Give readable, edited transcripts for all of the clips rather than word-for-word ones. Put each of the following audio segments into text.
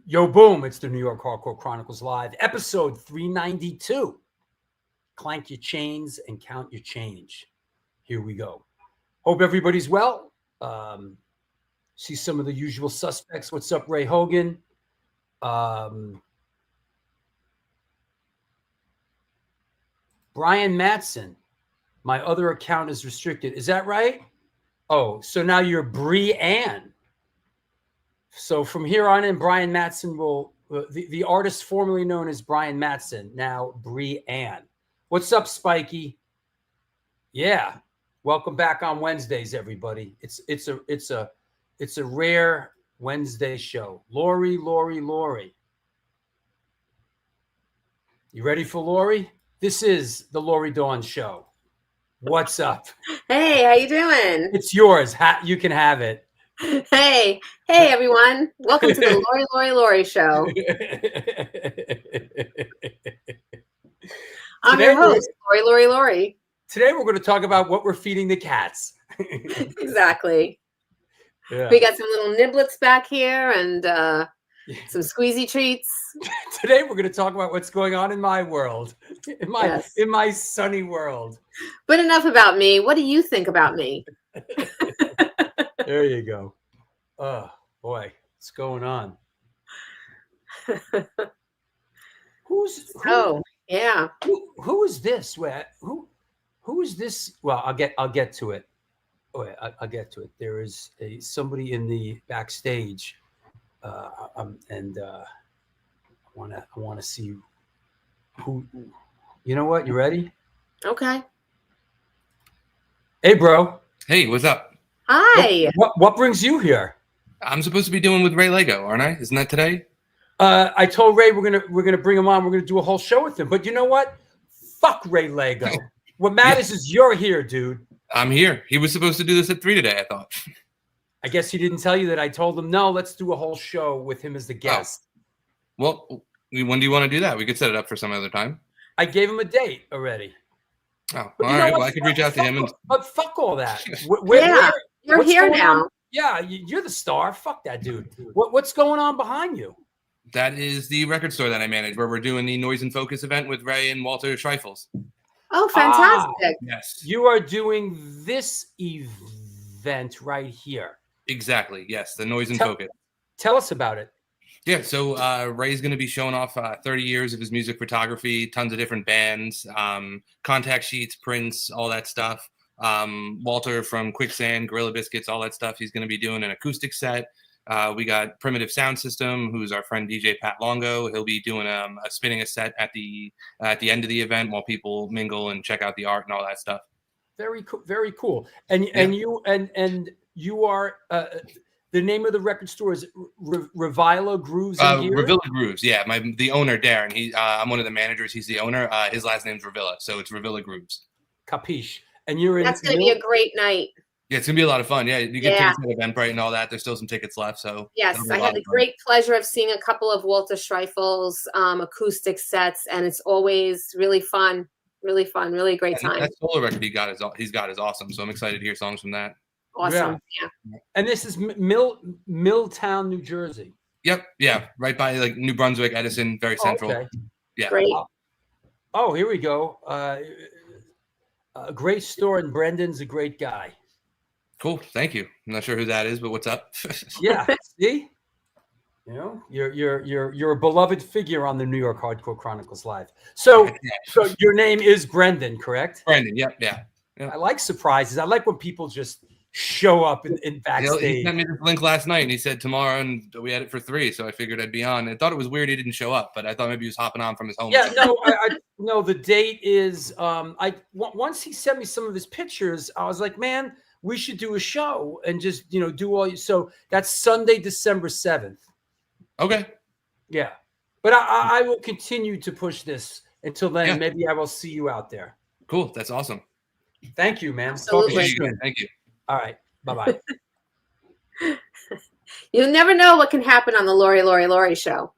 Yo, boom, it's the New York Hardcore Chronicles Live, episode 392. Clank your chains and count your change. Here we go. Hope everybody's well. See some of the usual suspects. What's up, Ray Hogan? Brian Matson. My other account is restricted. Is that right? Oh, so now you're Bree-Ann. So from here on in, Brian Matson will, the artist formerly known as Brian Matson, now Bree-Ann. What's up, Spiky? Yeah, welcome back on Wednesdays, everybody. It's a rare Wednesday show. Lori. You ready for Lori? This is the Lori Dawn Show. What's up? Hey, how you doing? It's yours. You can have it. Hey everyone. Welcome to the Lori Show. I'm your host, Lori. Today we're going to talk about what we're feeding the cats. Exactly. Yeah. We got some little niblets back here and some squeezy treats. Today we're going to talk about what's going on in my world, in my sunny world. But enough about me. What do you think about me? There you go. Oh boy, what's going on? Who is this? Who is this? Well, I'll get to it. I'll get to it. There is somebody in the backstage, and I want to see who. You know what? You ready? Okay. Hey, bro. Hey, what's up? Hi. What brings you here? I'm supposed to be doing with Ray Lego, aren't I? Isn't that today? I told Ray we're gonna bring him on. We're gonna do a whole show with him. But you know what? Fuck Ray Lego. What matters is you're here, dude. I'm here. He was supposed to do this at 3 today, I thought. I guess he didn't tell you that. I told him, no, let's do a whole show with him as the guest. Oh. Well, when do you want to do that? We could set it up for some other time. I gave him a date already. Oh, all right. Well, I could reach out to him. But fuck all that. You're here now. Yeah, you're the star. Fuck that dude. What's going on behind you? That is the record store that I manage, where we're doing the Noise and Focus event with Ray and Walter Schreifels. Oh, fantastic. Yes. You are doing this event right here. Exactly. Yes, the Noise and Focus. Tell us about it. Yeah, so Ray's going to be showing off 30 years of his music photography, tons of different bands, contact sheets, prints, all that stuff. Walter from Quicksand, Gorilla Biscuits, all that stuff. He's going to be doing an acoustic set. We got Primitive Sound System, who's our friend DJ Pat Longo. He'll be doing spinning a set at the end of the event while people mingle and check out the art and all that stuff. Very cool. Very cool. And you are. The name of the record store is Revila Grooves and Gear? Revilla Grooves, yeah. The owner, Darren, I'm one of the managers. He's the owner. His last name's Revilla, so it's Revilla Grooves. Capiche. And you're in. That's going to be a great night. Yeah, it's going to be a lot of fun. Yeah, you get tickets at Eventbrite and all that. There's still some tickets left. So yes, I had the great pleasure of seeing a couple of Walter Schreifel's acoustic sets, and it's always really fun. Really fun. Really great time. That solo record he's got is awesome. So I'm excited to hear songs from that. Awesome. Yeah. And this is Milltown, New Jersey. Yep. Yeah. Right by like New Brunswick, Edison, very central. Okay. Yeah. Great. Oh, here we go. A great store, and Brendan's a great guy. Cool. Thank you. I'm not sure who that is, but what's up? Yeah. See? You know, you're a beloved figure on the New York Hardcore Chronicles Live. So your name is Brendan, correct? Brendan. Yep. Yeah. I like surprises. I like when people just show up in backstage. He sent me this link last night, and he said tomorrow, and we had it for 3, so I figured I'd be on. I thought it was weird he didn't show up, but I thought maybe he was hopping on from his home. Yeah, no, no. The date is once he sent me some of his pictures, I was like, man, we should do a show and just do all. So that's Sunday, December 7th. Okay. Yeah, but I will continue to push this until then. Yeah. Maybe I will see you out there. Cool. That's awesome. Thank you, man. Absolutely. Thank you. All right. Bye-bye. You never know what can happen on the Lori Show.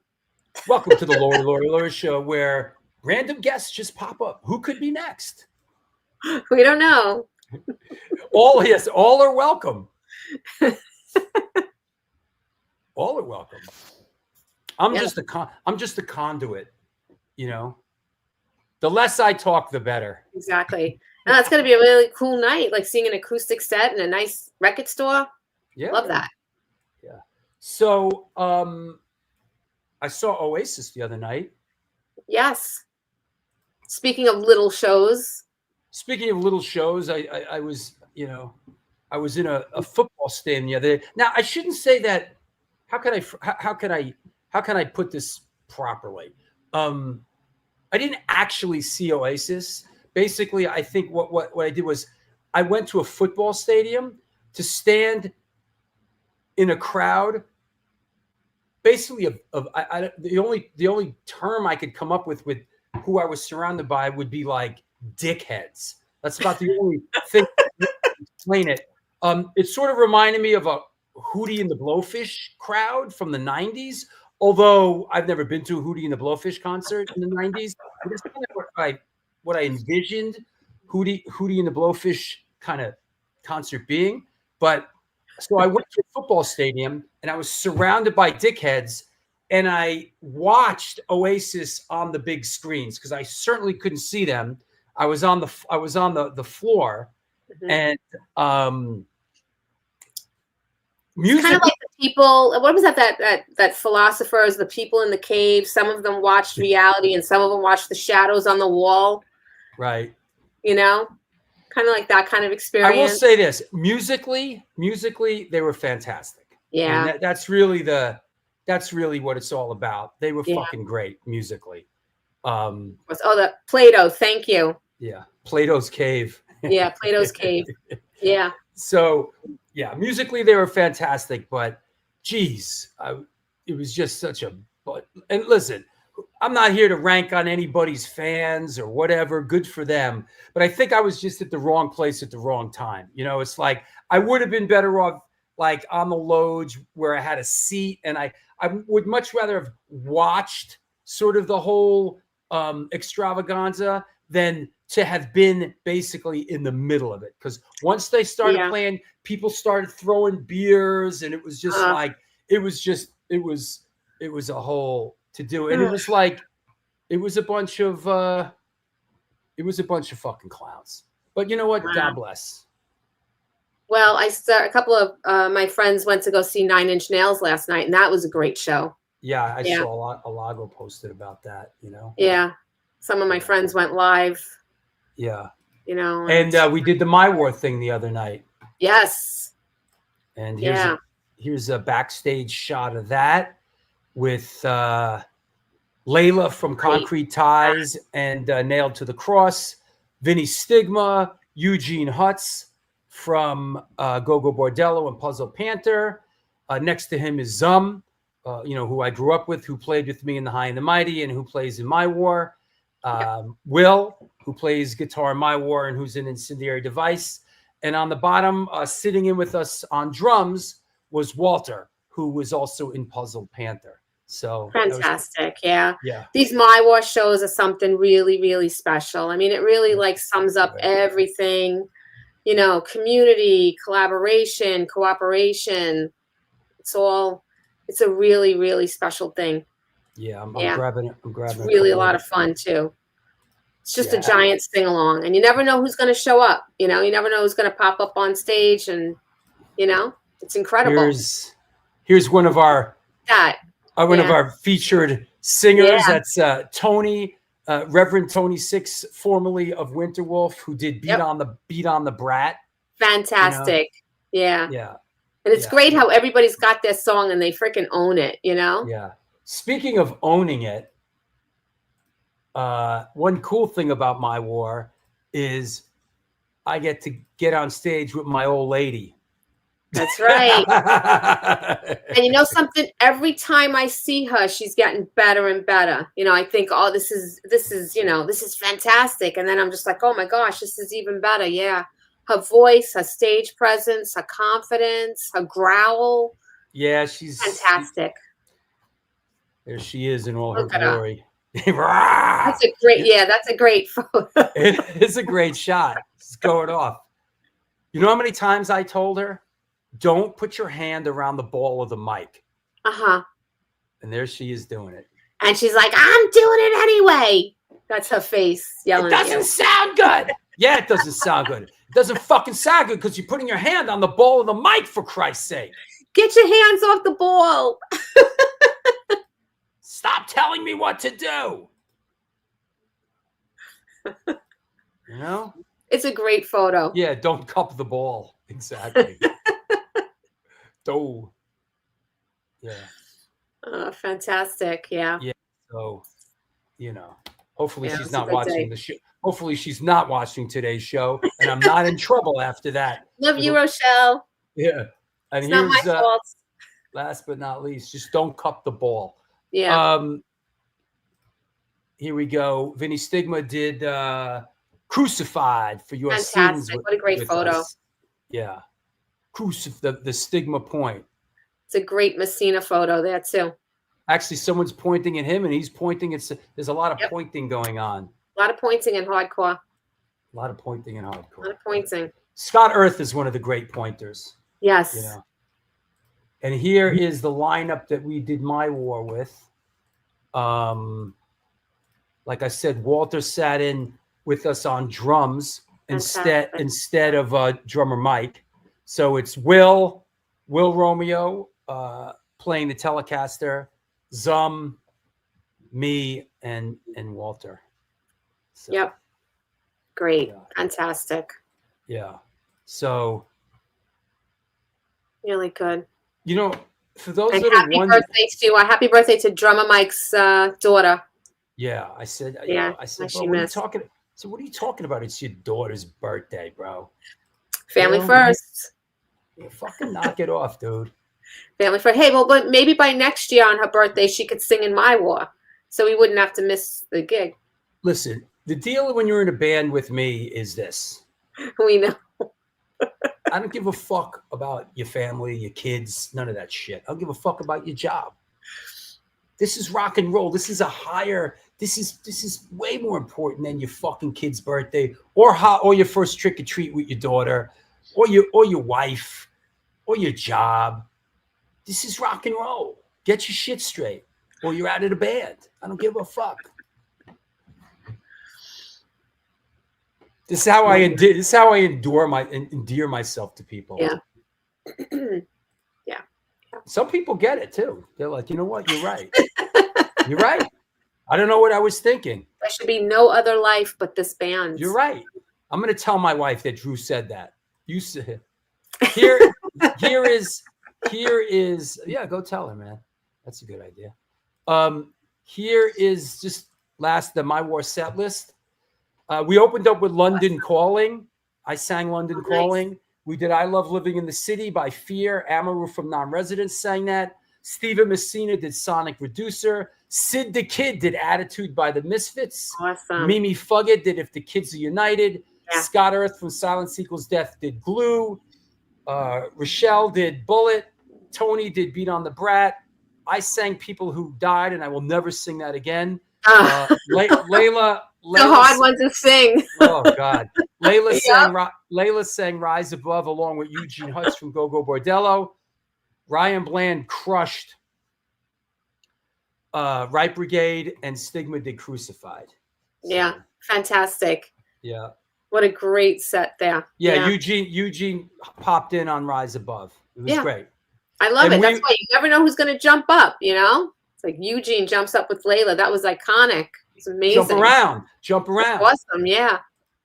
Welcome to the Lori Show, where random guests just pop up. Who could be next? We don't know. All are welcome. All are welcome. I'm Yeah. just a conduit, you know. The less I talk, the better. Exactly. No, it's going to be a really cool night, like seeing an acoustic set in a nice record store. Yeah. Love that. Yeah. So, I saw Oasis the other night. Yes. Speaking of little shows. Speaking of little shows, I was, you know, I was in a football stadium the other day. Now, I shouldn't say that. How can I put this properly? I didn't actually see Oasis. Basically, I think what I did was I went to a football stadium to stand in a crowd. Basically, the only term I could come up with who I was surrounded by would be like dickheads. That's about the only thing to explain it. It sort of reminded me of a Hootie and the Blowfish crowd from the 90s. Although I've never been to a Hootie and the Blowfish concert in the 90s, but that's kind of what I envisioned Hootie and the Blowfish kind of concert being. But so I went to a football stadium and I was surrounded by dickheads, and I watched Oasis on the big screens because I certainly couldn't see them. I was on the floor, and music. Kind of like the people. What was that philosophers? The people in the cave. Some of them watched reality, and some of them watched the shadows on the wall. Right. You know, kind of like that kind of experience. I will say this: musically, they were fantastic. Yeah, I mean, that's really what it's all about. They were fucking great musically. The Plato. Thank you. Yeah, Plato's Cave. Yeah, Plato's Cave. Yeah. So, yeah, musically they were fantastic, but geez, it was just such a. And listen, I'm not here to rank on anybody's fans or whatever. Good for them, but I think I was just at the wrong place at the wrong time. You know, it's like I would have been better off like on the Loge where I had a seat, and I would much rather have watched sort of the whole extravaganza than to have been basically in the middle of it. Because once they started playing, people started throwing beers, and it was just like it was a whole to do, and it was like it was a bunch of fucking clowns. But you know what? Wow. God bless. Well, a couple of my friends went to go see 9 Inch Nails last night, and that was a great show. Yeah, I saw Alago posted about that, you know. Yeah. Some of my friends went live. Yeah. You know. And we did the My War thing the other night. Yes. And here's a backstage shot of that with Layla from Concrete Ties and Nailed to the Cross, Vinny Stigma, Eugene Hutz from Go-Go Bordello and Puzzle Panther. Next to him is Zum, who I grew up with, who played with me in The High and the Mighty and who plays in My War. Will, who plays guitar in My War and who's in Incendiary Device. And on the bottom, sitting in with us on drums, was Walter, who was also in Puzzle Panther. So fantastic. Yeah. Yeah. These My War shows are something really, really special. I mean, it really like sums up everything, community, collaboration, cooperation. It's a really, really special thing. Yeah, I'm grabbing it. It's really a lot of fun too. It's just a giant sing along, and you never know who's going to show up. You never know who's going to pop up on stage, and it's incredible. Here's one of our of our featured singers. That's Tony, Reverend Tony Six, formerly of Winterwolf, who did Beat on the Brat. Fantastic. Yeah. Yeah. And it's great how everybody's got their song and they freaking own it. Yeah. Speaking of owning it, one cool thing about My War is I get to get on stage with my old lady. That's right. And you know something? Every time I see her, she's getting better and better. I think, oh, this is fantastic. And then I'm just like, oh my gosh, this is even better. Yeah. Her voice, her stage presence, her confidence, her growl. Yeah, she's fantastic. There she is in all her glory. That's a great photo. It is a great shot. It's going off. You know how many times I told her, don't put your hand around the ball of the mic. Uh-huh. And there she is doing it. And she's like, I'm doing it anyway. That's her face yelling It at you. doesn't sound good. Yeah, it doesn't sound good. It doesn't fucking sound good because you're putting your hand on the ball of the mic, for Christ's sake. Get your hands off the ball. Stop telling me what to do. You know? It's a great photo. Yeah, don't cup the ball. Exactly. Oh. Yeah. Fantastic. Yeah. Yeah. So, you know, hopefully Yeah, she's it's a not good watching day. the show. Hopefully she's not watching today's show, and I'm not in trouble after that. Love you, Rochelle. Yeah. And It's not my here's fault. last but not least, just don't cup the ball. Yeah. Here we go. Vinny Stigma did Crucified for your sins. Fantastic. What a great with photo. us. Yeah. The Stigma point. It's a great Messina photo there, too. Actually, someone's pointing at him and he's pointing. There's a lot of Yep. pointing going on. A lot of pointing in hardcore. A lot of pointing and A lot hardcore. of pointing. Scott Earth is one of the great pointers. Yes. You know. And here is the lineup that we did My War with. Like I said, Walter sat in with us on drums instead of drummer Mike. So it's Will Romeo playing the Telecaster, Zum, me, and Walter. So, Yep. Great. Yeah. Fantastic. Yeah. So, Really good. you know, for those And that are happy wondering, birthday to happy birthday to drummer Mike's daughter. yeah, I said, Yeah, I said, she bro, what are you missed. talking? So what are you talking about? It's your daughter's birthday, bro. Family You know, first. you fucking knock it off, dude. Family first. Hey, well, but maybe by next year on her birthday, she could sing in My War. So we wouldn't have to miss the gig. Listen, the deal when you're in a band with me is this. We know. I don't give a fuck about your family, your kids, none of that shit. I don't give a fuck about your job. This is rock and roll. This is this is way more important than your fucking kid's birthday or your first trick or treat with your daughter or your wife or your job. This is rock and roll. Get your shit straight or you're out of the band. I don't give a fuck. This is how I endear myself to people. Yeah. Some people get it too. They're like, you know what? You're right. You're right. I don't know what I was thinking. There should be no other life but this band. You're right. I'm going to tell my wife that Drew said that. You said here is yeah, go tell her, man. That's a good idea. Here is just the My War set list. We opened up with London Calling. I sang London Calling. We did I Love Living in the City by Fear. Amaru from Non-Residents sang that. Steven Messina did Sonic Reducer. Sid the Kid did Attitude by the Misfits. Awesome. Mimi Fuggett did If the Kids Are United. Yeah. Scott Earth from Silence Equals Death did Glue. Rochelle did Bullet. Tony did Beat on the Brat. I sang People Who Died, and I will never sing that again. Layla the hard one to sing. Oh God, Layla sang "Rise Above" along with Eugene Hutz from Go Go Bordello. Ryan Bland crushed Right Brigade, and Stigma did Crucified. So, Yeah, fantastic. Yeah. What a great set there. Yeah, Eugene popped in on Rise Above. It was great. I love it. That's why you never know who's going to jump up, you know? It's like Eugene jumps up with Layla. That was iconic. It's amazing. Jump around. Awesome, yeah.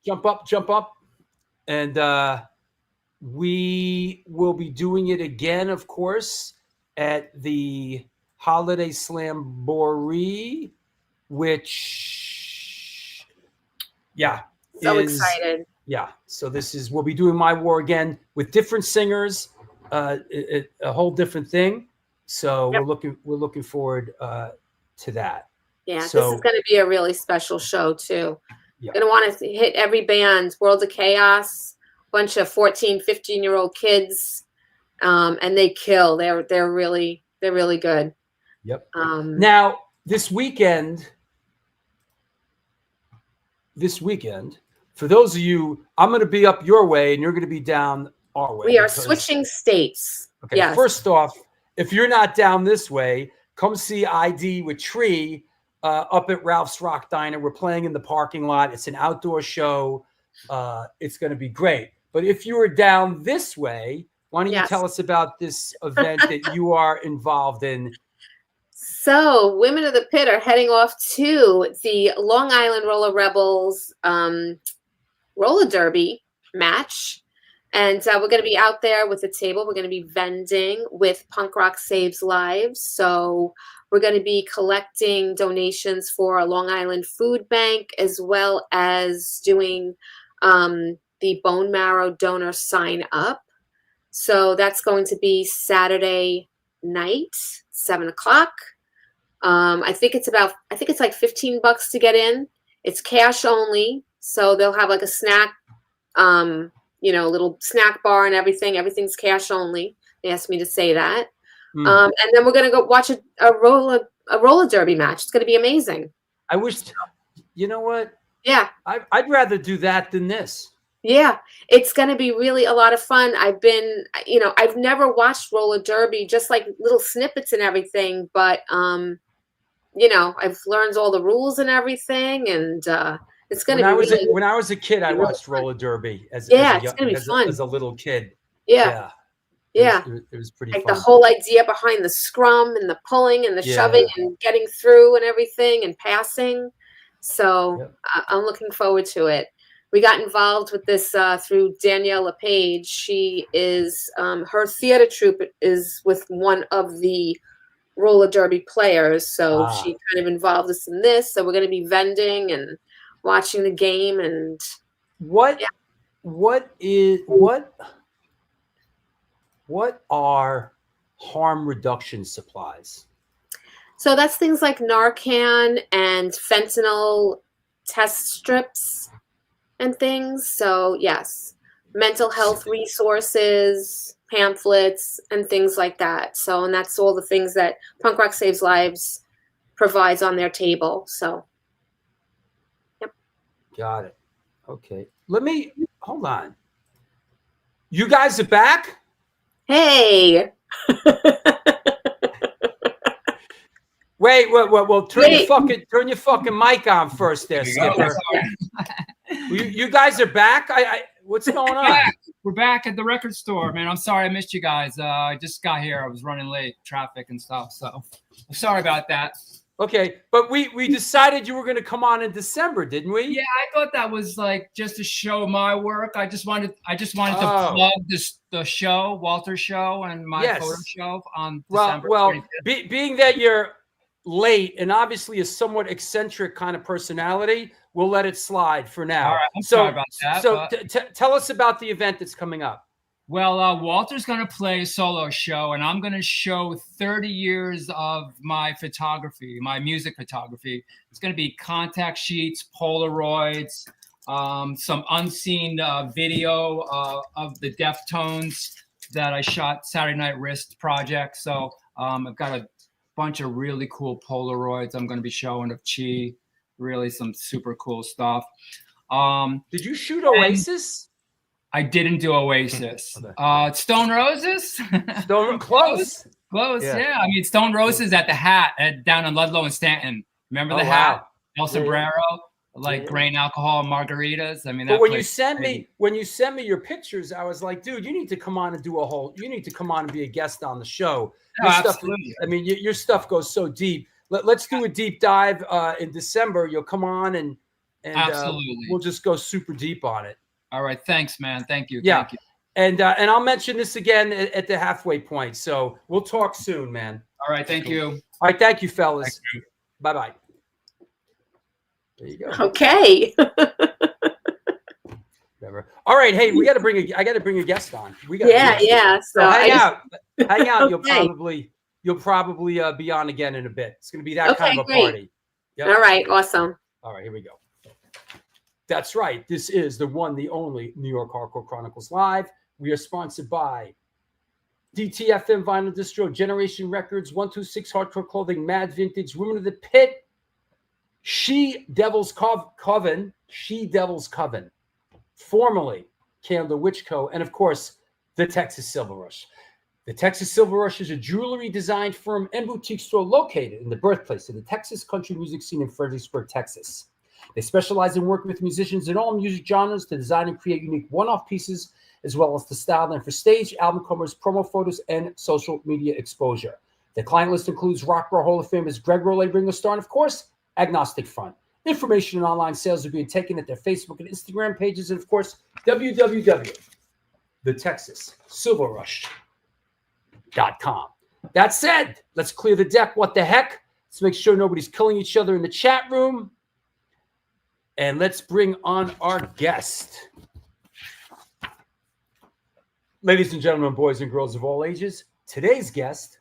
Jump up. And we will be doing it again, of course, at the Holiday Slamboree, which, So excited. Yeah. So we'll be doing My War again with different singers, a whole different thing. So we're looking forward to that. Yeah, So, this is going to be a really special show too. Yeah. Going to want to hit every band, World of Chaos, bunch of 14, 15-year-old kids, and they kill. They're really good. Yep. Now this weekend, for those of you, I'm going to be up your way, and you're going to be down our way. We are switching states. Okay. Yes. First off, if you're not down this way, come see ID with Tree up at Ralph's Rock Diner. We're playing in the parking lot. It's an outdoor show. It's going to be great. But if you were down this way, why don't you tell us about this event that you are involved in? So Women of the Pit are heading off to the Long Island Roller Rebels roller derby match. And we're going to be out there with a table. We're going to be vending with Punk Rock Saves Lives. So we're going to be collecting donations for a Long Island food bank, as well as doing the bone marrow donor sign up. So that's going to be Saturday night, 7 o'clock. I think it's like $15 to get in. It's cash only. So they'll have like a snack, little snack bar and everything. Everything's cash only. They asked me to say that. And then we're going to go watch a roller derby match. It's going to be amazing. I wish, you know what? Yeah. I'd rather do that than this. Yeah, it's going to be really a lot of fun. I've never watched roller derby, just like little snippets and everything, but, I've learned all the rules and everything, and it's going to be when I was a kid, I watched roller derby as it's going to be fun. As a little kid. Yeah. It was pretty like fun. The whole idea behind the scrum and the pulling and the shoving and getting through and everything and passing. So I'm looking forward to it. We got involved with this through Danielle LePage. She is her theater troupe is with one of the roller derby players, so she kind of involved us in this. So we're going to be vending and watching the game. And what are harm reduction supplies? So that's things like Narcan and fentanyl test strips and things. So yes, mental health resources, pamphlets, and things like that. So, and that's all the things that Punk Rock Saves Lives provides on their table. So, yep. Got it. Okay. Hold on. You guys are back? Hey. Wait. Well, turn your fucking mic on first there, Skipper. You guys are back? What's going on? We're back at the record store, man. I'm sorry I missed you guys. I just got here. I was running late, traffic and stuff. So I'm sorry about that. Okay, but we decided you were going to come on in December, didn't we? Yeah, I thought that was like just to show my work. I just wanted to plug the show, Walter's show, and my photo show on December. Well, being that you're late and obviously a somewhat eccentric kind of personality, we'll let it slide for now. All right, I'm sorry about that. So tell us about the event that's coming up. Well, Walter's going to play a solo show, and I'm going to show 30 years of my photography, my music photography. It's going to be contact sheets, Polaroids, some unseen video of the Deftones that I shot Saturday Night Wrist project. So I've got a bunch of really cool Polaroids I'm going to be showing of Chi, really some super cool stuff. Did you shoot Oasis? I didn't do Oasis. Okay. Stone Roses? Close. Yeah. I mean, Stone Roses at the Hat down in Ludlow and Stanton. Remember the Hat? El Sombrero, grain alcohol margaritas. I mean, but when you sent me your pictures, I was like, dude, you need to come on and you need to come on and be a guest on the show. Absolutely. I mean, your stuff goes so deep. Let's do a deep dive in December. You'll come on and absolutely. We'll just go super deep on it. All right. Thanks, man. Thank you. Yeah. Thank you. And I'll mention this again at the halfway point. So we'll talk soon, man. All right. Thank you. All right. Thank you, fellas. Thank you. Bye-bye. There you go. Okay. Whatever. All right. Hey, I got to bring a guest on. Yeah. So hang out. You'll probably be on again in a bit. It's going to be that kind of a party. Yep. All right. Awesome. All right. Here we go. That's right. This is the one, the only New York Hardcore Chronicles Live. We are sponsored by DTFM Vinyl Distro, Generation Records, 126 Hardcore Clothing, Mad Vintage, Women of the Pit, She Devil's Coven, formerly Candle Witch Co., and of course, the Texas Silver Rush. The Texas Silver Rush is a jewelry design firm and boutique store located in the birthplace of the Texas country music scene in Fredericksburg, Texas. They specialize in working with musicians in all music genres to design and create unique one-off pieces, as well as to style them for stage, album covers, promo photos, and social media exposure. The client list includes Rock and Roll Hall of Famers Greg Rolle, Ringo Starr, and of course, Agnostic Front. Information and online sales are being taken at their Facebook and Instagram pages, and of course, www.thetexassilverrush.com. That said, let's clear the deck. What the heck? Let's make sure nobody's killing each other in the chat room. And let's bring on our guest. Ladies and gentlemen, boys and girls of all ages, today's guest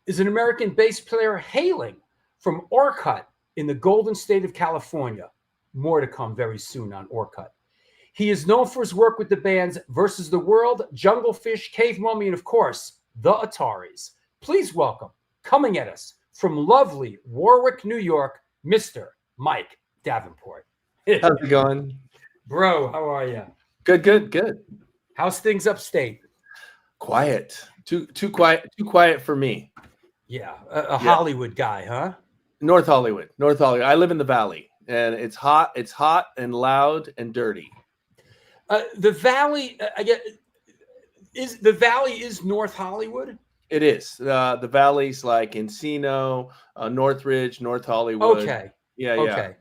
is an American bass player hailing from Orcutt in the Golden State of California. More to come very soon on Orcutt. He is known for his work with the bands Versus the World, Jungle Fish, Cave Mummy, and of course, the Ataris. Please welcome, coming at us from lovely Warwick, New York, Mr. Mike Davenport. How's it going? Bro, how are you? Good. How's things upstate? Quiet. Too quiet for me. Yeah, a Hollywood guy, huh? North Hollywood. I live in the Valley, and it's hot and loud and dirty. The Valley, is North Hollywood? It is. The Valley's like Encino, Northridge, North Hollywood. Okay. Yeah.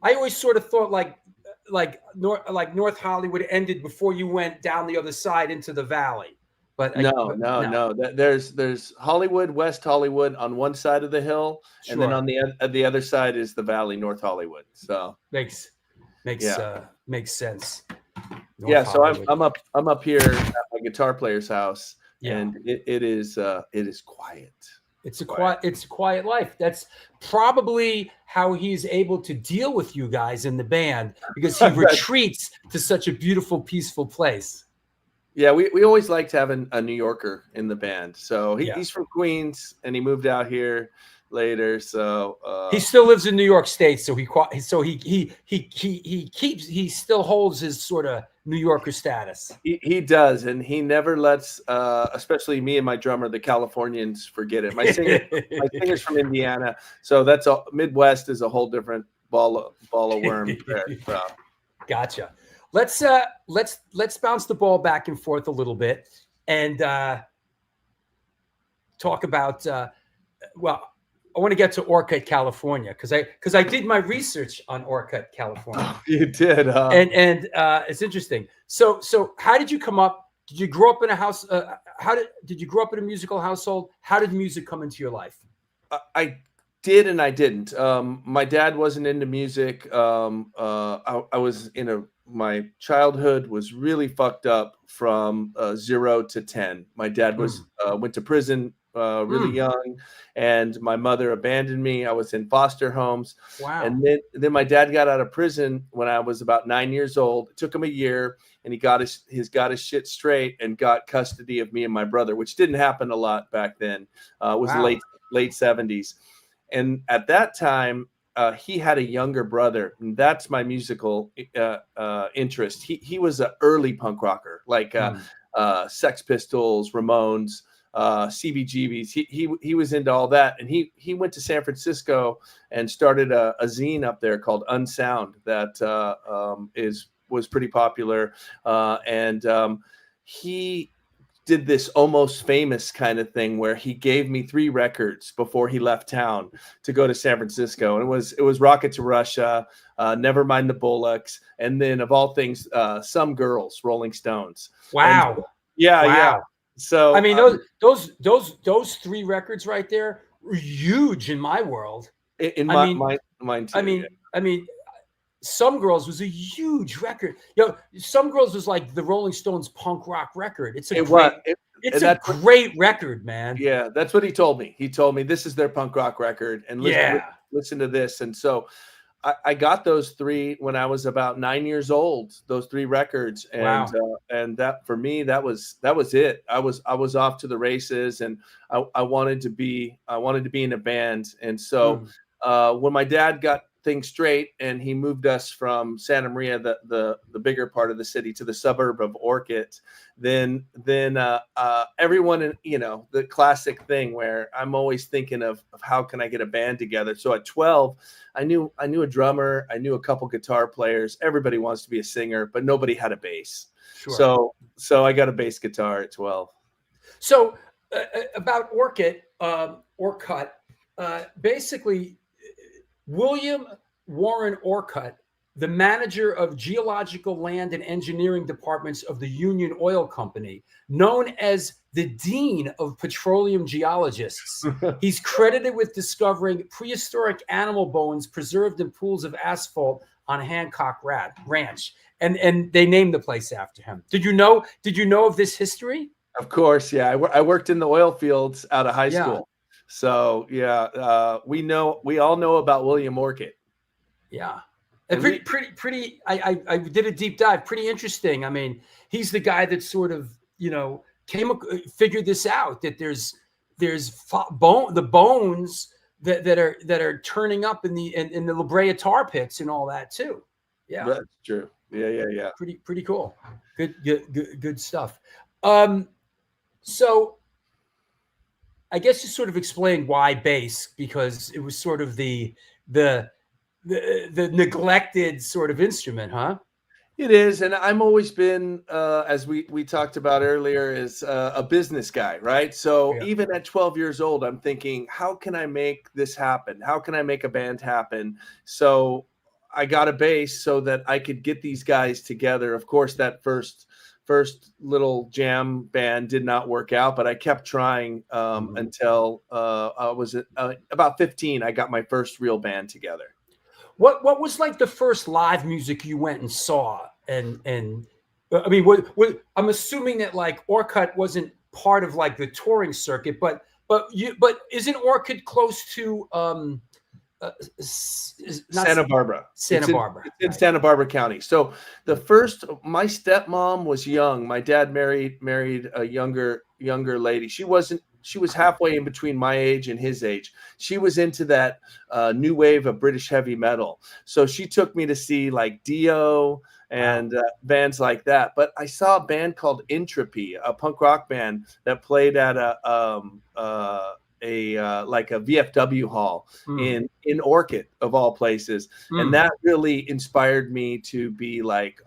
I always sort of thought like North Hollywood ended before you went down the other side into the Valley. But no. There's Hollywood, West Hollywood on one side of the hill, sure. And then on the other side is the Valley, North Hollywood. So makes sense. North Hollywood. So I'm up here at my guitar player's house, and it is quiet. It's a quiet life. That's probably how he's able to deal with you guys in the band, because he retreats to such a beautiful, peaceful place. Yeah, we always liked having a New Yorker in the band. So he's from Queens, and he moved out here later. So he still lives in New York State. So he still holds his sort of New Yorker status. He does, and he never lets, especially me and my drummer, the Californians, forget it. My singer's from Indiana, so that's Midwest is a whole different ball of worms there. So. Gotcha. Let's bounce the ball back and forth a little bit and talk about I want to get to Orcutt, California, because I did my research on Orcutt, California. You did, huh? And it's interesting. So how did you come up? Did you grow up in a house? Did you grow up in a musical household? How did music come into your life? I did and I didn't. My dad wasn't into music. I was my childhood was really fucked up from 0 to 10. My dad went to prison really young, and my mother abandoned me. I was in foster homes. Wow. And then my dad got out of prison when I was about 9 years old. It took him a year, and he got his shit straight and got custody of me and my brother, which didn't happen a lot back then. It was late 70s. And at that time, he had a younger brother, and that's my musical interest. He was an early punk rocker, like Sex Pistols, Ramones, CBGBs. He was into all that, and he went to San Francisco and started a zine up there called Unsound that was pretty popular, and he did this almost famous kind of thing where he gave me 3 records before he left town to go to San Francisco. And it was Rocket to Russia, Never Mind the Bullocks, and then of all things, Some Girls, Rolling Stones. Wow. And, yeah. So I mean, those 3 records right there were huge in my world. Mine too. I mean, Some Girls was a huge record. Some Girls was like the Rolling Stones punk rock record. It's a great record, man. Yeah, that's what he told me. He told me this is their punk rock record, and listen to this. And so I got those 3 when I was about 9 years old. Those 3 records, and and that for me that was it. I was off to the races, and I wanted to be in a band. And so when my dad got things straight, and he moved us from Santa Maria, the bigger part of the city, to the suburb of Orchid, then everyone, the classic thing where I'm always thinking of how can I get a band together. So at 12, I knew a drummer, I knew a couple guitar players. Everybody wants to be a singer, but nobody had a bass. Sure. So I got a bass guitar at 12. So about Orchid, basically, William Warren Orcutt, the manager of geological land and engineering departments of the Union Oil Company, known as the Dean of Petroleum Geologists. He's credited with discovering prehistoric animal bones preserved in pools of asphalt on Hancock Ranch. And they named the place after him. Did you know of this history? Of course, yeah. I worked in the oil fields out of high school. So yeah, we all know about William Orchid. Yeah. Pretty. I did a deep dive. Pretty interesting. I mean, he's the guy that sort of figured this out, that there's the bones that are turning up in the La Brea tar pits and all that too. Yeah, that's true. Yeah. Pretty cool. Good stuff. So I guess you sort of explained why bass, because it was sort of the neglected sort of instrument, huh? It is, and I'm always been, as we talked about earlier, is a business guy, right? So even at 12 years old, I'm thinking, how can I make this happen? How can I make a band happen? So I got a bass so that I could get these guys together. Of course, that first little jam band did not work out, but I kept trying until I was about 15. I got my first real band together. What was like the first live music you went and saw? And I mean, I'm assuming that like Orchid wasn't part of like the touring circuit, but isn't Orchid close to Santa Barbara? Santa Barbara. It's in Santa Barbara County. So my stepmom was young. My dad married a younger lady. She was halfway in between my age and his age. She was into that new wave of British heavy metal. So she took me to see like Dio and bands like that. But I saw a band called Entropy, a punk rock band that played at a VFW hall in Orchid, of all places. And that really inspired me to be like,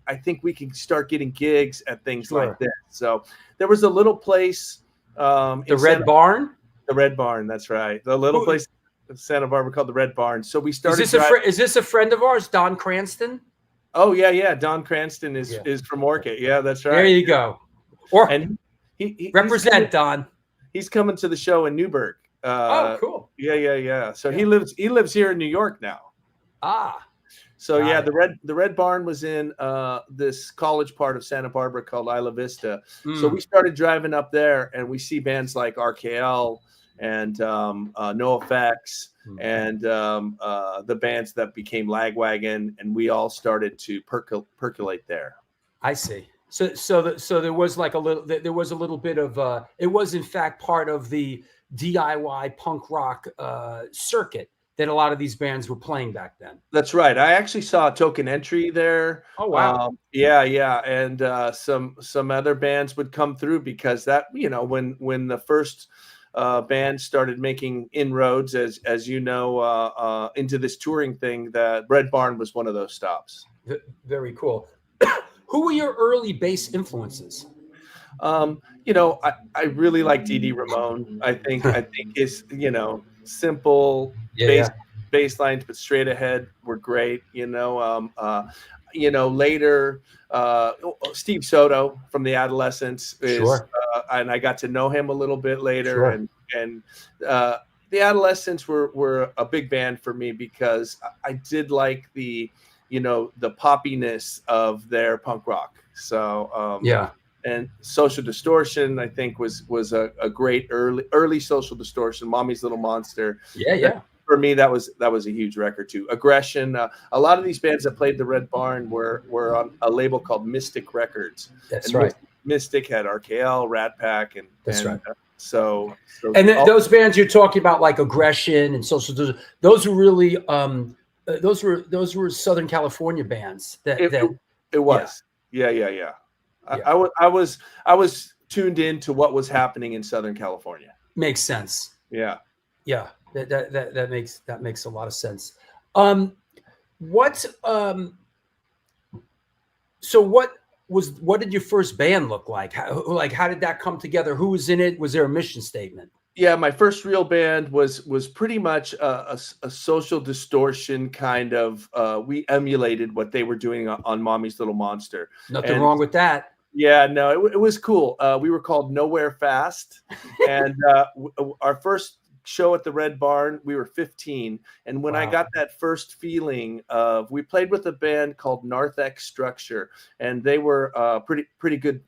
I think we can start getting gigs at things like this. So there was a little place, the Red Barn. The Red Barn, that's right. The little place in Santa Barbara called the Red Barn. So we started. Is this a friend of ours, Don Cranston? Oh yeah. Don Cranston is from Orchid. Yeah, that's right. There you go. And he represent Don. He's coming to the show in Newburgh. Oh, cool. Yeah. So he lives here in New York now. So yeah, the Red Barn was in this college part of Santa Barbara called Isla Vista. So we started driving up there, and we see bands like RKL and NoFX and the bands that became Lagwagon, and we all started to percolate there. I see. So there was like a little bit of it was in fact part of the DIY punk rock circuit that a lot of these bands were playing back then. That's right. I actually saw Token Entry there. Oh wow. Yeah, and some other bands would come through, because that, when the first band started making inroads, as you know, into this touring thing, that Red Barn was one of those stops. Very cool. Who were your early bass influences? I really like Dee Ramone. I think his, simple bass lines, but straight ahead were great. Later, Steve Soto from the Adolescents is, and I got to know him a little bit later. And the Adolescents were a big band for me, because I did like the poppiness of their punk rock. So and Social Distortion, I think, was a great early Social Distortion. Mommy's Little Monster. Yeah. For me, that was a huge record too. Aggression. A lot of these bands that played the Red Barn were on a label called Mystic Records. That's right. Mystic had RKL, Rat Pack, and And then those bands you're talking about, like Aggression and Social, those were really those were Southern California bands. It was. Yeah. I was tuned into what was happening in Southern California. Makes sense. Yeah. That makes a lot of sense. What did your first band look like? How did that come together? Who was in it? Was there a mission statement? Yeah, my first real band was pretty much a social distortion kind of. We emulated what they were doing on Mommy's Little Monster. Nothing wrong with that. Yeah, no, it was cool. We were called Nowhere Fast, and our first show at the Red Barn, we were 15. And when I got that first feeling of, we played with a band called Narthex Structure, and they were pretty good,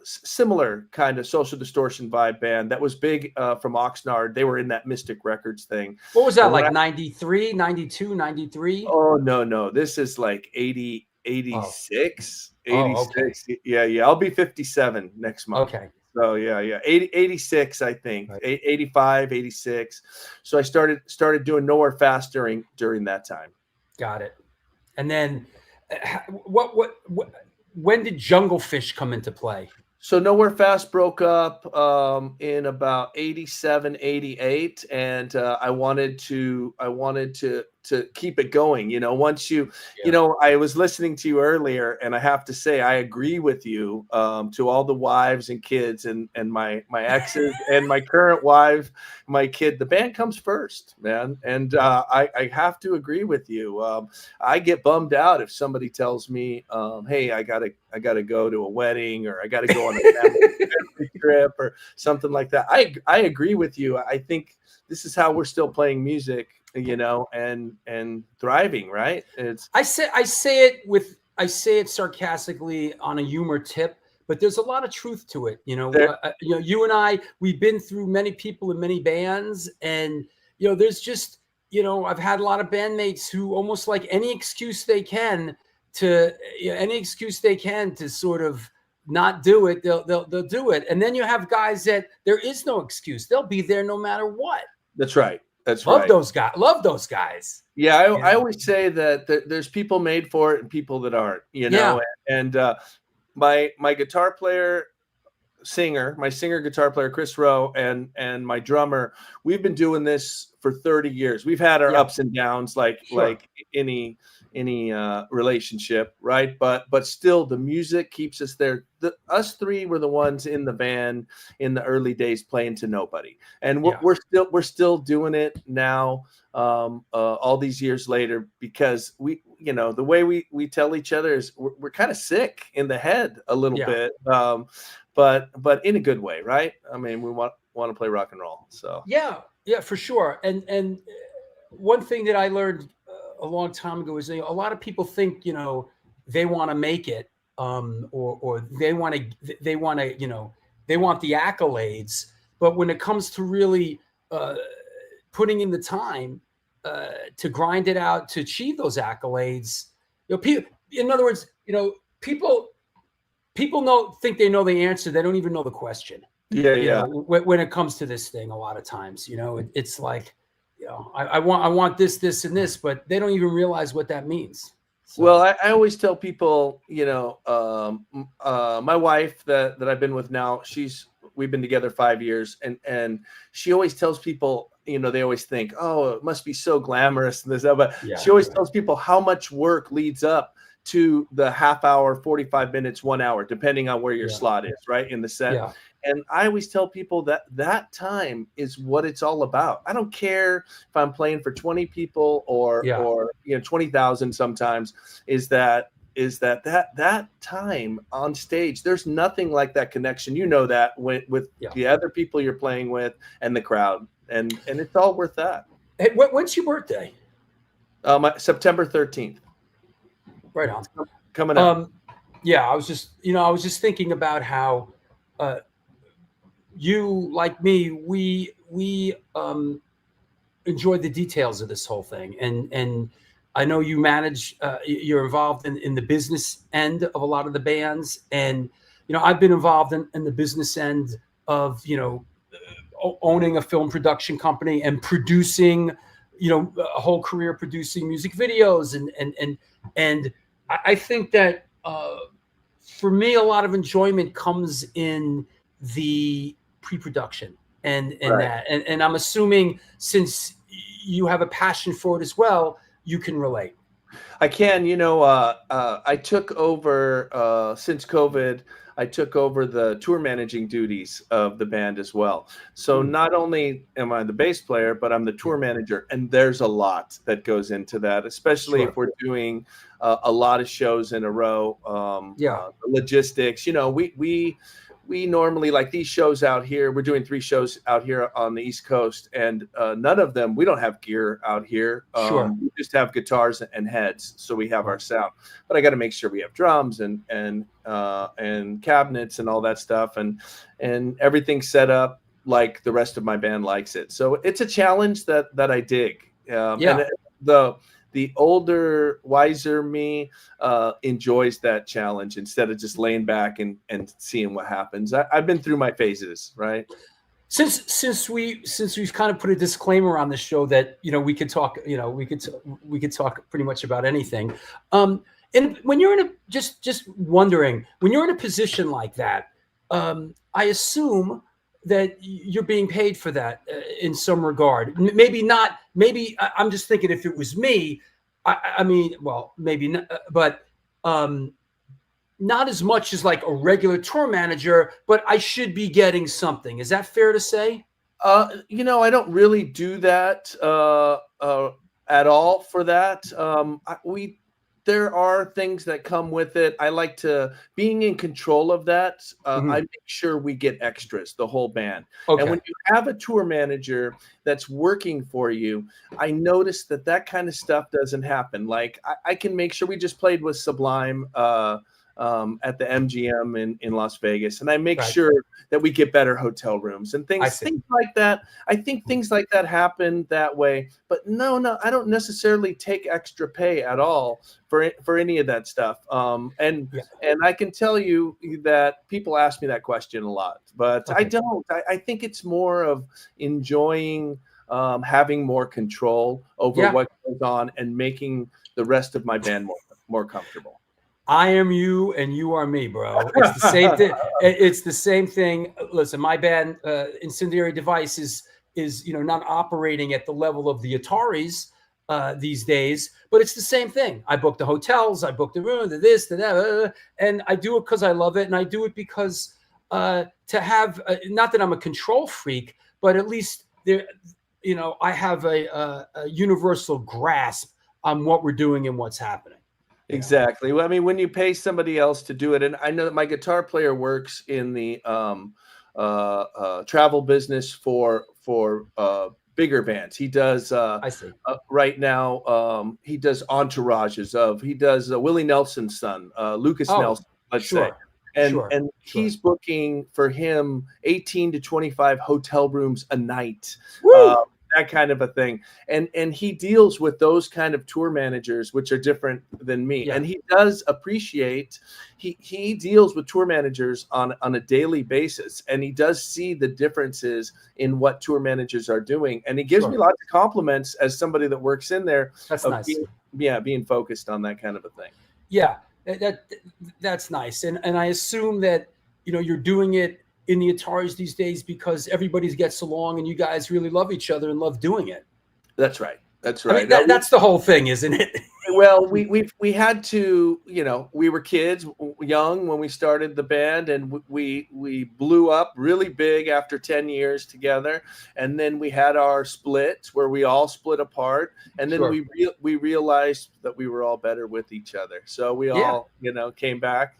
similar kind of social distortion vibe band that was big from Oxnard. They were in that Mystic Records thing. What was that, like 93, 92, 93? Oh, no. This is like 80, 86. 86. Okay. Yeah. I'll be 57 next month. Okay. So yeah. 86, I think. Right. 85, 86. So I started doing Nowhere Fast during that time. Got it. And then when did Jungle Fish come into play? So Nowhere Fast broke up in about 87, 88, and I wanted to keep it going. Once I was listening to you earlier, and I have to say I agree with you. To all the wives and kids and my exes and my current wife, my kid, the band comes first, man, and I have to agree with you. I get bummed out if somebody tells me, "Hey, I gotta go to a wedding, or I gotta go on a family trip or something like that." I agree with you. I think this is how we're still playing music, and thriving, right? I say it sarcastically on a humor tip, but there's a lot of truth to it. You and I, we've been through many people in many bands, and there's just I've had a lot of bandmates who almost like any excuse they can to sort of not do it, they'll do it. And then you have guys that there is no excuse. They'll be there no matter what. That's right. Love those guys. Yeah, I always say that there's people made for it and people that aren't. And my guitar player, my singer guitar player Chris Rowe, and my drummer, we've been doing this for 30 years. We've had our ups and downs, like any relationship, right? But still, the music keeps us there. Us three were the ones in the band in the early days playing to nobody, and we're still doing it now, all these years later, because we, the way we tell each other is we're kind of sick in the head a little bit, but in a good way, right? I mean, we want to play rock and roll. So yeah, for sure. And one thing that I learned a long time ago is a lot of people think they want to make it, or they want the accolades, but when it comes to really putting in the time to grind it out to achieve those accolades, in other words, people think they know the answer. They don't even know the question. When it comes to this thing, a lot of times, it's like, I want this, and this, but they don't even realize what that means. So. Well, I always tell people, my wife that I've been with now, we've been together 5 years, and she always tells people, they always think, oh, it must be so glamorous and this, but she always tells people how much work leads up to the half hour, 45 minutes, 1 hour, depending on where your slot is, right, in the set. Yeah. And I always tell people that time is what it's all about. I don't care if I'm playing for 20 people or 20,000 sometimes, is that time on stage. There's nothing like that connection. That with the other people you're playing with and the crowd. And it's all worth that. Hey, when's your birthday? September 13th. Right on. Coming up. I was just thinking about how you, like me, we enjoy the details of this whole thing, and I know you manage. You're involved in the business end of a lot of the bands, and I've been involved in the business end you know, owning a film production company and producing, you know, a whole career producing music videos. And I think that for me, a lot of enjoyment comes in the pre-production and Right. and I'm assuming since you have a passion for it as well, you can relate. I can, you know, I took over since COVID. I took over the tour managing duties of the band as well. So not only am I the bass player, but I'm the tour manager, and there's a lot that goes into that, especially Sure. if we're doing a lot of shows in a row. Logistics, you know, we normally, like these shows out here, we're doing 3 shows out here on the East Coast, and none of them, we don't have gear out here. Sure. We just have guitars and heads, so we have our sound. But I got to make sure we have drums and cabinets and all that stuff, and everything's set up like the rest of my band likes it. So it's a challenge that I dig. And the older, wiser me enjoys that challenge instead of just laying back and seeing what happens. I've been through my phases, right? Since we've kind of put a disclaimer on the show that, you know, we could talk, you know, we could talk pretty much about anything. And when you're in a just wondering, when you're in a position like that, I assume that you're being paid for that in some regard. Maybe not. Maybe I'm just thinking if it was me, I mean, well, maybe not, but not as much as like a regular tour manager, but I should be getting something. Is that fair to say? You know, I don't really do that at all for that. There are things that come with it. I like to being in control of that. I make sure we get extras, the whole band. Okay. And when you have a tour manager that's working for you, I notice that kind of stuff doesn't happen. Like I can make sure we just played with Sublime at the MGM in Las Vegas, and I make sure that we get better hotel rooms and things like that. I think things like that happen that way, but no, I don't necessarily take extra pay at all for any of that stuff. And I can tell you that people ask me that question a lot, but I don't. I think it's more of enjoying having more control over what goes on and making the rest of my band more comfortable. I am you and you are me, bro. It's the same thing. It's the same thing. Listen, my band, Incendiary Device, is you know, not operating at the level of the Ataris these days, but it's the same thing. I book the hotels, I book the room, the this, the that, and I do it because I love it, and I do it because to have not that I'm a control freak, but at least there, you know, I have a universal grasp on what we're doing and what's happening. Exactly. Well, I mean, when you pay somebody else to do it, and I know that my guitar player works in the travel business for bigger bands. He does. I see. Right now, he does entourages he does Willie Nelson's son, Lucas Nelson. Let's say. And he's booking for him 18 to 25 hotel rooms a night. That kind of a thing. And he deals with those kind of tour managers, which are different than me. Yeah. And he does appreciate, he deals with tour managers on a daily basis. And he does see the differences in what tour managers are doing. And he gives me lots of compliments as somebody that works in there. That's nice. Being focused on that kind of a thing. Yeah, that's nice. And I assume that, you know, you're doing it in the Ataris these days because everybody gets along and you guys really love each other and love doing it. That's right. That's right. I mean, that's the whole thing, isn't it? Well, we had to, you know, we were kids, young when we started the band, and we blew up really big after 10 years together. And then we had our splits where we all split apart. And then we realized that we were all better with each other. So we all, you know, came back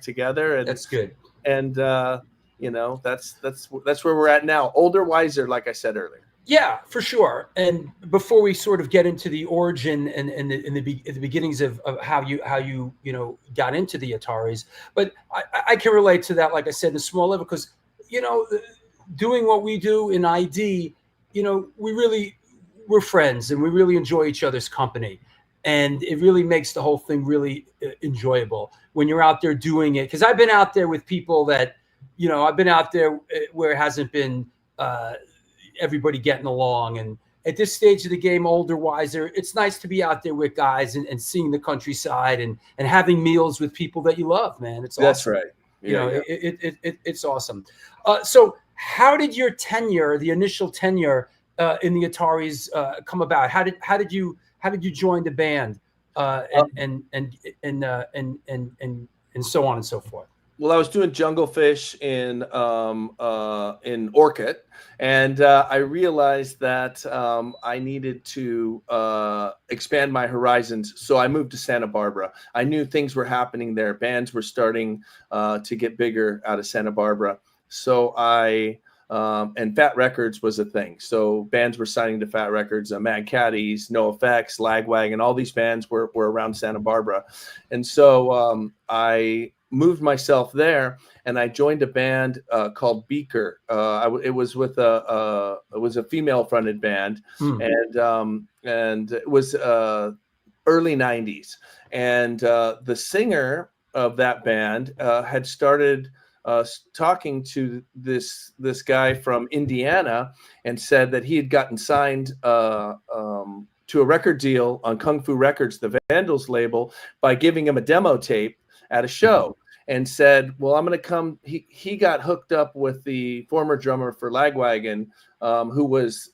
together. And that's good. And, you know, that's where we're at now. Older, wiser, like I said earlier. Yeah, for sure. And before we sort of get into the origin and the beginnings of how you know, got into the Ataris, but I can relate to that, like I said, in a small level, because, you know, doing what we do in ID, you know, we're friends and we really enjoy each other's company. And it really makes the whole thing really enjoyable when you're out there doing it. Because I've been out there with people that, you know, I've been out there where it hasn't been everybody getting along. And at this stage of the game, older, wiser, it's nice to be out there with guys and seeing the countryside and having meals with people that you love, man. It's awesome. That's right. You know, it's awesome. So how did your tenure, the initial tenure in the Ataris come about? How did you join the band and so on and so forth? Well, I was doing Jungle Fish in Orchid, and I realized that I needed to expand my horizons. So I moved to Santa Barbara. I knew things were happening there. Bands were starting to get bigger out of Santa Barbara. So and Fat Records was a thing. So bands were signing to Fat Records, Mad Caddies, No Effects, Lagwagon, all these bands were around Santa Barbara. And so I moved myself there, and I joined a band called Beaker. It was with a female fronted band, and it was early 90s. And the singer of that band had started talking to this guy from Indiana and said that he had gotten signed to a record deal on Kung Fu Records, the Vandals label, by giving him a demo tape at a show, and said, well, I'm going to come. He got hooked up with the former drummer for Lagwagon, who was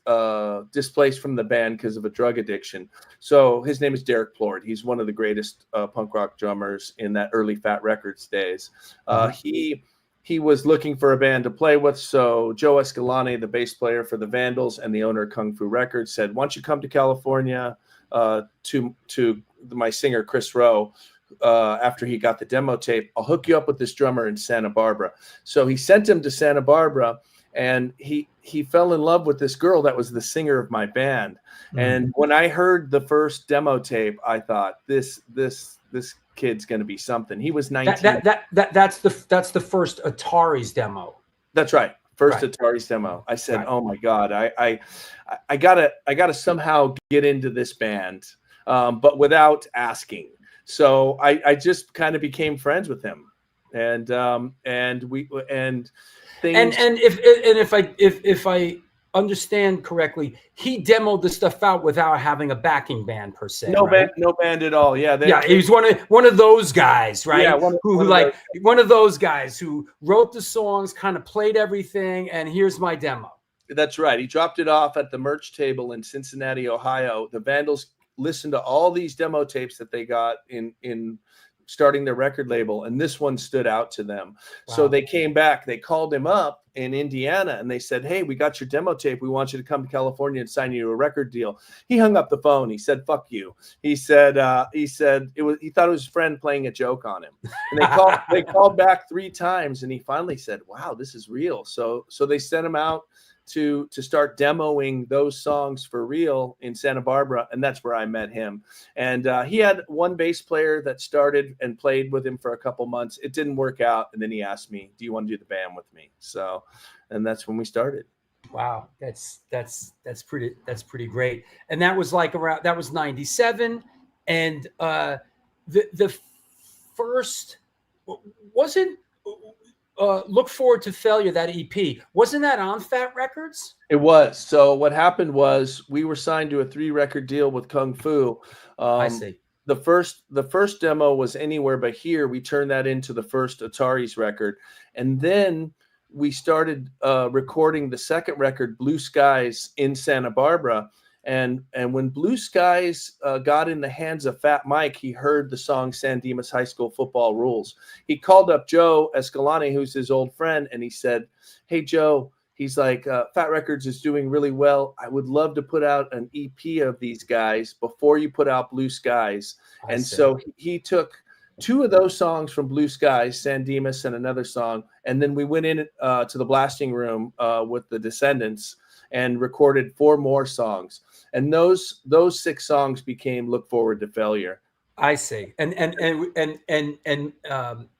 displaced from the band because of a drug addiction. So his name is Derek Plord. He's one of the greatest punk rock drummers in that early Fat Records days. He was looking for a band to play with. So Joe Escalante, the bass player for the Vandals and the owner of Kung Fu Records, said, why don't you come to California to my singer, Chris Rowe, after he got the demo tape. I'll hook you up with this drummer in Santa Barbara. So he sent him to Santa Barbara, and he fell in love with this girl that was the singer of my band. And when I heard the first demo tape, I thought, this kid's going to be something. He was 19. That's the first Ataris demo. That's right. First Ataris demo. I said, oh my God, I gotta somehow get into this band, but without asking. So I just kind of became friends with him, and if I understand correctly, he demoed the stuff out without having a backing band per se. No band at all. Yeah, he was one of those guys, right? Yeah, one of those guys who wrote the songs, kind of played everything, and here's my demo. That's right. He dropped it off at the merch table in Cincinnati, Ohio. The Vandals listened to all these demo tapes that they got in starting their record label, and this one stood out to them. Wow. So they came back, they called him up in Indiana, and they said, hey, we got your demo tape, we want you to come to California and sign you to a record deal. He hung up the phone. He said, fuck you. He said he thought it was his friend playing a joke on him. And they called back 3 times, and he finally said, wow, this is real. So they sent him out to start demoing those songs for real in Santa Barbara, and that's where I met him. And he had one bass player that started and played with him for a couple months. It didn't work out, and then he asked me, do you want to do the band with me? So, and that's when we started. Wow, that's pretty great. And that was that was 97, and the first wasn't Look Forward to Failure, that EP, wasn't that on Fat Records? It was. So what happened was we were signed to a 3-record deal with Kung Fu. I see. The first demo was Anywhere But Here. We turned that into the first Ataris record, and then we started recording the second record, Blue Skies, in Santa Barbara. And when Blue Skies got in the hands of Fat Mike, he heard the song San Dimas High School Football Rules. He called up Joe Escalante, who's his old friend, and he said, hey, Joe, he's like, Fat Records is doing really well. I would love to put out an EP of these guys before you put out Blue Skies. So he took 2 of those songs from Blue Skies, San Dimas and another song, and then we went in to the blasting room with the Descendants and recorded 4 more songs. And those 6 songs became Look Forward to Failure. I see. And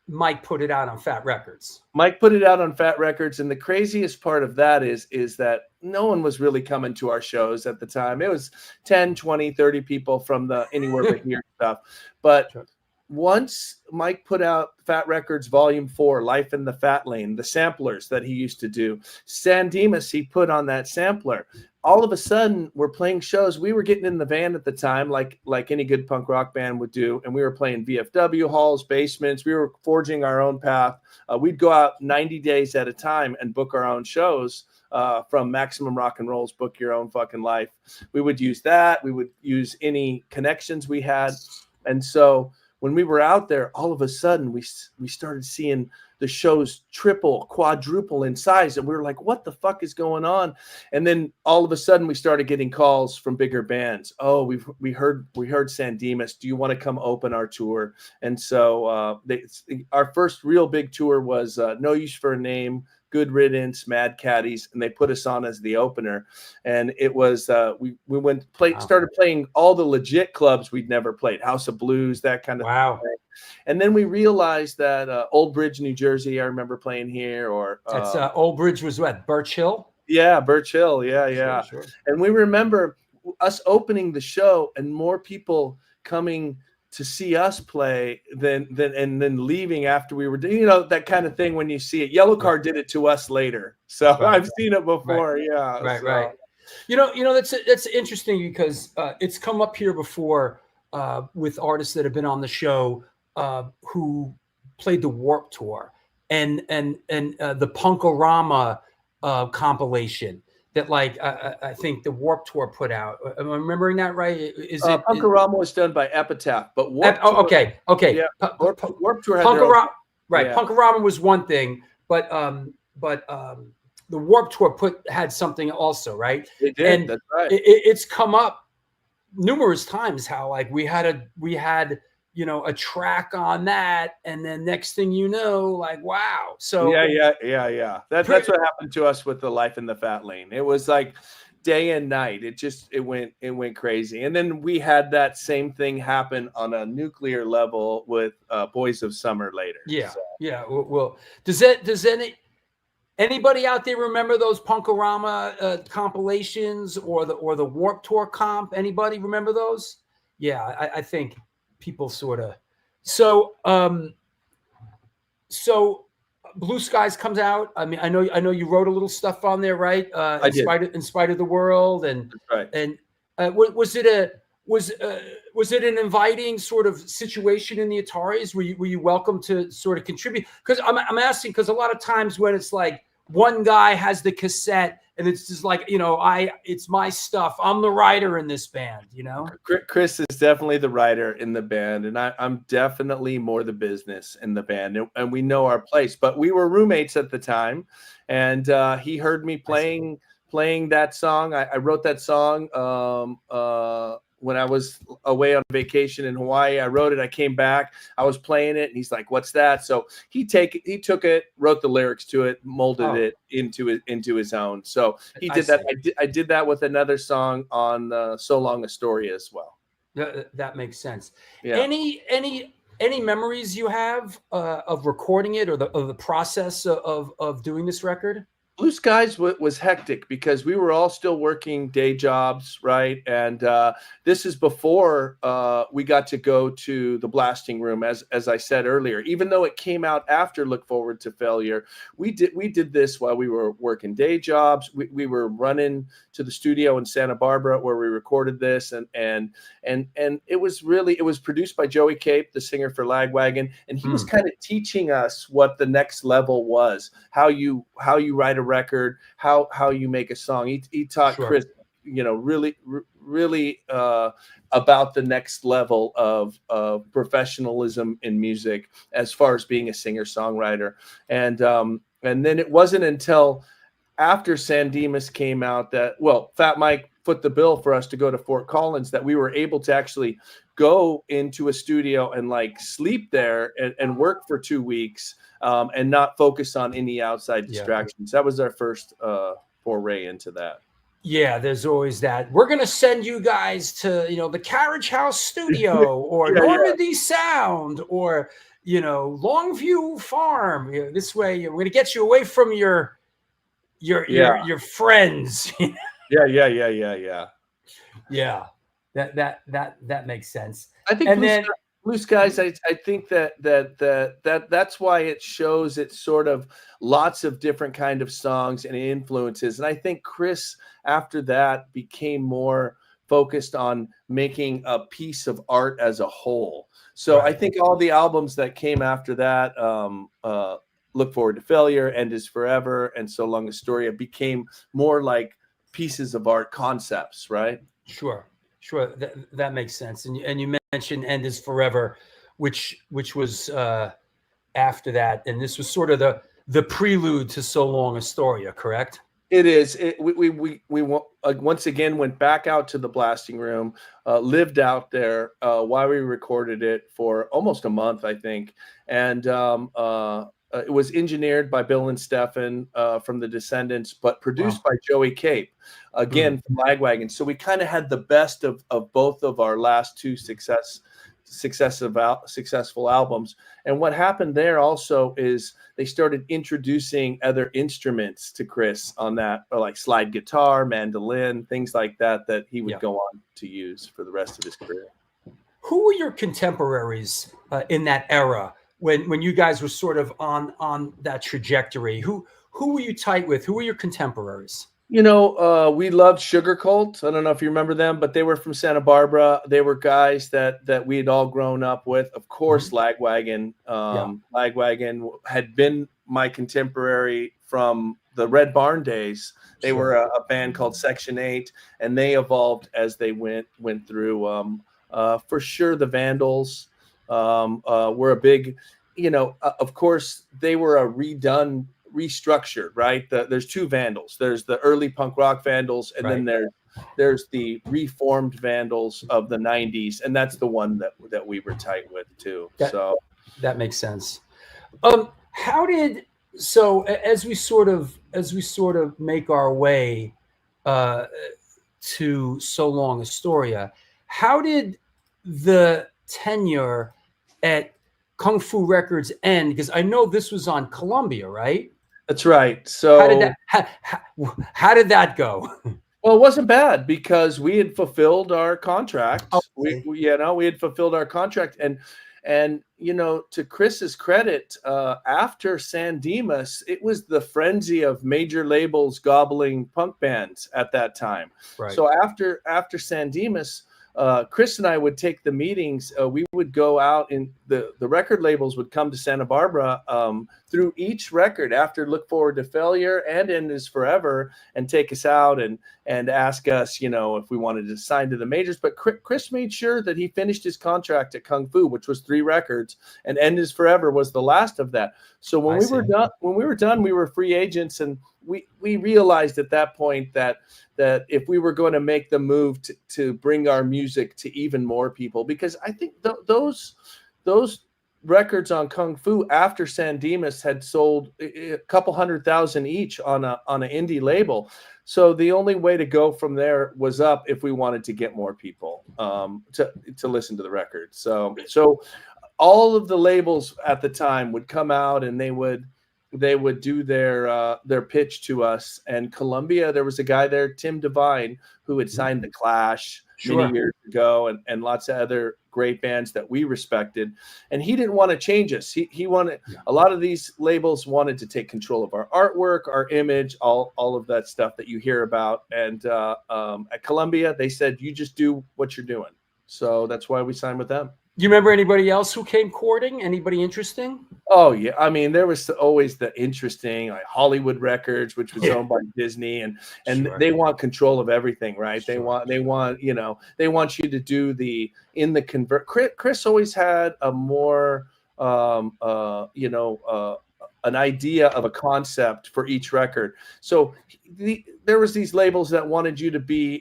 Mike put it out on Fat Records. Mike put it out on Fat Records, and the craziest part of that is that no one was really coming to our shows at the time. It was 10, 20, 30 people from the Anywhere But Here stuff. But once Mike put out Fat Records Volume 4, Life in the Fat Lane, the samplers that he used to do, San Dimas, he put on that sampler. All of a sudden, we're playing shows. We were getting in the van at the time, like any good punk rock band would do, and we were playing VFW halls, basements. We were forging our own path. We'd go out 90 days at a time and book our own shows. From Maximum Rock and Roll's Book Your Own Fucking Life. We would use that. We would use any connections we had. And so when we were out there, all of a sudden we started seeing the shows triple, quadruple in size. And we were like, what the fuck is going on? And then all of a sudden we started getting calls from bigger bands. Oh, we heard San Dimas. Do you want to come open our tour? And so our first real big tour was No Use for a Name, Good Riddance, Mad Caddies, and they put us on as the opener. And it was we started playing all the legit clubs we'd never played, House of Blues, that kind of thing. And then we realized that Old Bridge, New Jersey, I remember playing here. Or that's Old Bridge was what, Birch Hill? Yeah, Birch Hill. Yeah. Sure. And we remember us opening the show and more people coming to see us play than leaving after we were doing, that kind of thing when you see it. Yellow Card did it to us later. So I've seen it before. Right. Yeah. Right. That's interesting because it's come up here before with artists that have been on the show who played the Warped Tour and the Punk-O-Rama compilation that I think the Warped Tour put out. Am I remembering that right? Is it Punk-O-Rama was done by Epitaph, but Warped Tour, okay. Yeah, Warped Tour had Punk-O-Rama, right? Yeah. Punk-O-Rama was one thing, but the Warped Tour had something also, right? They did. And that's right. It's come up numerous times how we had a track on that, and then next thing you know, wow. So yeah. That's what happened to us with the Life in the Fat Lane. It was like day and night. It went crazy. And then we had that same thing happen on a nuclear level with Boys of Summer later. Yeah. So. Yeah. Well, does anybody out there remember those Punk-O-Rama compilations or the Warped Tour comp? Anybody remember those? Yeah, I think people sort of. So Blue Skies comes out. I mean, I know you wrote a little stuff on there, right? In Spite of the World, and right. And was it an inviting sort of situation in the Ataris? Were you welcome to sort of contribute? Because I'm asking because a lot of times when it's like one guy has the cassette and it's just like, it's my stuff. I'm the writer in this band, Chris is definitely the writer in the band, and I'm definitely more the business in the band, and we know our place. But we were roommates at the time, and he heard me playing that song. I wrote that song when I was away on vacation in Hawaii. I wrote it. I came back. I was playing it, and he's like, "What's that?" So he took it, wrote the lyrics to it, molded it into his own. So he did that. I did that with another song on So Long Astoria as well. That makes sense. Yeah. Any memories you have of recording it or the process of doing this record? Blue Skies was hectic because we were all still working day jobs, right? And this is before we got to go to the blasting room, as I said earlier. Even though it came out after Look Forward to Failure, we did this while we were working day jobs. We were running to the studio in Santa Barbara where we recorded this, and it was produced by Joey Cape, the singer for Lagwagon, and he was kind of teaching us what the next level was, how you write a record, how you make a song. He taught Chris, really about the next level of professionalism in music as far as being a singer-songwriter. And then it wasn't until after San Dimas came out that, Fat Mike foot the bill for us to go to Fort Collins, that we were able to actually go into a studio and sleep there and work for 2 weeks and not focus on any outside distractions. That was our first foray into that. Yeah, there's always that. We're going to send you guys to, the Carriage House Studio or Normandy Sound or, Longview Farm. This way, we're going to get you away from your friends. Yeah. Yeah, that makes sense. I think Blue Skies, I think that's why it shows it's sort of lots of different kind of songs and influences. And I think Chris, after that, became more focused on making a piece of art as a whole. So I think all the albums that came after that, Look Forward to Failure, End Is Forever, and So Long Astoria, became more like pieces of art concepts, right? Sure. That makes sense. And you mentioned End Is Forever, which was after that, and this was sort of the prelude to So Long Astoria, correct? It is. We once again went back out to the blasting room, lived out there while we recorded it for almost a month, I think, and it was engineered by Bill and Stefan from the Descendants, but produced by Joey Cape, again from Lagwagon. So we kind of had the best of both of our last two successful albums. And what happened there also is they started introducing other instruments to Chris on that, like slide guitar, mandolin, things like that he would go on to use for the rest of his career. Who were your contemporaries in that era when you guys were sort of on that trajectory? Who were you tight with? Who were your contemporaries? We loved Sugar Cult. I don't know if you remember them, but they were from Santa Barbara. They were guys that we had all grown up with. Of course, Lagwagon. Lagwagon had been my contemporary from the Red Barn days. They were a band called Section 8, and they evolved as they went through. For sure, the Vandals were a big, of course, they were a restructured, right? There's two Vandals. There's the early punk rock Vandals, and then there's the reformed Vandals of the 90s, and that's the one that we were tight with too. So that makes sense. As we sort of make our way to So Long Astoria, how did the tenure at Kung Fu Records end? Because I know this was on Columbia, right? That's right. So how did that go? Well, it wasn't bad because we had fulfilled our contract. Okay. We had fulfilled our contract, and to Chris's credit, after San Dimas, it was the frenzy of major labels gobbling punk bands at that time. Right. So after San Dimas, Chris and I would take the meetings. We would go out, and the record labels would come to Santa Barbara through each record after Look Forward to Failure and End Is Forever, and take us out and ask us, if we wanted to sign to the majors. But Chris made sure that he finished his contract at Kung Fu, which was 3 records, and End Is Forever was the last of that. So when we were done, we were free agents, and we realized at that point that if we were going to make the move to bring our music to even more people, because I think those records on Kung Fu after San Dimas had sold a couple 100,000 each on an indie label. So the only way to go from there was up if we wanted to get more people to listen to the record. So all of the labels at the time would come out, and they would do their pitch to us. And Columbia, there was a guy there, Tim Devine, who had signed The Clash many years ago, and lots of other great bands that we respected. And he didn't want to change us. He wanted, a lot of these labels wanted to take control of our artwork, our image, all of that stuff that you hear about. And at Columbia, they said, you just do what you're doing. So that's why we signed with them. Do you remember anybody else who came courting? Anybody interesting? Oh yeah, I mean, there was always the interesting, like Hollywood Records, which was owned by Disney, and they want control of everything, right? They want they want you to do Chris always had a more an idea of a concept for each record. So there was these labels that wanted you to be,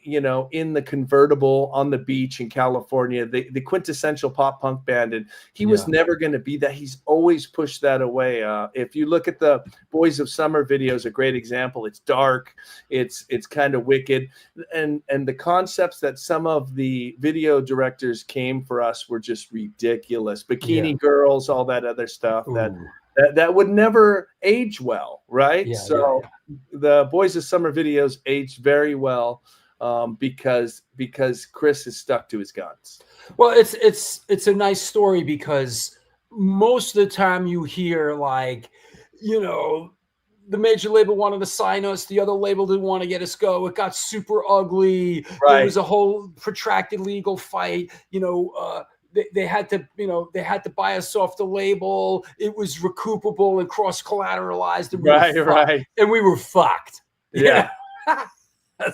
in the convertible on the beach in California, the quintessential pop punk band. And he was never going to be that. He's always pushed that away. If you look at the Boys of Summer videos, a great example, it's dark, it's kind of wicked. And the concepts that some of the video directors came for us were just ridiculous. Bikini girls, all that other stuff that would never age well, right? The Boys of Summer videos aged very well. because Chris is stuck to his guns. Well, it's a nice story because most of the time you hear like, you know, the major label wanted to sign us, the other label didn't want to get us go. It got super ugly. Right. There was a whole protracted legal fight. You know, they had to, you know, they had to buy us off the label. It was recoupable and cross collateralized. And Right. And we were fucked. Yeah.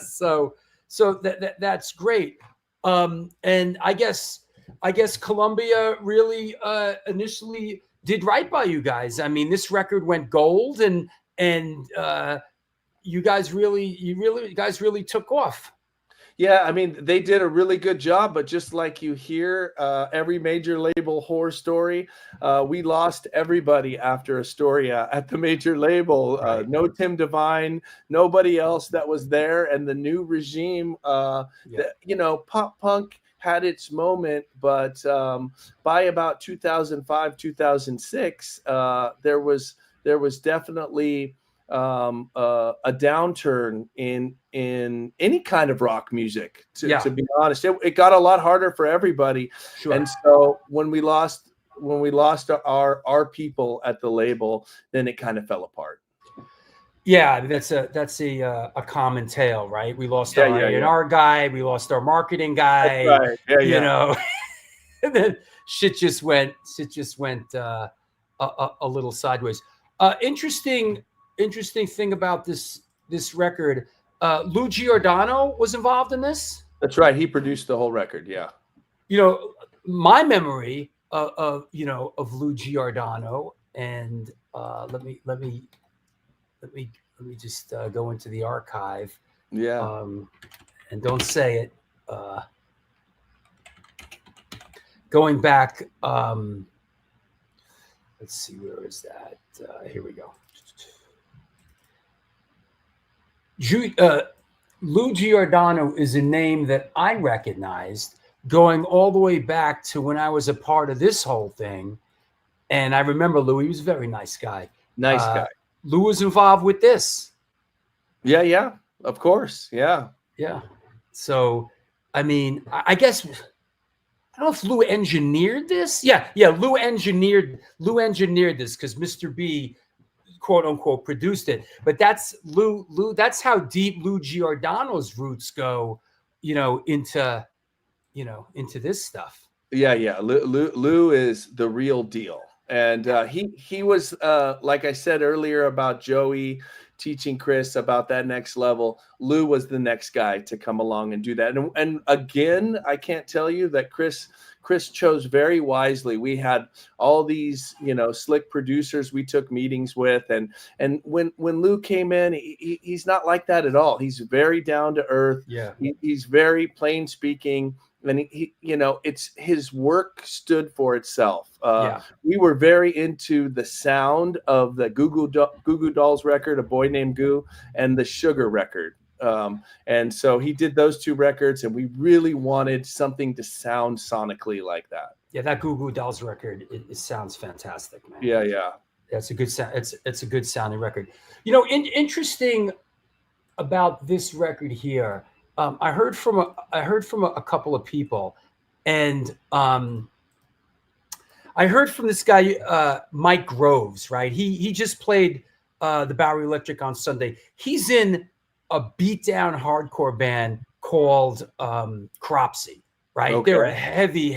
So that's great. And I guess Columbia really initially did right by you guys. I mean, this record went gold, and you guys really took off. Yeah, I mean, they did a really good job, but just like you hear every major label horror story, we lost everybody after Astoria at the major label. Right. No Tim Devine, nobody else that was there, and the new regime, you know, pop punk had its moment, but by about 2005, 2006, there was definitely a downturn in any kind of rock music, to be honest. It got a lot harder for everybody. Sure. And so when we lost our people at the label, then it kind of fell apart. Yeah, that's a common tale, right? We lost our A&R guy, we lost our marketing guy. That's right. You know, and then shit just went a little sideways. Interesting thing about this record. Lou Giordano was involved in this. That's right. He produced the whole record. Yeah. You know, my memory of Lou Giordano, and let me just go into the archive. Yeah. And don't say it. Going back, let's see, where is that? Here we go. Lou Giordano is a name that I recognized going all the way back to when I was a part of this whole thing. And I remember Lou, he was a very nice guy. Nice guy. Lou was involved with this. Yeah, of course. Yeah. So, I mean, I guess, I don't know if Lou engineered this. Yeah. Lou engineered this because Mr. B, quote unquote, produced it. But that's Lou. That's how deep Lou Giordano's roots go, into this stuff. Yeah. Lou is the real deal. And he was, like I said earlier about Joey teaching Chris about that next level, Lou was the next guy to come along and do that. And again, I can't tell you that Chris chose very wisely. We had all these, slick producers we took meetings with. And when Lou came in, he's not like that at all. He's very down to earth. Yeah. He's very plain speaking. And he it's his work stood for itself. We were very into the sound of the Goo Goo Dolls record, A Boy Named Goo, and the Sugar record. And so he did those two records, and we really wanted something to sound sonically like that. Yeah, that Goo Goo Dolls record, it sounds fantastic, man. Yeah. That's a good sound. It's a good sounding record. Interesting about this record here. I heard from a couple of people, and I heard from this guy Mike Groves. Right, he just played the Bowery Electric on Sunday. He's in a beatdown hardcore band called Cropsy. Right, okay. They're a heavy,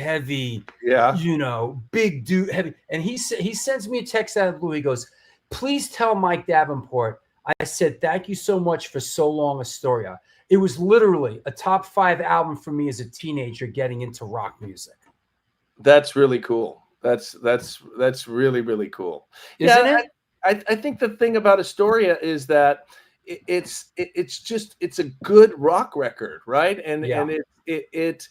big dude, heavy. And he sends me a text out of the blue. He goes, "Please tell Mike Davenport I said thank you so much for so long, Astoria. It was literally a top 5 album for me as a teenager getting into rock music." That's really cool. That's really, really cool. Isn't it? I think the thing about Astoria is that it's a good rock record, right? And it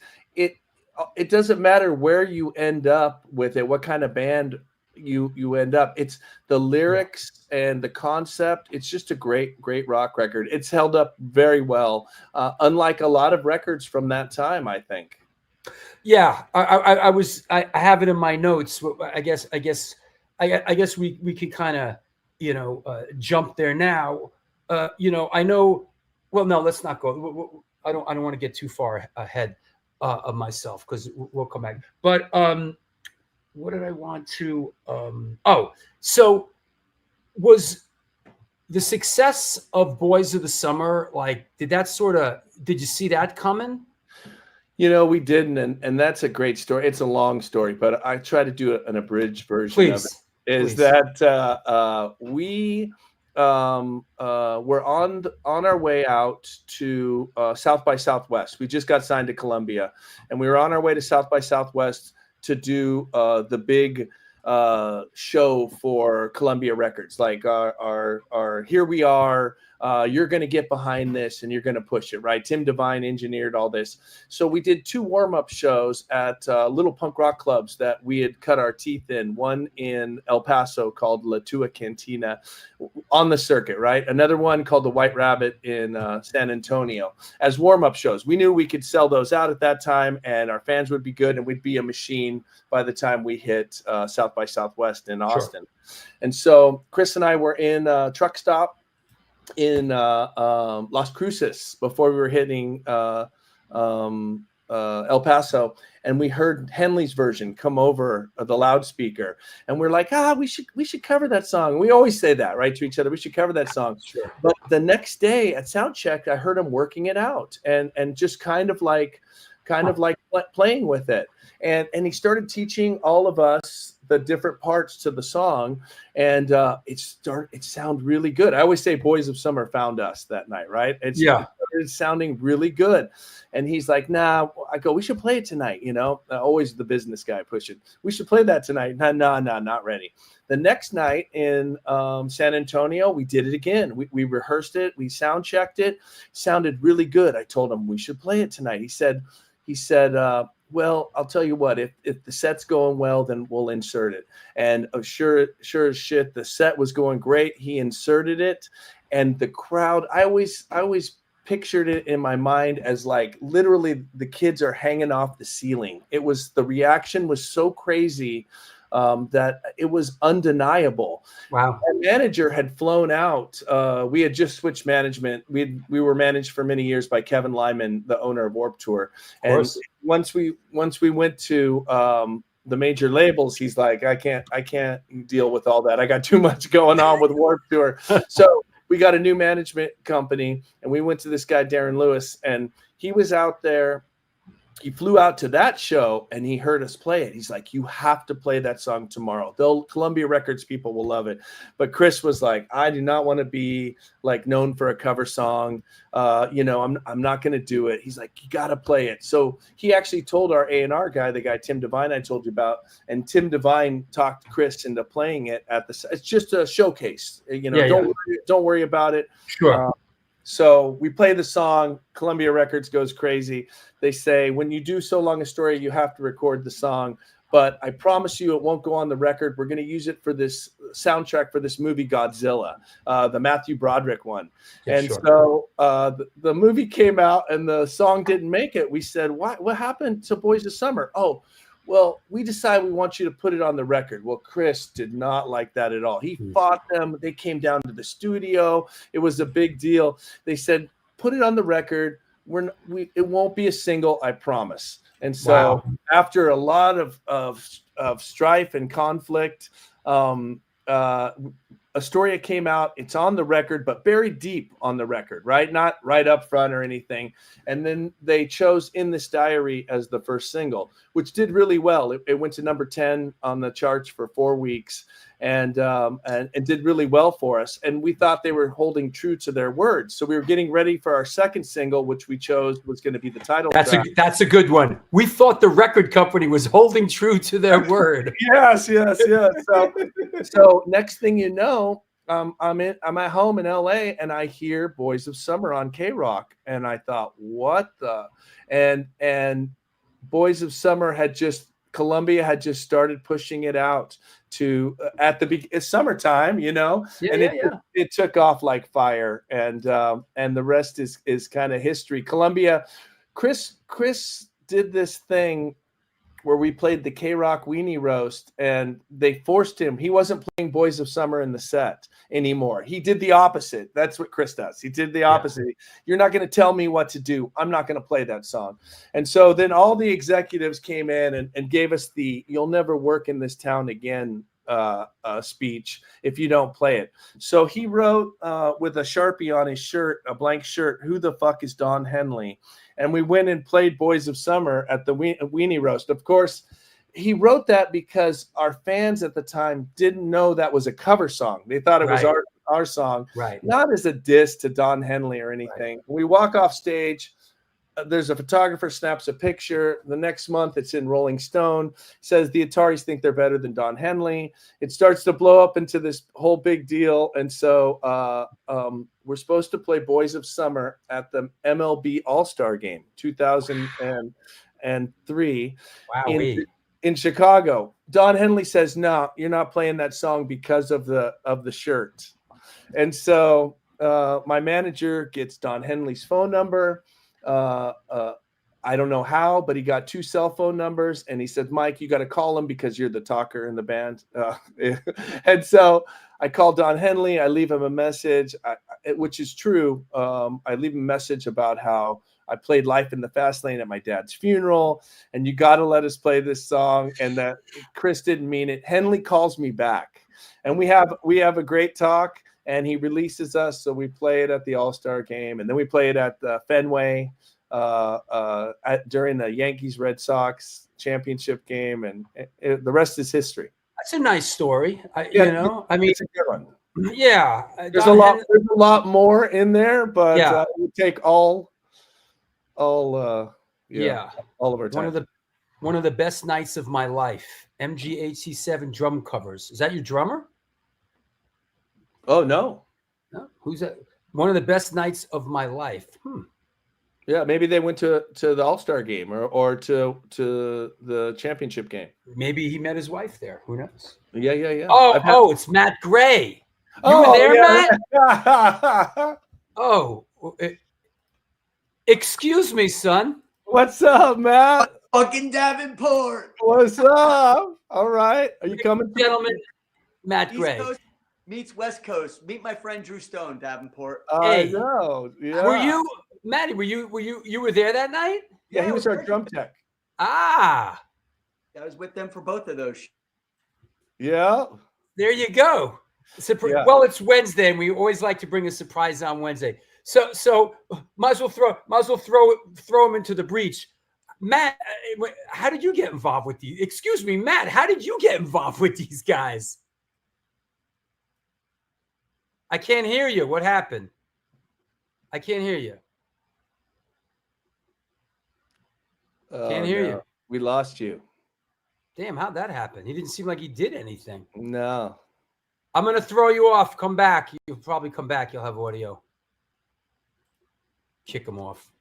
doesn't matter where you end up with it, what kind of band you end up. It's the lyrics and the concept. It's just a great rock record. It's held up very well, unlike a lot of records from that time, I think. Yeah, I have it in my notes. I guess we could kind of jump there now. I know. Well, no, let's not go. I don't want to get too far ahead of myself because we'll come back. But what did I want to? So was the success of Boys of the Summer, like, did you see that coming? We didn't, and that's a great story. It's a long story, but I try to do an abridged version of it. Is that we were on our way out to South by Southwest. We just got signed to Columbia, and we were on our way to South by Southwest to do the big show for Columbia Records, like our Here We Are, you're going to get behind this and you're going to push it, right? Tim Devine engineered all this. So we did 2 warm-up shows at little punk rock clubs that we had cut our teeth in, one in El Paso called La Tua Cantina on the circuit, right? Another one called the White Rabbit in San Antonio as warm-up shows. We knew we could sell those out at that time and our fans would be good and we'd be a machine by the time we hit South by Southwest in Austin. Sure. And so Chris and I were in a truck stop in Las Cruces before we were hitting El Paso, and we heard Henley's version come over the loudspeaker, and we're like, we should cover that song. We always say that, right, to each other. We should cover that song. Sure. But the next day at sound check, I heard him working it out and just kind of like playing with it. And he started teaching all of us the different parts to the song, and it sounded really good. I always say Boys of Summer found us that night, right? It started sounding really good. And he's like, nah. I go, we should play it tonight, always the business guy pushing. We should play that tonight. No, not ready. The next night in San Antonio, we did it again. We rehearsed it. We sound checked it. Sounded really good. I told him we should play it tonight. He said, well, I'll tell you what, if the set's going well, then we'll insert it. And sure as shit, the set was going great. He inserted it, and the crowd, I always pictured it in my mind as like literally the kids are hanging off the ceiling. The reaction was so crazy that it was undeniable. Wow. Our manager had flown out. We had just switched management. We were managed for many years by Kevin Lyman, the owner of Warped Tour. And once we went to the major labels, he's like, I can't deal with all that. I got too much going on with Warped Tour. So we got a new management company, and we went to this guy, Darren Lewis, and he was out there. He flew out to that show and he heard us play it. He's like, you have to play that song tomorrow. Columbia Records people will love it. But Chris was like, I do not want to be like known for a cover song. I'm not going to do it. He's like, you got to play it. So he actually told our A&R guy, the guy, Tim Devine, I told you about, and Tim Devine talked Chris into playing it it's just a showcase, don't worry about it. Sure. So we play the song, Columbia Records goes crazy. They say, when you do So Long a Story, you have to record the song. But I promise you it won't go on the record. We're going to use it for this soundtrack for this movie Godzilla, the Matthew Broderick one. Yeah, and sure. So the movie came out and the song didn't make it. We said, what happened to Boys of Summer? Oh, well, we decided we want you to put it on the record. Well, Chris did not like that at all. He fought them. They came down to the studio. It was a big deal. They said, put it on the record. It won't be a single, I promise. And so after a lot of strife and conflict, Astoria came out. It's on the record, but buried deep on the record, right? Not right up front or anything. And then they chose In This Diary as the first single, which did really well. It went to number 10 on the charts for 4 weeks and did really well for us. And we thought they were holding true to their words. So we were getting ready for our second single, which we chose was going to be the title track. That's a good one. We thought the record company was holding true to their word. Yes. So next thing you know, I'm at home in LA and I hear Boys of Summer on K-Rock. And I thought, what the? And Boys of Summer Columbia had just started pushing it out to it's summertime, it took off like fire, and the rest is kind of history. Columbia, Chris did this thing where we played the K-Rock Weenie Roast, and they forced him. He wasn't playing Boys of Summer in the set anymore. He did the opposite. That's what Chris does. He did the opposite. Yeah. You're not going to tell me what to do. I'm not going to play that song. And so then all the executives came in and gave us the "You'll never work in this town again" speech if you don't play it. So he wrote with a Sharpie on his shirt, a blank shirt, "Who the fuck is Don Henley?" And we went and played Boys of Summer at the Weenie Roast. Of course, he wrote that because our fans at the time didn't know that was a cover song. They thought it was our song, not as a diss to Don Henley or anything. We walk off stage. There's a photographer snaps a picture. The next month, it's in Rolling Stone. Says the Ataris think they're better than Don Henley. It starts to blow up into this whole big deal. And so we're supposed to play Boys of Summer at the MLB All-Star Game, 2003 in Chicago. Don Henley says, "No, you're not playing that song because of the shirt." And so my manager gets Don Henley's phone number. I don't know how, but he got 2 cell phone numbers, and he said, "Mike, you got to call him because you're the talker in the band." And so I called Don Henley. I leave him a message, which is true. I leave him a message about how I played Life in the Fast Lane at my dad's funeral, and you got to let us play this song, and that Chris didn't mean it. Henley calls me back, and we have a great talk. And he releases us, so we play it at the All-Star Game, and then we play it at the Fenway during the Yankees-Red Sox championship game, and the rest is history. That's a nice story. You know, I mean, it's a good one. Yeah, there's a lot more in there, but it would take all of our time. One of the best nights of my life. NYHC drum covers. Is that your drummer? Oh, no. Who's that? One of the best nights of my life. Yeah, maybe they went to the All-Star Game or to the championship game. Maybe he met his wife there. Who knows? Yeah. Oh, it's Matt Gray. You were there, Matt? Oh, excuse me, son. What's up, Matt? Fucking Davenport. What's up? All right. Are you coming? Gentlemen, Matt Gray. East Coast meets West Coast. Meet my friend Drew Stone, Davenport. I know. Yeah. Were you, Matty? You were there that night? Yeah, he was our drum tech. Ah. I was with them for both of those. Yeah. There you go. Well, it's Wednesday, and we always like to bring a surprise on Wednesday. So might as well throw him into the breach. Matt, how did you get involved with these? Excuse me, Matt, how did you get involved with these guys? I can't hear you. What happened? I can't hear you. Can't hear you. We lost you. Damn, how'd that happen? He didn't seem like he did anything. No. I'm going to throw you off. Come back. You'll probably come back. You'll have audio. Kick him off.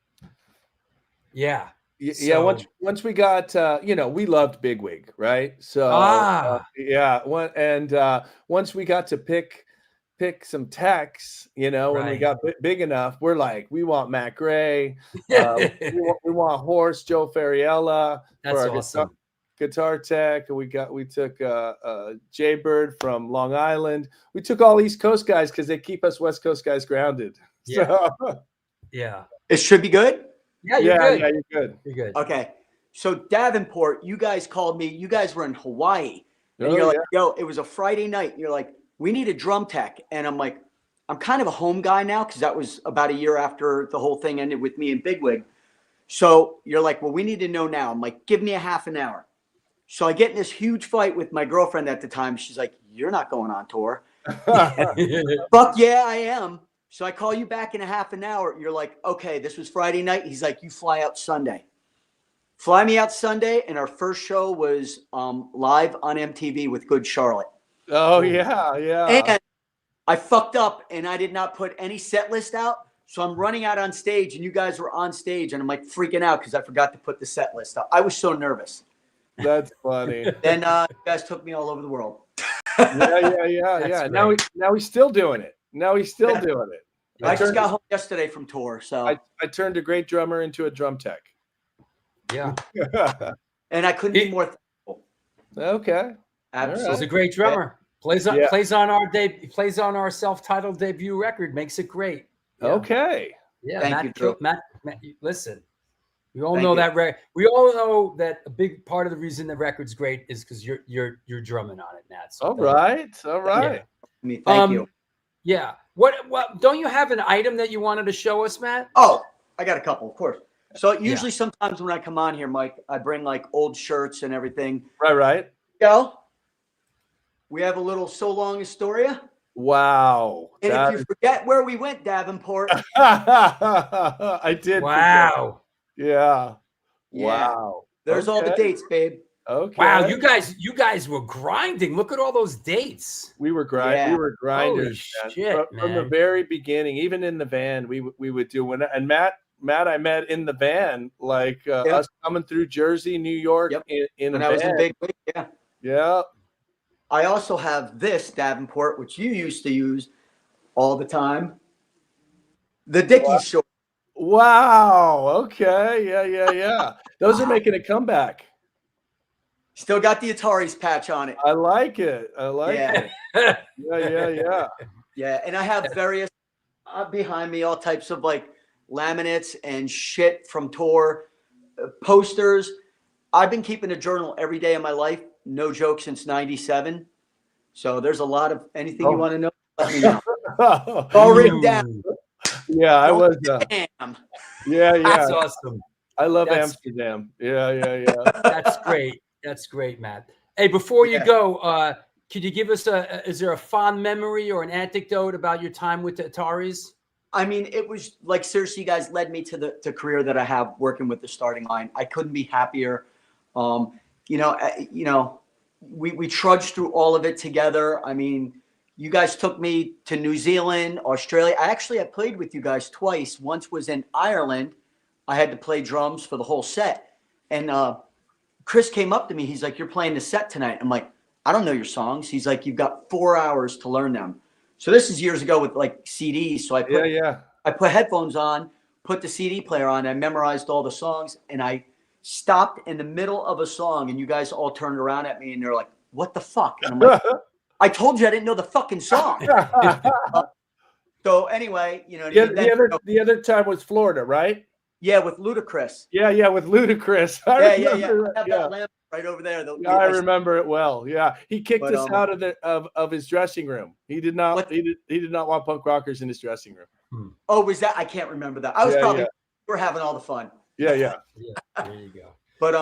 Yeah. Yeah. Once we got, we loved Bigwig, right? So, once we got to pick some techs, when we got big enough, we're like, we want Matt Gray. We want Horst, Joe Ferriella for our awesome. guitar tech. We took Jaybird from Long Island. We took all East Coast guys because they keep us West Coast guys grounded. Yeah. So, yeah. It should be good. Yeah, you're good. Yeah, you're good. You're good. Okay. So Davenport, you guys called me. You guys were in Hawaii. And you're like, it was a Friday night. And you're like, we need a drum tech. And I'm like, I'm kind of a home guy now because that was about a year after the whole thing ended with me and Bigwig. So you're like, well, we need to know now. I'm like, give me a half an hour. So I get in this huge fight with my girlfriend at the time. She's like, you're not going on tour. Fuck yeah, I am. So I call you back in a half an hour. You're like, okay, this was Friday night. He's like, you fly out Sunday. Fly me out Sunday. And our first show was live on MTV with Good Charlotte. Oh, yeah. And I fucked up and I did not put any set list out. So I'm running out on stage and you guys were on stage and I'm like freaking out because I forgot to put the set list up. I was so nervous. That's funny. Then you guys took me all over the world. Yeah. Now he's still doing it. Doing it. I just got home yesterday from tour. So I turned a great drummer into a drum tech. Yeah. And I couldn't be more thankful. Okay. Absolutely. He's a great drummer. Plays on our self-titled debut record. Makes it great. Yeah. Okay. Yeah, Thank you, Matt, listen. We all Thank know you. that we all know that a big part of the reason the record's great is because you're drumming on it, Matt. So All right. Yeah. I mean, thank you. Yeah. What don't you have an item that you wanted to show us, Matt? Oh, I got a couple, of course. So usually sometimes when I come on here, Mike, I bring like old shirts and everything. Right. Yo, we have a little So Long Astoria. Wow. And if you forget where we went, Davenport. I did. Wow. Yeah. Yeah. Wow. There's all the dates, babe. Okay. Wow, you guys were grinding. Look at all those dates. We were grinding. Yeah. We were grinders. Holy shit, From the man. very beginning, even in the van, we would do Matt I met in the van, like us coming through Jersey, New York in When a I was van. in Big League, yeah. Yeah. I also have this Davenport, which you used to use all the time. The Dickies short. Wow. Okay. Yeah. Those are making a comeback. Still got the Ataris patch on it. I like it. it. Yeah. Yeah, and I have various behind me, all types of like laminates and shit from tour, posters. I've been keeping a journal every day of my life, no joke, since '97. So there's a lot of anything you want to know, let me know. All written down. Yeah, I was. Damn. Yeah. That's awesome. I love Amsterdam. Yeah. That's great. That's great, Matt. Hey, before you go, could you give us is there a fond memory or an anecdote about your time with the Ataris? I mean, it was like, seriously, you guys led me to the career that I have working with the starting line. I couldn't be happier. We trudged through all of it together. I mean, you guys took me to New Zealand, Australia. I played with you guys twice. Once was in Ireland. I had to play drums for the whole set. And Chris came up to me. He's like, "You're playing the set tonight." I'm like, "I don't know your songs." He's like, "You've got 4 hours to learn them." So this is years ago with like CDs. So I put headphones on, put the CD player on. I memorized all the songs, and I stopped in the middle of a song, and you guys all turned around at me, and they're like, "What the fuck?" And I'm like, "I told you I didn't know the fucking song." So anyway, the other time was Florida, right? Yeah, with Ludacris. Yeah, with Ludacris. I have that lamp right over there. I remember it well. Yeah, he kicked us out of his dressing room. He did not. He did not want punk rockers in his dressing room. Oh, was that? I can't remember that. I was probably we're having all the fun. Yeah. There you go. But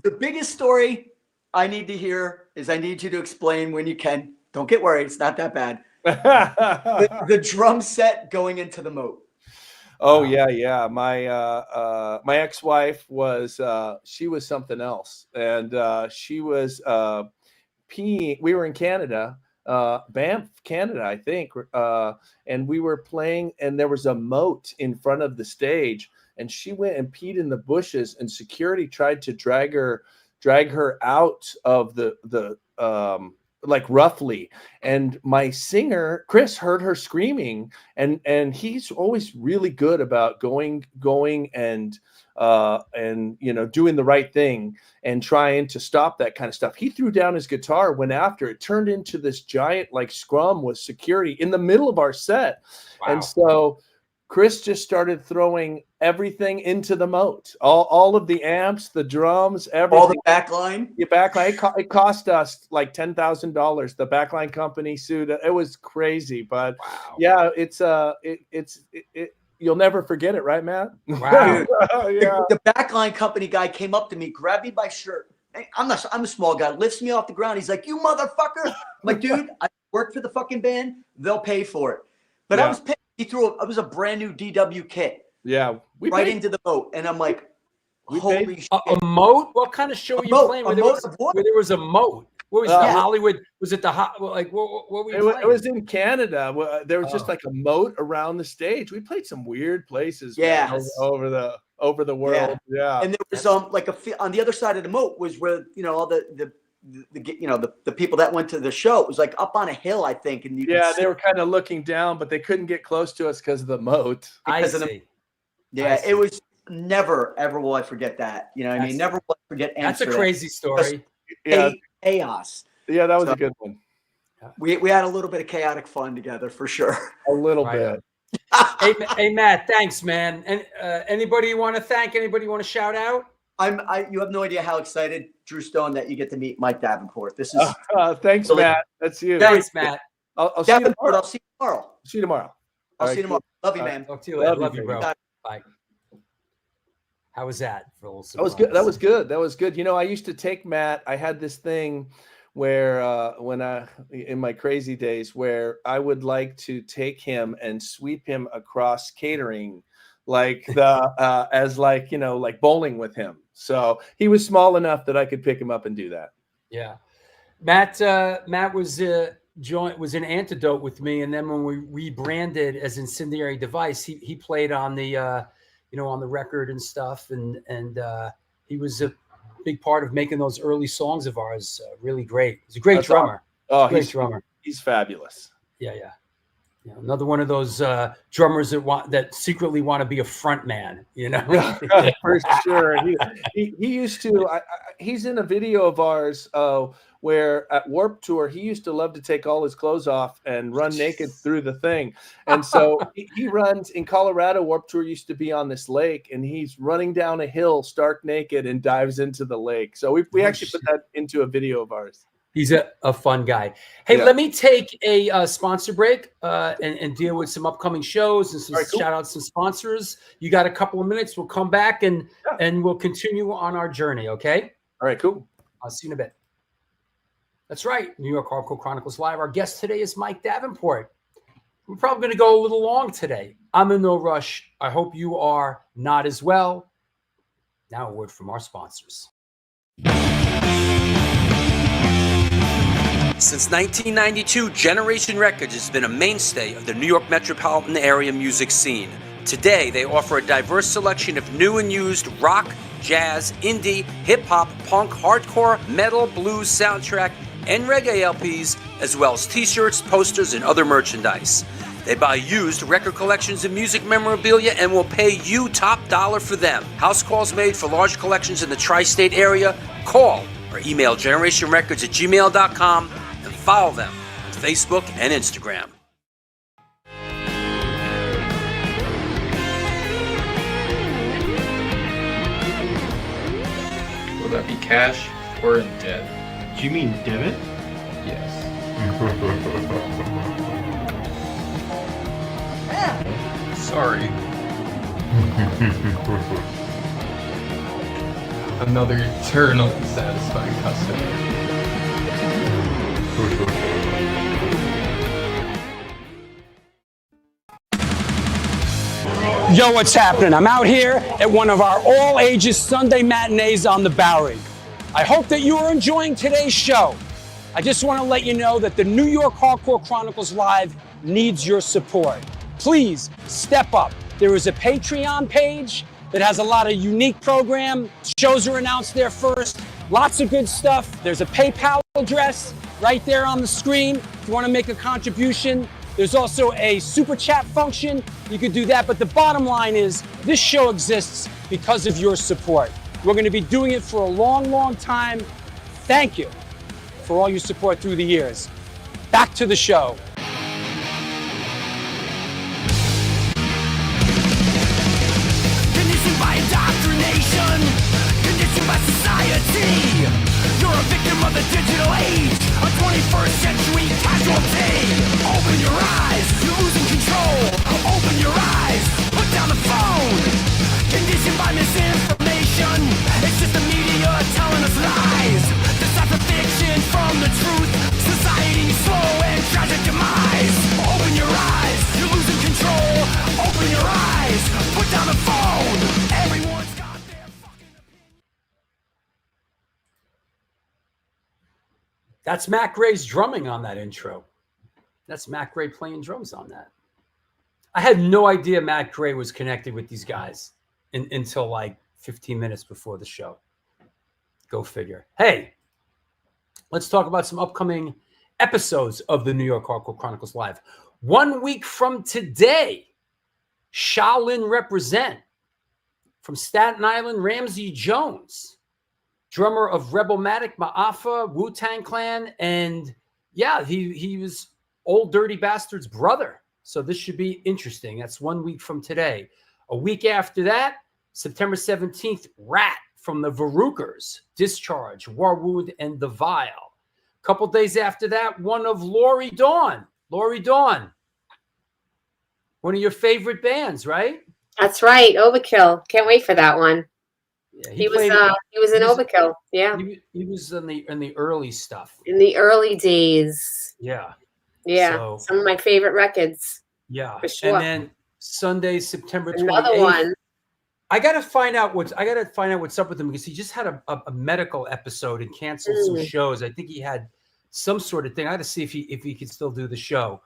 the biggest story I need to hear is I need you to explain when you can. Don't get worried; it's not that bad. The drum set going into the moat. Oh yeah. My ex-wife was she was something else, and she was peeing. We were in Canada, Banff, Canada, I think, and we were playing, and there was a moat in front of the stage, and she went and peed in the bushes, and security tried to drag her out of the like roughly, and my singer Chris heard her screaming, and he's always really good about going and doing the right thing and trying to stop that kind of stuff. He threw down his guitar, went after it, turned into this giant like scrum with security in the middle of our set. Wow. And so Chris just started throwing everything into the moat. All of the amps, the drums, everything. All the backline? The backline. It cost us like $10,000. The backline company sued. It was crazy, but yeah, it's you'll never forget it, right, Matt? Wow. Yeah. The backline company guy came up to me, grabbed me by shirt. I'm a small guy, lifts me off the ground. He's like, "You motherfucker." I'm like, "Dude, I work for the fucking band. They'll pay for it." But I was pissed. It was a brand new DW kit. Yeah. Into the boat. And I'm like, holy shit. A moat? What kind of show are you playing where there was a moat? What was the Hollywood? Was it the like what were you playing? It was in Canada. There was just like a moat around the stage. We played some weird places over the world. Yeah. And there was like on the other side of the moat was where all the people that went to the show. It was like up on a hill, I think. And they were kind of looking down, but they couldn't get close to us because of the moat. It was never ever will I forget that. You know what I mean? Never will I forget. That's a Amsterdam. crazy story. Yeah, Chaos. yeah, that was a good one. We had a little bit of chaotic fun together for sure. A little Right bit. Hey, Matt, thanks, man. And anybody you want to thank? Anybody you want to shout out? You have no idea how excited, Drew Stone, that you get to meet Mike Davenport. This is Thanks, really, Matt. That's you. Thanks, Matt. I'll see you tomorrow. I'll see you tomorrow. See you tomorrow. I'll see you tomorrow. Love you, man. Talk to you later. Love Love you, you, bro. baby. Bye. How was that? For a little That was good. That was good. That was good. You know, I used to take Matt. I had this thing where when in my crazy days where I would like to take him and sweep him across catering like as like, you know, like bowling with him. So he was small enough that I could pick him up and do that. Yeah. Matt was an antidote with me. And then when we rebranded as Incendiary Device, he played on the, on the record and stuff. And he was a big part of making those early songs of ours really great. He's a great drummer. Awesome. Great drummer. He's fabulous. Yeah. Another one of those drummers that secretly want to be a front man, you know. For sure. He used to. He's in a video of ours where at Warped Tour he used to love to take all his clothes off and run naked through the thing. And so he runs in Colorado. Warped Tour used to be on this lake, and he's running down a hill stark naked and dives into the lake. So we actually put that into a video of ours. He's a fun guy. Hey, let me take a sponsor break and deal with some upcoming shows and some shout outs to sponsors. You got a couple of minutes. We'll come back and we'll continue on our journey. Okay. All right, cool. I'll see you in a bit. That's right. New York Hardcore Chronicles Live. Our guest today is Mike Davenport. We're probably going to go a little long today. I'm in no rush. I hope you are not as well. Now a word from our sponsors. Since 1992, Generation Records has been a mainstay of the New York metropolitan area music scene. Today, they offer a diverse selection of new and used rock, jazz, indie, hip-hop, punk, hardcore, metal, blues, soundtrack, and reggae LPs, as well as t-shirts, posters, and other merchandise. They buy used record collections and music memorabilia and will pay you top dollar for them. House calls made for large collections in the tri-state area. Call or email generationrecords@gmail.com and follow them on Facebook and Instagram. Will that be cash or in debt? Do you mean debit? Yes. Sorry. Another eternally satisfied customer. Yo, what's happening? I'm out here at one of our all-ages Sunday matinees on the Bowery. I hope that you are enjoying today's show. I just want to let you know that the New York Hardcore Chronicles Live needs your support. Please step up. There is a Patreon page that has a lot of unique program. Shows are announced there first. Lots of good stuff. There's a PayPal address right there on the screen if you want to make a contribution. There's also a super chat function. You could do that. But the bottom line is this show exists because of your support. We're going to be doing it for a long, long time. Thank you for all your support through the years. Back to the show. Conditioned by indoctrination, conditioned by society. You're a victim of the digital age, a 21st century casualty. Open your eyes, you're losing control. Open your eyes, put down the phone. Conditioned by misinformation, it's just the media telling us lies. Decipher fiction from the truth, society's slow and tragic demise. Open your eyes, you're losing control. Open your eyes, put down the phone. Everyone's got their fucking opinion. That's Matt Gray's drumming on that intro. That's Matt Gray playing drums on that. I had no idea Matt Gray was connected with these guys until like 15 minutes before the show. Go figure. Hey, let's talk about some upcoming episodes of the New York Hardcore Chronicles Live. 1 week from today, Shaolin Represent From Staten Island, Ramsey Jones, drummer of Rebelmatic, Ma'afa, Wu-Tang Clan, and yeah, he was Old Dirty Bastard's brother. So this should be interesting. That's 1 week from today. A week after that, September 17th, Rat from the Verruchers, Discharge, Warwood, and The Vile. A couple days after that, one of Laurie Dawn. Laurie Dawn, one of your favorite bands, right? That's right. Overkill. Can't wait for that one. Yeah, He was in Overkill. Yeah. He was in the early stuff. In the early days. Yeah. Yeah. So, some of my favorite records. yeah. For sure. And then Sunday, September 28th. Another one. I gotta find out what's up with him, because he just had a medical episode and canceled some shows. I think he had some sort of thing. I got to see if he could still do the show.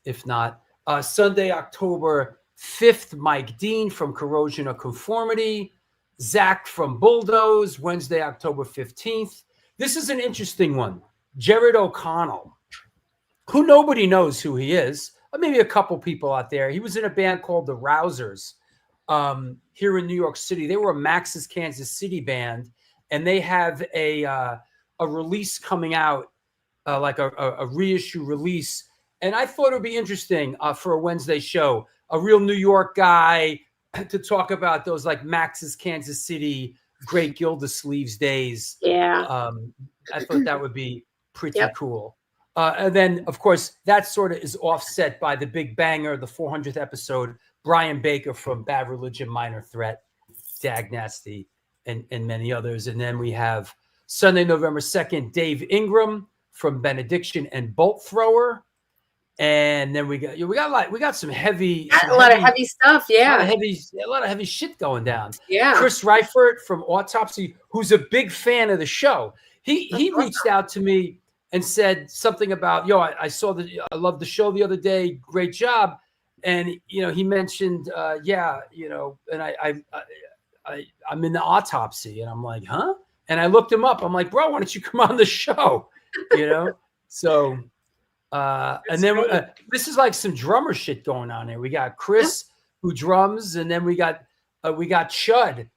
If not, Sunday, October 5th, Mike Dean from Corrosion of Conformity, Zach from Bulldoze, Wednesday, October 15th. This is an interesting one. Jared O'Connell, who nobody knows who he is, or maybe a couple people out there. He was in a band called The Rousers here in New York City. They were a Max's Kansas City band, and they have a release coming out, like a reissue release. And I thought it would be interesting for a Wednesday show, a real New York guy to talk about those like Max's Kansas City, Great Gildersleeves days. Yeah. I thought that would be pretty cool. And then, of course, that sort of is offset by the big banger, the 400th episode, Brian Baker from Bad Religion, Minor Threat, Dag Nasty, and many others. And then we have Sunday, November 2nd, Dave Ingram from Benediction and Bolt Thrower. And then we got some heavy, a lot of heavy stuff. Yeah. A lot of heavy shit going down. Yeah. Chris Reifert from Autopsy, who's a big fan of the show. He reached out to me and said something about, I loved the show the other day. Great job. And, he mentioned, and I'm in the Autopsy, and I'm like, huh? And I looked him up. I'm like, bro, why don't you come on the show? So, and then this is like some drummer shit going on there. We got Chris who drums, and then we got Chud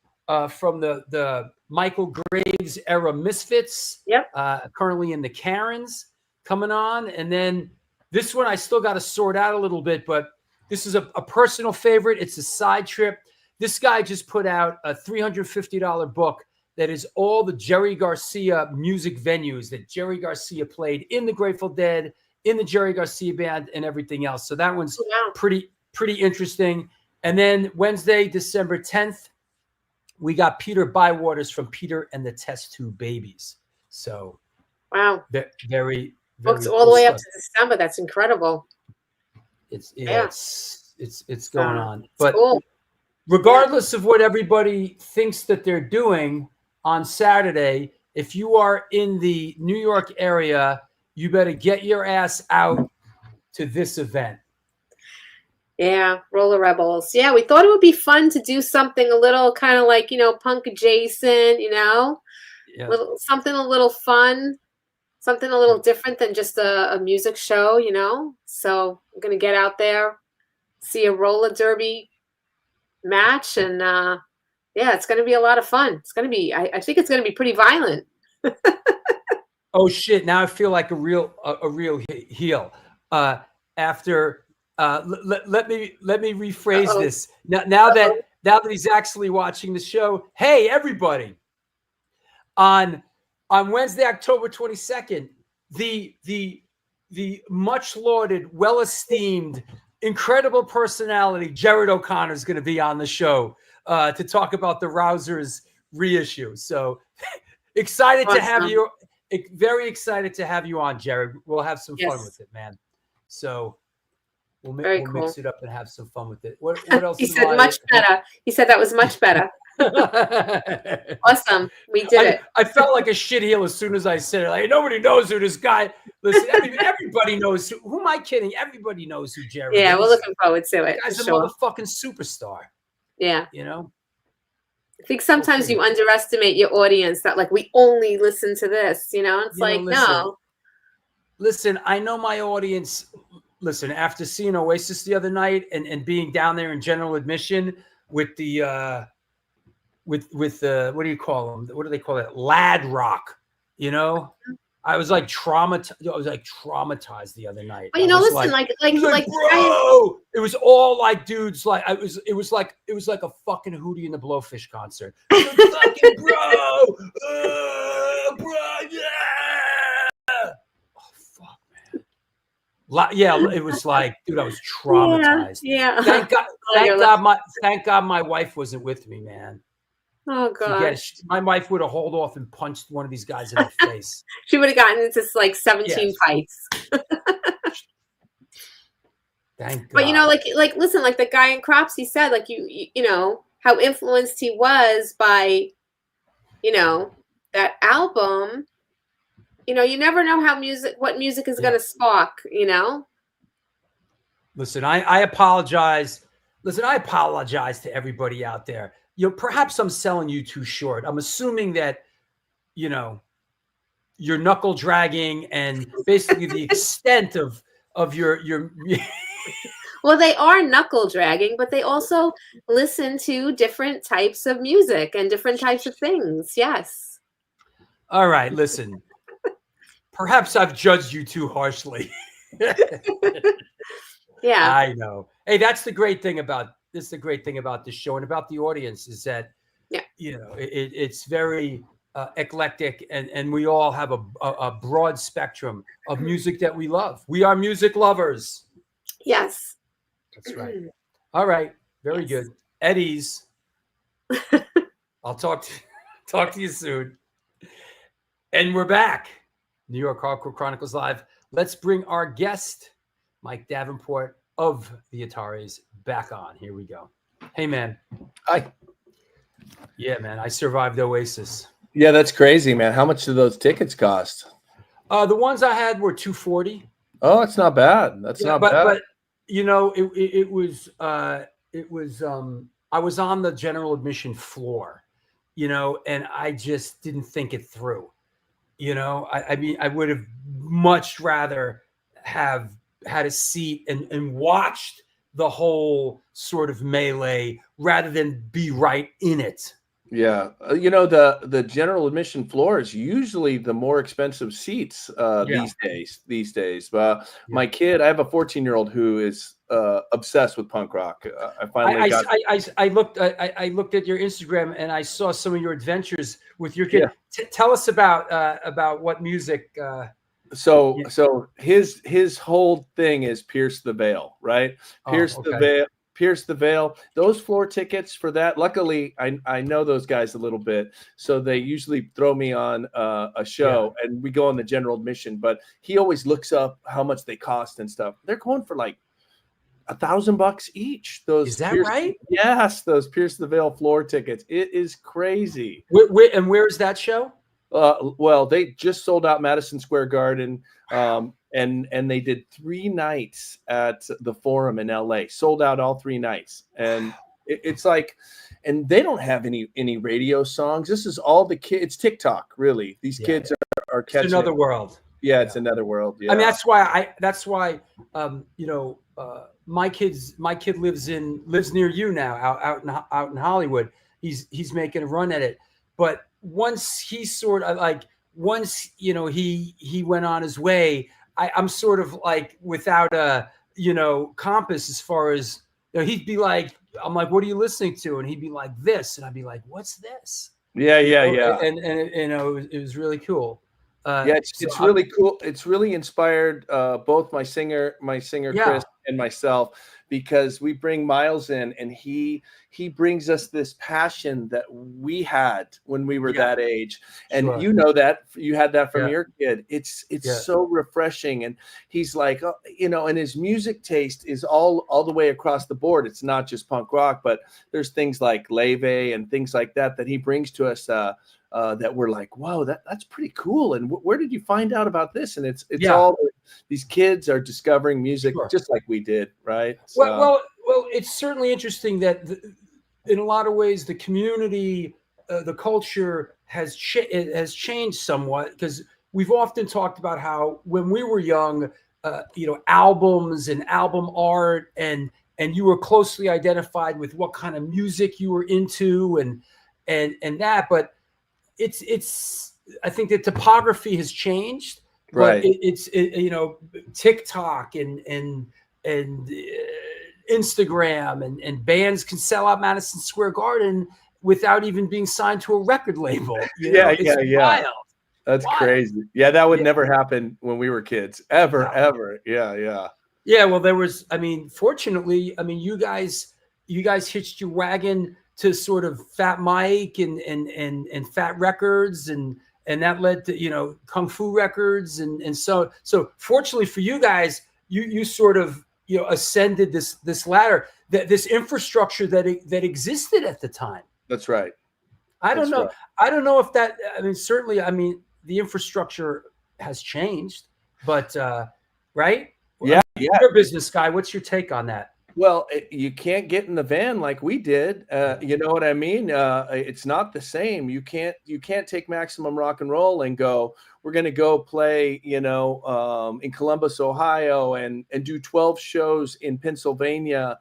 from the Michael Graves era Misfits. Yep. Currently in the Karens coming on, and then this one I still got to sort out a little bit, but this is a personal favorite. It's a side trip. This guy just put out a $350 book that is all the Jerry Garcia music venues that Jerry Garcia played in the Grateful Dead, in the Jerry Garcia band, and everything else. So that one's pretty interesting. And then Wednesday, December 10th, we got Peter Bywaters from Peter and the Test Tube Babies. So wow, very books cool all the way up stuff. to December. That's incredible. It's going on. But cool. Regardless of what everybody thinks that they're doing on Saturday, if you are in the New York area, you better get your ass out to this event. Yeah, Roller Rebels. Yeah, we thought it would be fun to do something a little kind of like, punk adjacent, something a little fun, something a little different than just a music show, So I'm going to get out there, see a roller derby match, and it's going to be a lot of fun. It's going to be, I think it's going to be pretty violent. Oh shit! Now I feel like a real heel. After let me rephrase this. Now that he's actually watching the show. Hey everybody! On Wednesday, October 22nd, the much lauded, well esteemed, incredible personality Jared O'Connor is going to be on the show to talk about the Rousers reissue. So excited to have you. Very excited to have you on, Jared. We'll have some fun with it, man. So we'll mix it up and have some fun with it. What else? He said much better. He said that was much better. Awesome. We did it. I felt like a shit heel as soon as I said it. Like, nobody knows who this guy. Listen, everybody knows. Who am I kidding? Everybody knows who Jared is. Yeah, we're looking forward to it. The guy's a motherfucking superstar. Yeah. I think sometimes you underestimate your audience, that like we only listen to this, It's no. Listen, I know my audience. Listen, after seeing Oasis the other night and being down there in general admission, with the with what do you call them? What do they call it? Lad rock. You know, I was like traumatized. I was like traumatized the other night. Well, you I know, was listen, like bro, it was all like dudes. Like it was like a fucking Hootie and the Blowfish concert. Fucking bro, bro, yeah. Oh fuck, man. Yeah, it was like, dude, I was traumatized. Yeah. Thank God, my wife wasn't with me, man. Oh gosh. My wife would have hauled off and punched one of these guys in the face. She would have gotten into like 17 fights. Thank God. But you know, like listen, like the guy in Crops, he said, like you know how influenced he was by, you know, that album. You know, you never know what music is going to spark. You know. Listen, I apologize. Listen, I apologize to everybody out there. You know, perhaps I'm selling you too short. I'm assuming that, you know, you're knuckle dragging and basically the extent of your Well, they are knuckle dragging, but they also listen to different types of music and different types of things. Yes. All right, listen. Perhaps I've judged you too harshly. Yeah. I know. Hey, that's the great thing about this. The great thing about this show and about the audience is that, you know, it's very eclectic, and we all have a broad spectrum of music that we love. We are music lovers. Yes. That's right. All right. Very good. Eddie's. I'll talk to you soon. And we're back. New York Hardcore Chronicles Live. Let's bring our guest, Mike Davenport of the Ataris, back on. Here we go. Hey, man. Hi. Yeah, man. I survived Oasis. Yeah, that's crazy, man. How much do those tickets cost? The ones I had were $240. Oh, that's not bad. That's not bad. But you know, it was I was on the general admission floor, you know, and I just didn't think it through. You know, I mean, I would have much rather have had a seat and watched the whole sort of melee rather than be right in it. Yeah, you know, the general admission floor is usually the more expensive seats these days. My kid, I have a 14-year-old who is obsessed with punk rock. I looked at your Instagram and I saw some of your adventures with your kid. Yeah. Tell us about what music. So his whole thing is Pierce the Veil, right? Pierce the Veil. Those floor tickets for that. Luckily, I know those guys a little bit, so they usually throw me on a show, and we go on the general admission. But he always looks up how much they cost and stuff. They're going for like $1,000 each. Is that right? Yes, those Pierce the Veil floor tickets. It is crazy. And where's that show? Well, they just sold out Madison Square Garden. And they did 3 nights at the Forum in LA, sold out all 3 nights. And it's like, and they don't have any radio songs. This is all the kids. It's TikTok, really. These kids are catching it's another world. Yeah, it's another world. Yeah. I mean, that's why you know, my kid lives near you now, out in Hollywood. He's making a run at it. But once he sort of like, you know, he went on his way, I'm sort of like without a, you know, compass as far as, you know, he'd be like, I'm like, what are you listening to? And he'd be like this. And I'd be like, what's this? Yeah. And you know, it was really cool. It's really cool. It's really inspired both my singer Chris and myself, because we bring Miles in, and he brings us this passion that we had when we were that age. And you know that you had that from your kid. It's so refreshing. And he's like, you know, and his music taste is all the way across the board. It's not just punk rock, but there's things like Leve and things like that he brings to us that we're like, wow, that's pretty cool. And where did you find out about this? And it's all these kids are discovering music just like we did, right? Well, it's certainly interesting that in a lot of ways the community, the culture has changed somewhat, because we've often talked about how when we were young, you know, albums and album art and and you were closely identified with what kind of music you were into and that. But it's I think the topography has changed, Right. but it's you know, TikTok and Instagram and bands can sell out Madison Square Garden without even being signed to a record label. You know? It's wild. That's Wild. crazy. Yeah, that would never happen when we were kids. Ever. Yeah. Yeah, well, there was. I mean, fortunately, I mean, you guys hitched your wagon to sort of Fat Mike and Fat Records, and that led to, you know, Kung Fu Records, and so fortunately for you guys, you sort of, you know, ascended this ladder, this infrastructure that existed at the time. That's right. I don't know. Right. I don't know if that. I mean, certainly. I mean, the infrastructure has changed, but right. Yeah. You're a business guy. What's your take on that? Well, you can't get in the van like we did. You know what I mean? It's not the same. You can't take Maximum Rock and Roll and go, we're going to go play, you know, in Columbus, Ohio, and do 12 shows in Pennsylvania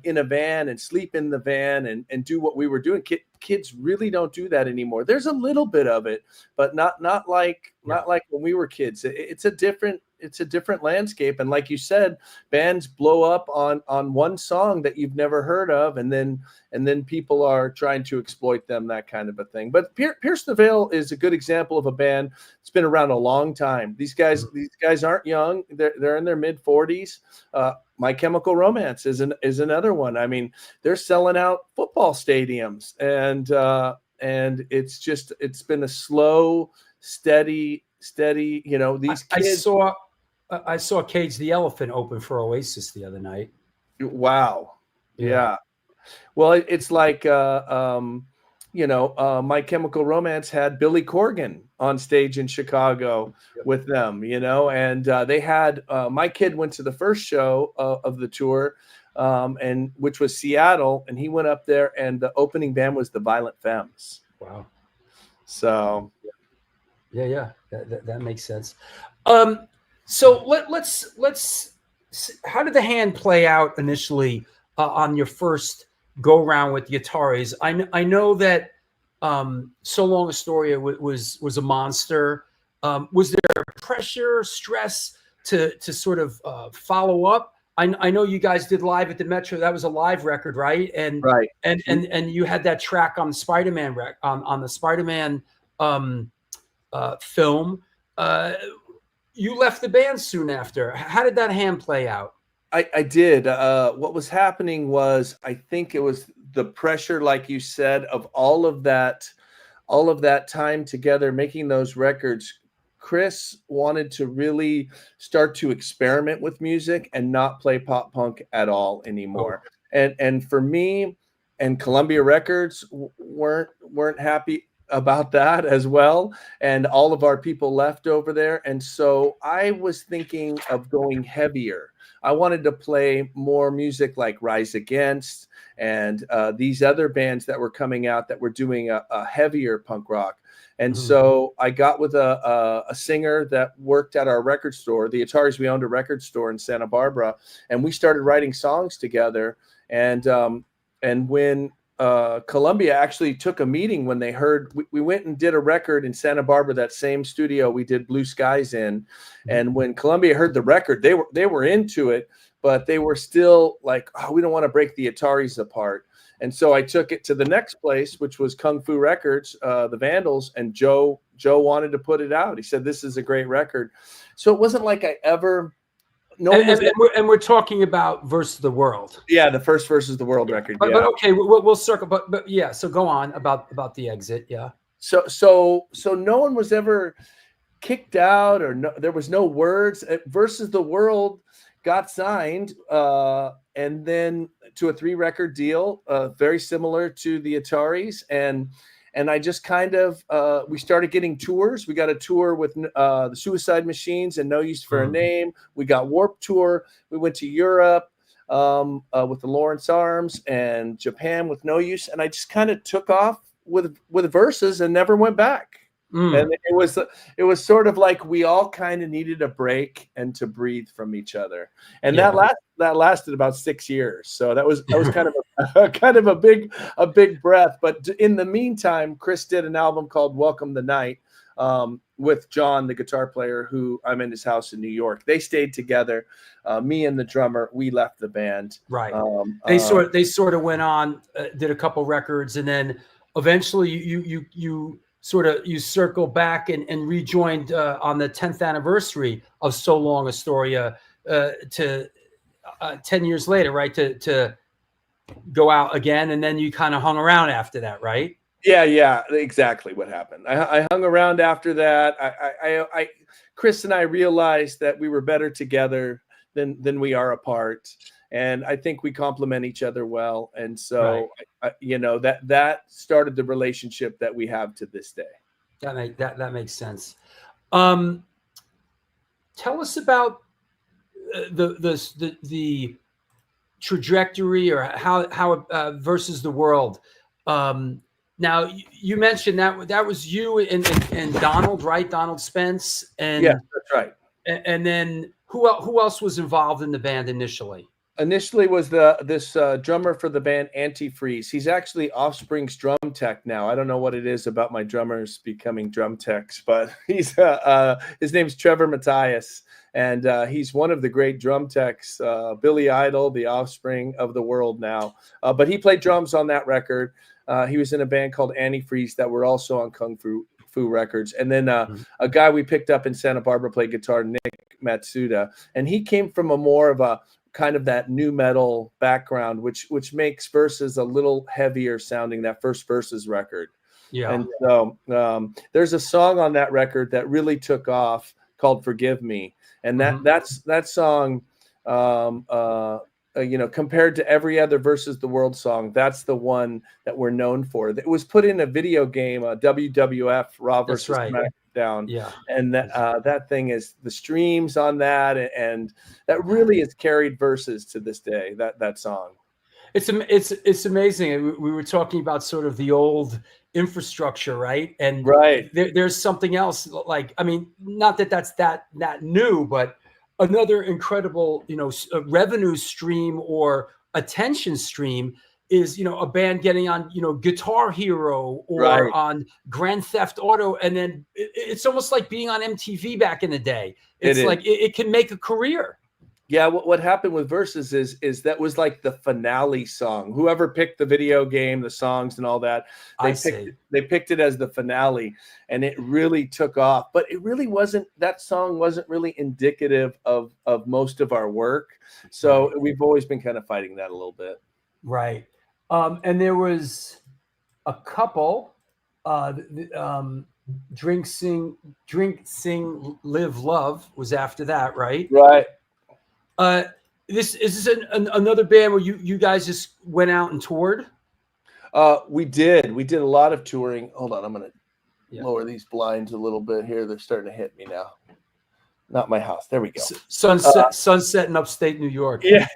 in a van and sleep in the van and do what we were doing. Kids really don't do that anymore. There's a little bit of it, but not like when we were kids. It's a different landscape. And like you said, bands blow up on one song that you've never heard of, and then people are trying to exploit them, that kind of a thing. But Pierce the Veil is a good example of a band that's been around a long time. These guys aren't young. They're in their mid 40s. My Chemical Romance is another one. I mean, they're selling out football stadiums, and it's been a slow, steady. You know, these kids. I saw Cage the Elephant open for Oasis the other night. Wow. Yeah. Well, it's like, you know, My Chemical Romance had Billy Corgan on stage in Chicago with them, you know, and they had, my kid went to the first show of the tour, and which was Seattle, and he went up there, and the opening band was the Violent Femmes. Wow. So. Yeah. That makes sense. So let's. How did the hand play out initially on your first go round with the Ataris? I know that So Long Astoria was a monster. Was there pressure, stress to sort of follow up? I know you guys did Live at the Metro. That was a live record, right? And you had that track on the Spider-Man on the Spider-Man film. You left the band soon after. How did that hand play out? I did. What was happening was, I think it was the pressure, like you said, of all of that time together, making those records. Chris wanted to really start to experiment with music and not play pop punk at all anymore. And for me, and Columbia Records weren't happy about that as well, and all of our people left over there, and so I was thinking of going heavier. I wanted to play more music like Rise Against and these other bands that were coming out that were doing a heavier punk rock. And so I got with a singer that worked at our record store, the Ataris. We owned a record store in Santa Barbara, and we started writing songs together. And when Columbia actually took a meeting, when they heard we went and did a record in Santa Barbara, that same studio we did Blue Skies in. And when Columbia heard the record, they were into it, but they were still like, oh, we don't want to break the Ataris apart. And so I took it to the next place, which was Kung Fu Records, the Vandals, and Joe wanted to put it out. He said, this is a great record. So it wasn't like I ever. And we're talking about Versus the World. Yeah, the first Versus the World record. But okay, we'll circle. But yeah, so go on about the exit. Yeah. So no one was ever kicked out, or there was no words. Versus the World got signed, and then to a 3-record deal, very similar to the Ataris, and I just kind of we started getting tours. We got a tour with the Suicide Machines and No Use for a Name. We got Warped Tour. We went to Europe with the Lawrence Arms, and Japan with No Use, and I just kind of took off with Versus and never went back. And it was sort of like we all kind of needed a break and to breathe from each other. And that lasted about 6 years. So that was kind of a big breath. But in the meantime, Chris did an album called Welcome the Night with John, the guitar player, who I'm in his house in New York. They stayed together. Me and the drummer, we left the band. Right. They sort of went on, did a couple records, and then eventually you circle back and rejoined on the 10th anniversary of So Long Astoria to 10 years later, right? To go out again, and then you kind of hung around after that, right? Yeah, exactly what happened. I hung around after that. Chris and I realized that we were better together than we are apart, and I think we complement each other well. And so, that started the relationship that we have to this day. That makes sense. Tell us about the trajectory, or how versus the world. Now you mentioned that was you and Donald, right? Donald Spence, and yeah, that's right. And then who else was involved in the band initially? Initially was this drummer for the band Antifreeze. He's actually Offspring's drum tech now. I don't know what it is about my drummers becoming drum techs, but he's his name's Trevor Matthias, and he's one of the great drum techs, Billy Idol, the Offspring of the world now. But he played drums on that record. He was in a band called Antifreeze that were also on Kung Fu Records. And then a guy we picked up in Santa Barbara played guitar, Nick Matsuda, and he came from a more of a kind of that new metal background, which makes Versus a little heavier sounding, that first Versus record. Yeah. And so there's a song on that record that really took off called Forgive Me. And that song, compared to every other Versus the World song, that's the one that we're known for. It was put in a video game, WWF, Raw versus SmackDown. Yeah. And that thing is, the streams on that, and that really has carried Versus to this day, that song. It's amazing. We were talking about sort of the old infrastructure, right? And there's something else, like, I mean, not that that's that new, but another incredible, revenue stream or attention stream is, a band getting on, Guitar Hero or on Grand Theft Auto. And then it's almost like being on MTV back in the day. It's like, it can make a career. Yeah, what happened with Versus is that was like the finale song. Whoever picked the video game, the songs and all that, they picked it as the finale, and it really took off. But it really wasn't, that song wasn't really indicative of most of our work. So we've always been kind of fighting that a little bit. Right. And there was a couple, Drink, Sing, Live, Love was after that, right? Right. Is this another band where you guys just went out and toured? We did a lot of touring. Hold on, I'm gonna lower these blinds a little bit here. They're starting to hit me now. Not my house. There we go. Sunset in upstate New York. Yeah.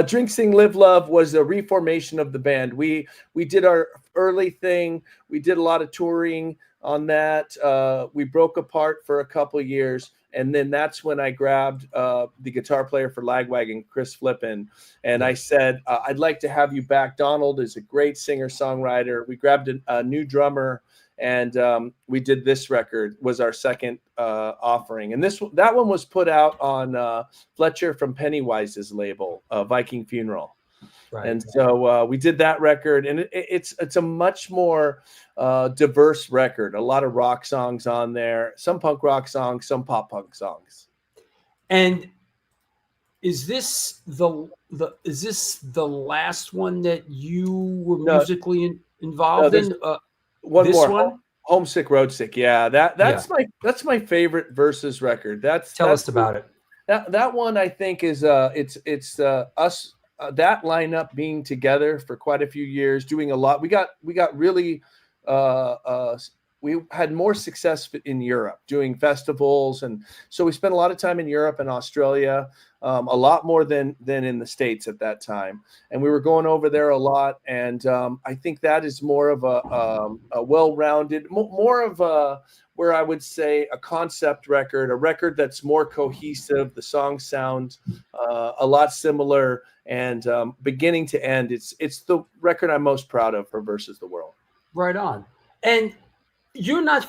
Drink, Sing, Live, Love was a reformation of the band. We did our early thing. We did a lot of touring on that. We broke apart for a couple of years. And then that's when I grabbed the guitar player for Lagwagon, Chris Flippin, and I said, I'd like to have you back. Donald is a great singer-songwriter. We grabbed a new drummer, and we did this record, was our second offering. And that one was put out on Fletcher from Pennywise's label, Viking Funeral. Right. And so we did that record, and it's a much more diverse record. A lot of rock songs on there, some punk rock songs, some pop punk songs. And is this the last one that you were musically involved in? One more. Homesick, Roadsick. Yeah, that's my favorite Versus record. Tell us about it. That one, I think, is it's us. That lineup being together for quite a few years, doing a lot. We got really we had more success in Europe doing festivals, and so we spent a lot of time in Europe and Australia, a lot more than in the States at that time. And we were going over there a lot, and I think that is more of a well-rounded, more of a, where I would say, a concept record, a record that's more cohesive. The songs sound a lot similar, and beginning to end, it's the record I'm most proud of for Versus the World. Right on. And you're not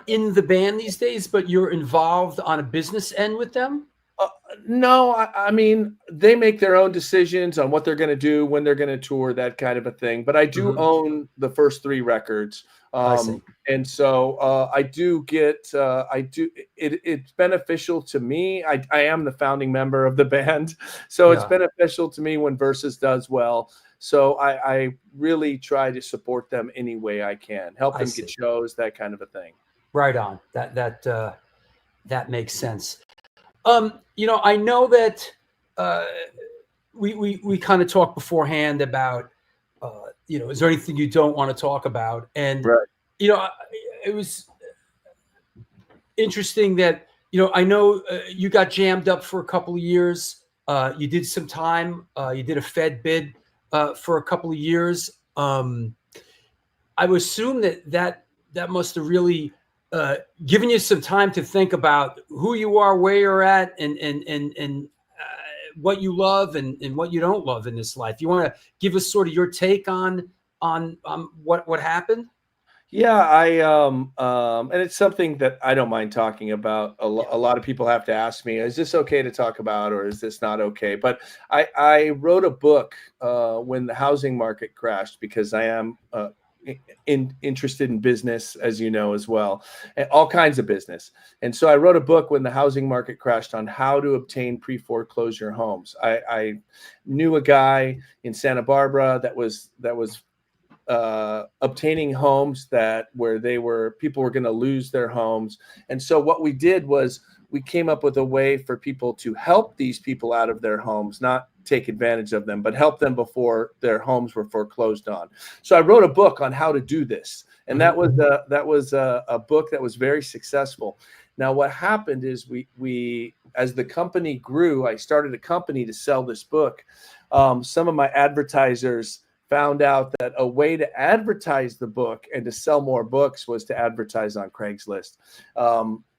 in the band these days, but you're involved on a business end with them? No, I mean, they make their own decisions on what they're going to do, when they're going to tour, that kind of a thing. But I do own the first 3 records. I see. And so I do get, it's beneficial to me. I am the founding member of the band. So it's beneficial to me when Versus does well. So I really try to support them any way I can, help them get shows, that kind of a thing. Right on. That makes sense. I know that we kind of talked beforehand about, is there anything you don't want to talk about? And, it was interesting that, I know you got jammed up for a couple of years. You did some time. You did a Fed bid for a couple of years. I would assume that must have really given you some time to think about who you are, where you're at, and what you love and what you don't love in this life. You want to give us sort of your take on what happened? Yeah, and it's something that I don't mind talking about. A lot of people have to ask me, is this okay to talk about, or is this not okay? But I wrote a book when the housing market crashed, because I am interested in business, as you know, as well, and all kinds of business. And so I wrote a book when the housing market crashed on how to obtain pre-foreclosure homes. I knew a guy in Santa Barbara that was obtaining homes where people were going to lose their homes. And so what we did was we came up with a way for people to help these people out of their homes, not take advantage of them, but help them before their homes were foreclosed on. So I wrote a book on how to do this. And that was a book that was very successful. Now, what happened is we as the company grew, I started a company to sell this book. Some of my advertisers found out that a way to advertise the book and to sell more books was to advertise on Craigslist.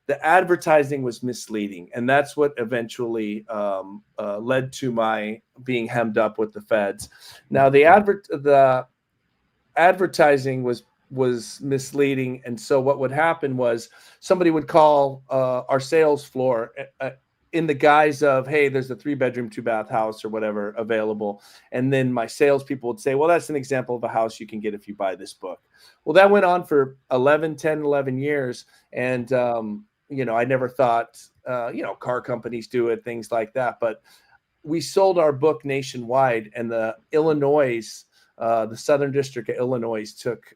The advertising was misleading, and that's what eventually led to my being hemmed up with the feds. Now, the advertising was misleading, and so what would happen was somebody would call our sales floor in the guise of, hey, there's a 3-bedroom, 2-bath house or whatever available. And then my salespeople would say, well, that's an example of a house you can get if you buy this book. Well, that went on for 11 years. And, I never thought, car companies do it, things like that. But we sold our book nationwide, and the Southern District of Illinois took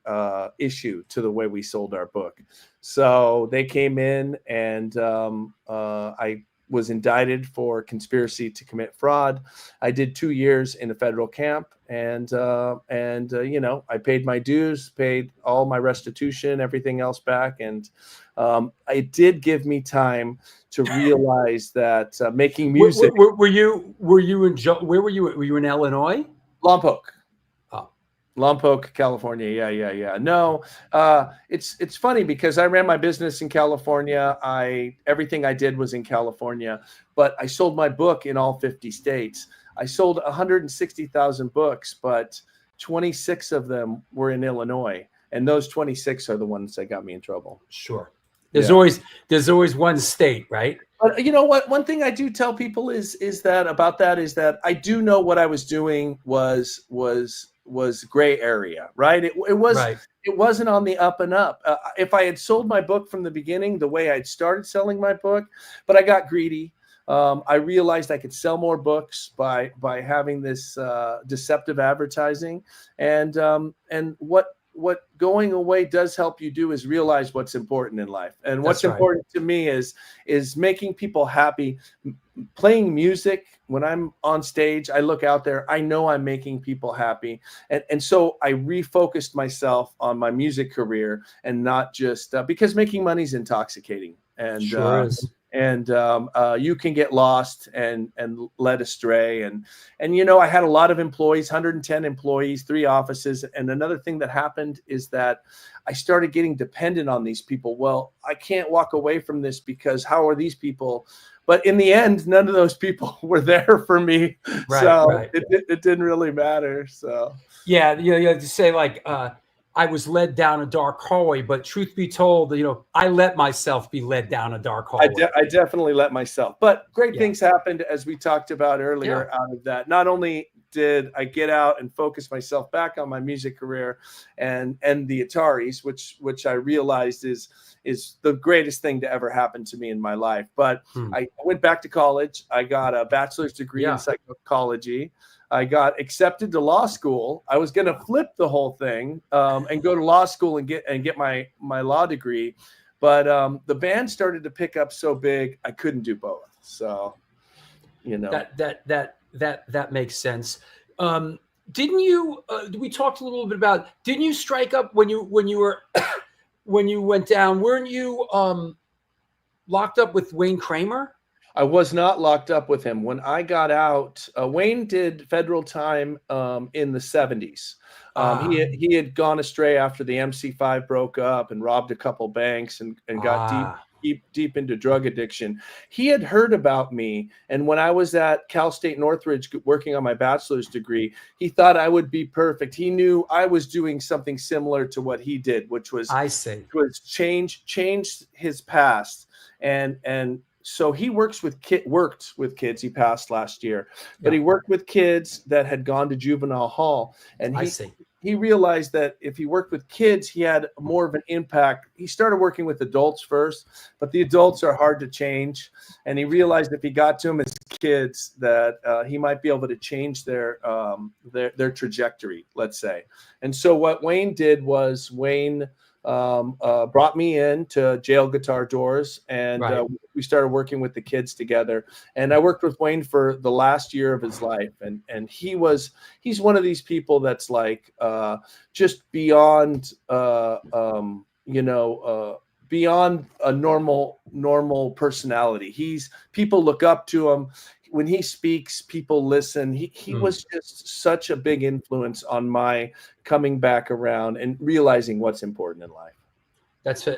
issue to the way we sold our book. So they came in, and I was indicted for conspiracy to commit fraud. I did 2 years in a federal camp, and I paid my dues, paid all my restitution, everything else back. And it did give me time to realize that making music. Were you where were you? Were you in Illinois? Lompoc. Lompoc, California. Yeah. No, it's funny because I ran my business in California. Everything I did was in California, but I sold my book in all 50 states. I sold 160,000 books, but 26 of them were in Illinois, and those 26 are the ones that got me in trouble. Sure. There's always one state, right? But you know what? One thing I do tell people is that I do know what I was doing was gray area, right? It wasn't on the up and up. If I had sold my book from the beginning, the way I'd started selling my book, but I got greedy. I realized I could sell more books by having this deceptive advertising. And what going away does help you do is realize what's important in life. And what's That's right. important to me is making people happy, playing music. When I'm on stage, I look out there, I know I'm making people happy. And so I refocused myself on my music career, and not just because making money is intoxicating. And Sure is. and you can get lost and led astray. And I had a lot of employees, 110 employees, 3 offices. And another thing that happened is that I started getting dependent on these people. Well, I can't walk away from this because how are these people? But in the end, none of those people were there for me. Right, So right. It didn't really matter. So Yeah, you have to say like I was led down a dark hallway, but truth be told, I let myself be led down a dark hallway. I definitely let myself. But great things happened, as we talked about earlier, out of that. Not only did I get out and focus myself back on my music career and the Ataris, which I realized is the greatest thing to ever happen to me in my life. But I went back to college. I got a bachelor's degree in psychology. I got accepted to law school. I was going to flip the whole thing and go to law school and get my law degree. But the band started to pick up so big, I couldn't do both. So, that makes sense. Didn't you? We talked a little bit about. Didn't you strike up when you were when you went down? Weren't you locked up with Wayne Kramer? I was not locked up with him. When I got out, Wayne did federal time in the 70s. He had gone astray after the MC5 broke up and robbed a couple banks and got deep into drug addiction. He had heard about me, and when I was at Cal State Northridge working on my bachelor's degree, he thought I would be perfect. He knew I was doing something similar to what he did, which was change his past and so he worked with kids. He passed last year, but he worked with kids that had gone to juvenile hall. And he realized that if he worked with kids, he had more of an impact. He started working with adults first, but the adults are hard to change. And he realized if he got to them as kids, that he might be able to change their trajectory, let's say. And so what Wayne did was brought me in to Jail Guitar Doors, and we started working with the kids together. And I worked with Wayne for the last year of his life, and he's one of these people that's like just beyond beyond a normal personality. People look up to him. When he speaks, people listen. He was just such a big influence on my coming back around and realizing what's important in life. That's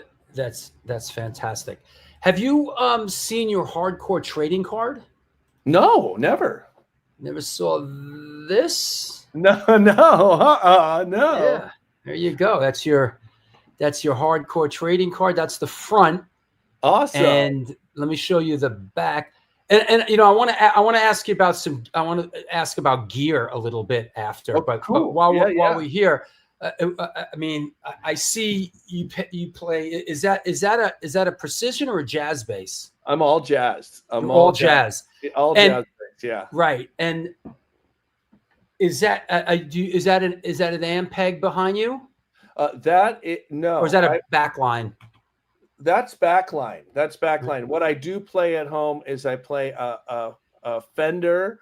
fantastic. Have you seen your hardcore trading card? No, never. Never saw this? No. Yeah, there you go. That's your hardcore trading card. That's the front. Awesome. And let me show you the back. And I want to ask you about about gear a little bit after. But while we're here, I see you play. Is that a precision or a jazz bass? I'm all jazzed. All jazz. All jazz bass, yeah. Right. And is that an Ampeg behind you? No. Or is that a backline? That's backline. What I do play at home is I play a Fender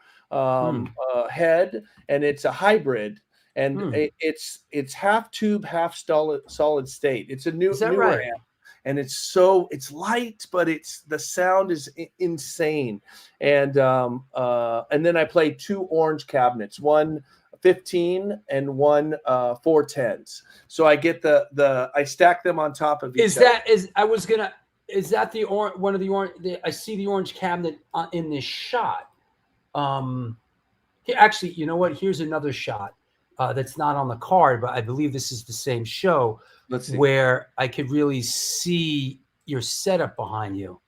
head, and it's a hybrid, and it's half tube, half solid state. It's a newer amp, and it's light, but the sound is insane. And then I play 2 orange cabinets, one 15 and one 410s. So I get I stack them on top of each other. Is that the one of the orange? I see the orange cabinet in this shot. Actually, you know what? Here's another shot that's not on the card, but I believe this is the same show. Let's see. Where I could really see your setup behind you.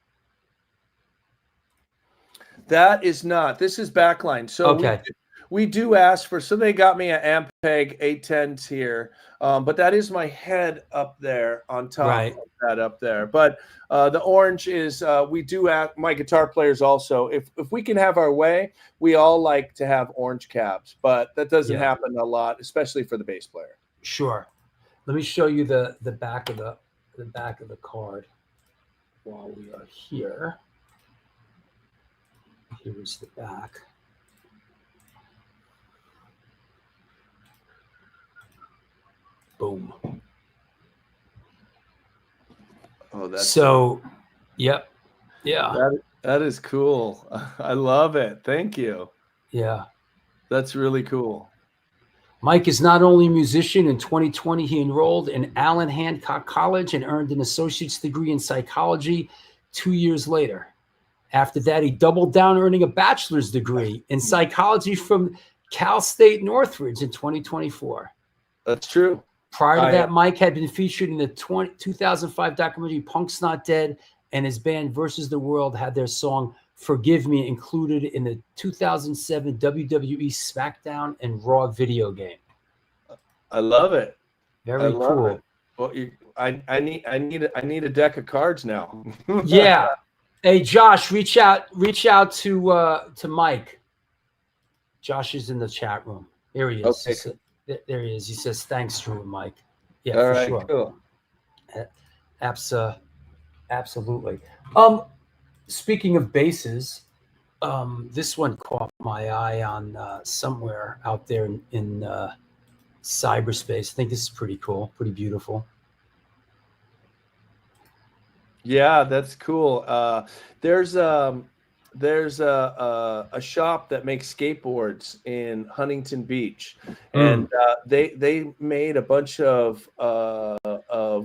That is not. This is backline. So okay. We do ask for, so they got me an Ampeg 810s here, but that is my head up there on top of that up there. But the orange is, we do ask my guitar players also, if we can have our way, we all like to have orange cabs, but that doesn't happen a lot, especially for the bass player. Sure. Let me show you the back of the card while we are here. Here's the back. Boom. Oh, that's so. Yep. Yeah. That is cool. I love it. Thank you. Yeah. That's really cool. Mike is not only a musician. In 2020, he enrolled in Allen Hancock College and earned an associate's degree in psychology 2 years later. After that, he doubled down, earning a bachelor's degree in psychology from Cal State Northridge in 2024. That's true. Prior to that, Mike had been featured in the 2005 documentary Punk's Not Dead, and his band Versus the World had their song Forgive Me included in the 2007 WWE SmackDown and Raw video game. I love it. Very cool. It. Well, I need a deck of cards now. Yeah. Hey, Josh, reach out to Mike. Josh is in the chat room. There he is. Okay. There he is. He says, thanks, Drew and Mike. Yeah, all for right, sure. Cool. Absolutely. Speaking of bases, this one caught my eye on somewhere out there in cyberspace. I think this is pretty cool, pretty beautiful. Yeah, that's cool. There's a shop that makes skateboards in Huntington Beach, and they made a bunch of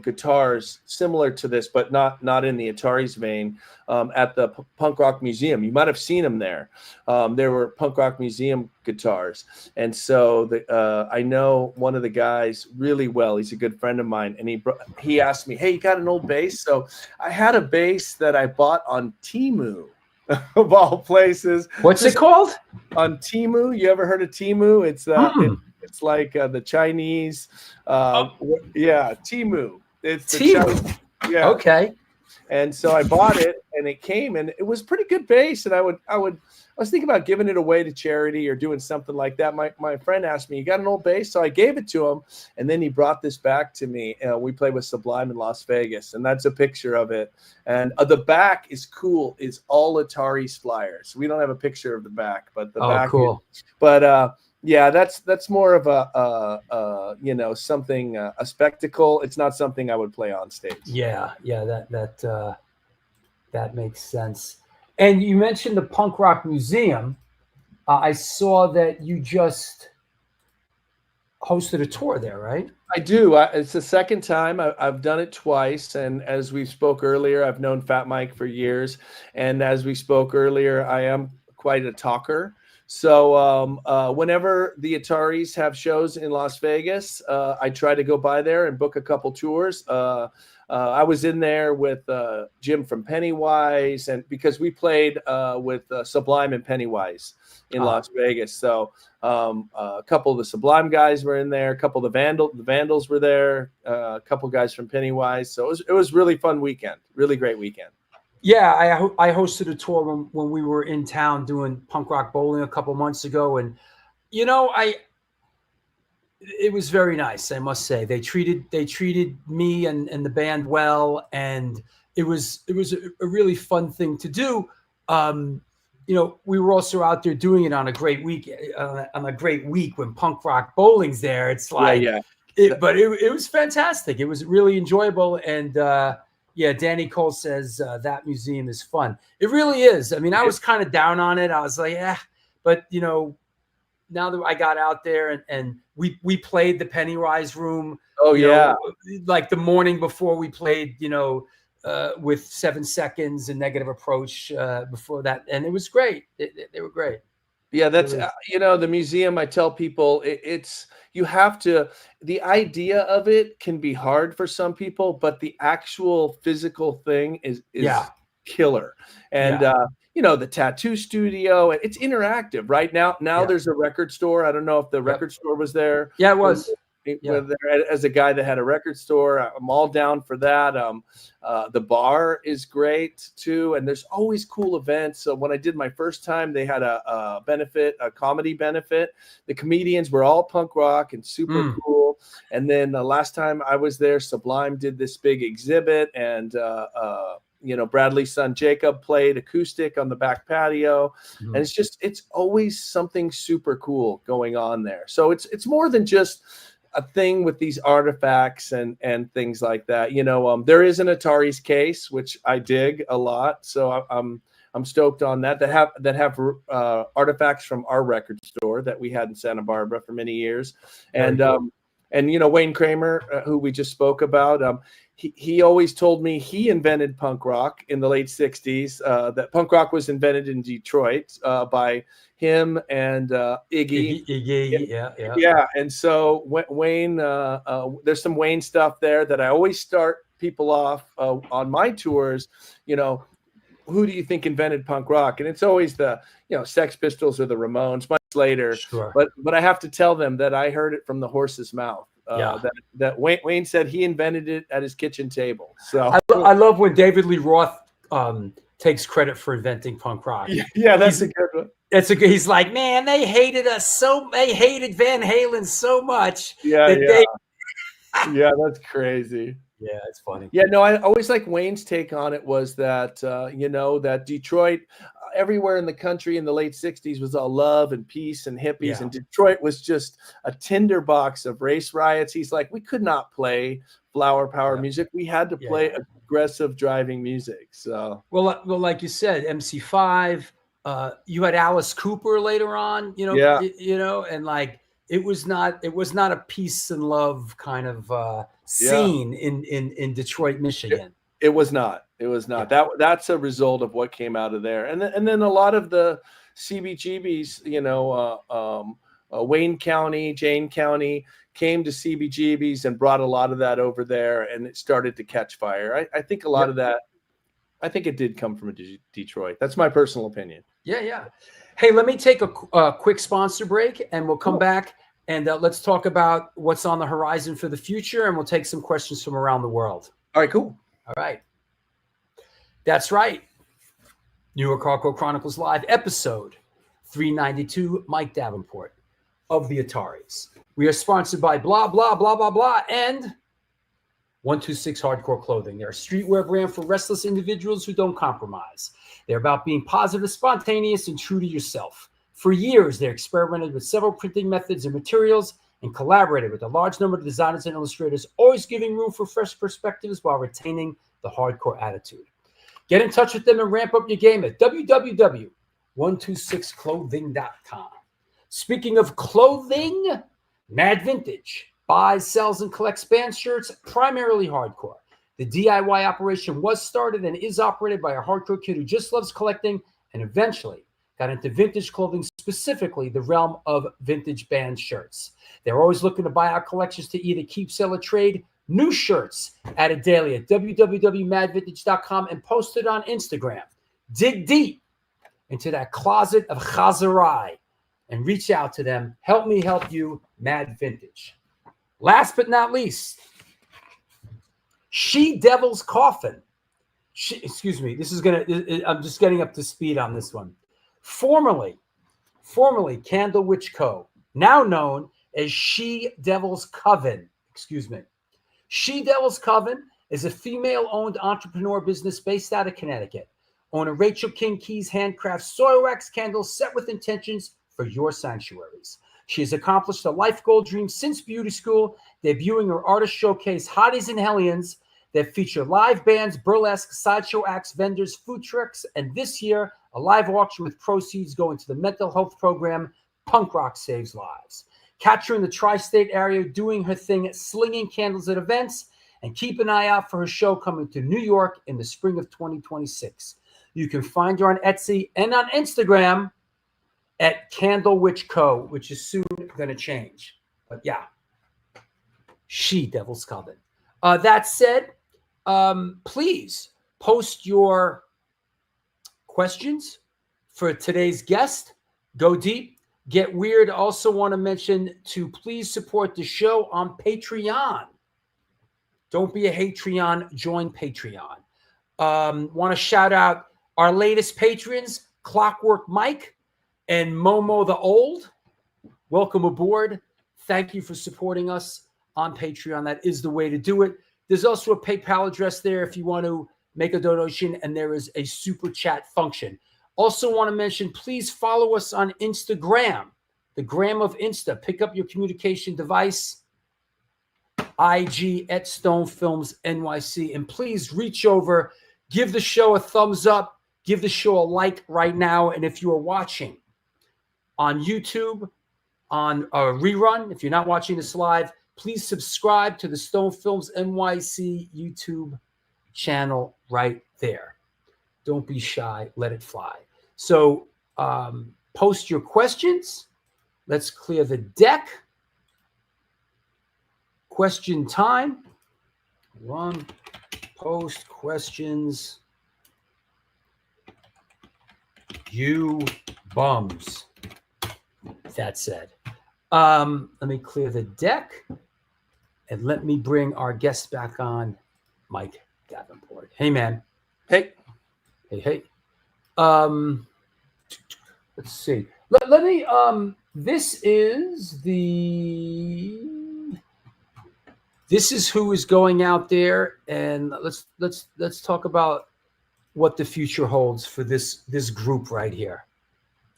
guitars similar to this, but not in the Ataris vein. At the Punk Rock Museum, you might have seen them there. There were Punk Rock Museum guitars, and so I know one of the guys really well. He's a good friend of mine, and he asked me, "Hey, you got an old bass?" So I had a bass that I bought on Temu. Of all places. What's it called? On Temu. You ever heard of Temu? It's it's like the Chinese. Yeah, Temu. It's the Temu. Chinese, yeah. Okay. And so I bought it, and it came, and it was pretty good bass. And I was thinking about giving it away to charity or doing something like that. My friend asked me, "You got an old bass?" So I gave it to him, and then he brought this back to me. We played with Sublime in Las Vegas, and that's a picture of it. And the back is cool. It's all Ataris flyers. We don't have a picture of the back, but the back. Cool. Yeah, that's more of a something a spectacle. It's not something I would play on stage. Yeah, that makes sense. And you mentioned the Punk Rock Museum. I saw that you just hosted a tour there, right? I do. It's the second time. I've done it twice. And as we spoke earlier, I've known Fat Mike for years. And as we spoke earlier, I am quite a talker. So whenever the Ataris have shows in Las Vegas, I try to go by there and book a couple tours. I was in there with Jim from Pennywise, and because we played with Sublime and Pennywise in Las Vegas. So a couple of the Sublime guys were in there, a couple of the Vandals were there, a couple guys from Pennywise. So it was really fun weekend, really great weekend. Yeah, I hosted a tour when we were in town doing punk rock bowling a couple months ago, and it was very nice, I must say. They treated me and the band well, and it was a really fun thing to do. We were also out there doing it on a great week when punk rock bowling's there. It's like, but it was fantastic. It was really enjoyable, and Danny Cole says that museum is fun. It really is. I mean, I was kind of down on it. I was like, but now that I got out there and we played the Pennywise room. Oh yeah. Like the morning before we played, with 7 Seconds and Negative Approach before that. And it was great. They were great. Yeah, that's, the museum, I tell people the idea of it can be hard for some people, but the actual physical thing is killer. And, the tattoo studio, and it's interactive right now. There's a record store. I don't know if the record store was there. Yeah, it was. whether as a guy that had a record store, I'm all down for that. The bar is great too, and there's always cool events. So when I did my first time, they had a comedy benefit. The comedians were all punk rock and super cool. And then the last time I was there, Sublime did this big exhibit, and Bradley's son Jacob played acoustic on the back patio, and it's always something super cool going on there. So it's more than just a thing with these artifacts and things like that. There is an Ataris case, which I dig a lot. So I'm stoked on that have artifacts from our record store that we had in Santa Barbara for many years. And Wayne Kramer, who we just spoke about, he always told me he invented punk rock in the late 60s, that punk rock was invented in Detroit by him and Iggy. Yeah. And so Wayne, there's some Wayne stuff there that I always start people off on my tours, who do you think invented punk rock? And it's always the, Sex Pistols or the Ramones, much later. Sure. But I have to tell them that I heard it from the horse's mouth. That Wayne said he invented it at his kitchen table. So I love when David Lee Roth takes credit for inventing punk rock. Yeah, that's a good one. He's like, man, they hated Van Halen so much. Yeah, that's crazy. Yeah, it's funny. Yeah, no, I always like Wayne's take on it was that, that Detroit, everywhere in the country in the late 60s was all love and peace and hippies. And Detroit was just a tinderbox of race riots. He's like, we could not play flower power music. We had to play aggressive driving music. So, well, like you said, MC5, you had Alice Cooper later on, and like, it was not a peace and love kind of scene in Detroit, Michigan. It was not. Yeah. That's a result of what came out of there. And then a lot of the CBGBs, Wayne County, Jane County came to CBGBs and brought a lot of that over there, and it started to catch fire. I think a lot of that, I think it did come from Detroit. That's my personal opinion. Yeah. Hey, let me take a quick sponsor break, and we'll come back and let's talk about what's on the horizon for the future, and we'll take some questions from around the world. All right, cool. All right. That's right. New York Hardcore Chronicles Live, episode 392, Mike Davenport of the Ataris. We are sponsored by blah, blah, blah, blah, blah, and 126 Hardcore Clothing. They're a streetwear brand for restless individuals who don't compromise. They're about being positive, spontaneous, and true to yourself. For years, they experimented with several printing methods and materials and collaborated with a large number of designers and illustrators, always giving room for fresh perspectives while retaining the hardcore attitude. Get in touch with them and ramp up your game at www.126clothing.com. Speaking of clothing, Mad Vintage buys, sells, and collects band shirts, primarily hardcore. The DIY operation was started and is operated by a hardcore kid who just loves collecting and eventually got into vintage clothing, specifically the realm of vintage band shirts. They're always looking to buy out collections to either keep, sell, or trade new shirts added daily at www.madvintage.com and posted on Instagram. Dig deep into that closet of Chazarai and reach out to them. Help me help you, Mad Vintage. Last but not least, She Devil's Coffin. I'm just getting up to speed on this one. Formerly Candle Witch Co., now known as She Devil's Coven. She Devil's Coven is a female-owned entrepreneur business based out of Connecticut. Owner Rachel King Key's handcraft soil wax candles set with intentions for your sanctuaries. She has accomplished a life goal dream since beauty school, debuting her artist showcase Hotties and Hellions that feature live bands, burlesque, sideshow acts, vendors, food trucks, and this year, a live auction with proceeds going to the mental health program Punk Rock Saves Lives. Catch her in the tri-state area doing her thing, slinging candles at events, and keep an eye out for her show coming to New York in the spring of 2026. You can find her on Etsy and on Instagram at Candle Witch Co., which is soon going to change. But yeah, She Devil's Coven. That said, please post your questions for today's guest. Go deep. Get Weird. Also want to mention to please support the show on Patreon. Don't be a Hatreon, join Patreon. Want to shout out our latest patrons, Clockwork Mike and Momo the Old. Welcome aboard. Thank you for supporting us on Patreon. That is the way to do it. There's also a PayPal address there if you want to make a donation, and there is a super chat function. Also want to mention, please follow us on Instagram, the gram of Insta. Pick up your communication device, IG at Stone Films NYC, and please reach over, give the show a thumbs up, give the show a like right now. And if you are watching on YouTube, on a rerun, if you're not watching this live, please subscribe to the Stone Films NYC YouTube channel right there. Don't be shy, let it fly. So post your questions. Let's clear the deck. Question time. Run, post questions. You bums. That said, let me clear the deck and let me bring our guest back on, Mike Davenport. Hey, man. Hey. Hey. Let's see. Let me. This is who is going out there, and let's talk about what the future holds for this group right here.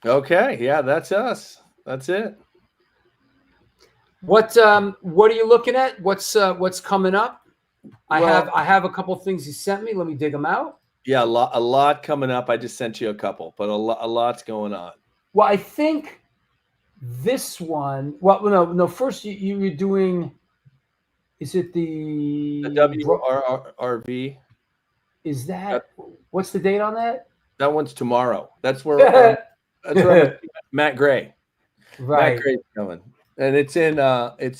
Okay, yeah, that's us. That's it. What are you looking at? What's coming up? I have a couple things you sent me. Let me dig them out. Yeah, a lot coming up. I just sent you a couple, but a lot's going on. Well, I think this one. Well, no. First, you were doing. Is it the WRRV? Is that what's the date on that? That one's tomorrow. That's where Matt Gray. Right. Matt Gray's coming. And it's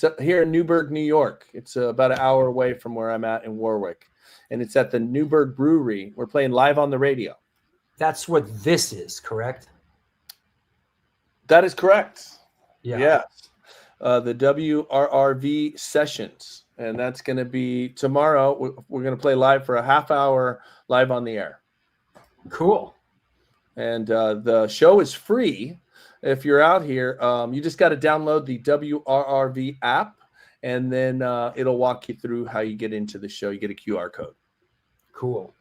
up here in Newburgh, New York. It's about an hour away from where I'm at in Warwick. And it's at the Newburgh Brewery. We're playing live on the radio. That's what this is, correct? That is correct. Yeah. Yes. The WRRV sessions. And that's going to be tomorrow. We're going to play live for a half hour live on the air. Cool. And the show is free. If you're out here, you just got to download the WRRV app, and then it'll walk you through how you get into the show. You get a QR code. Cool.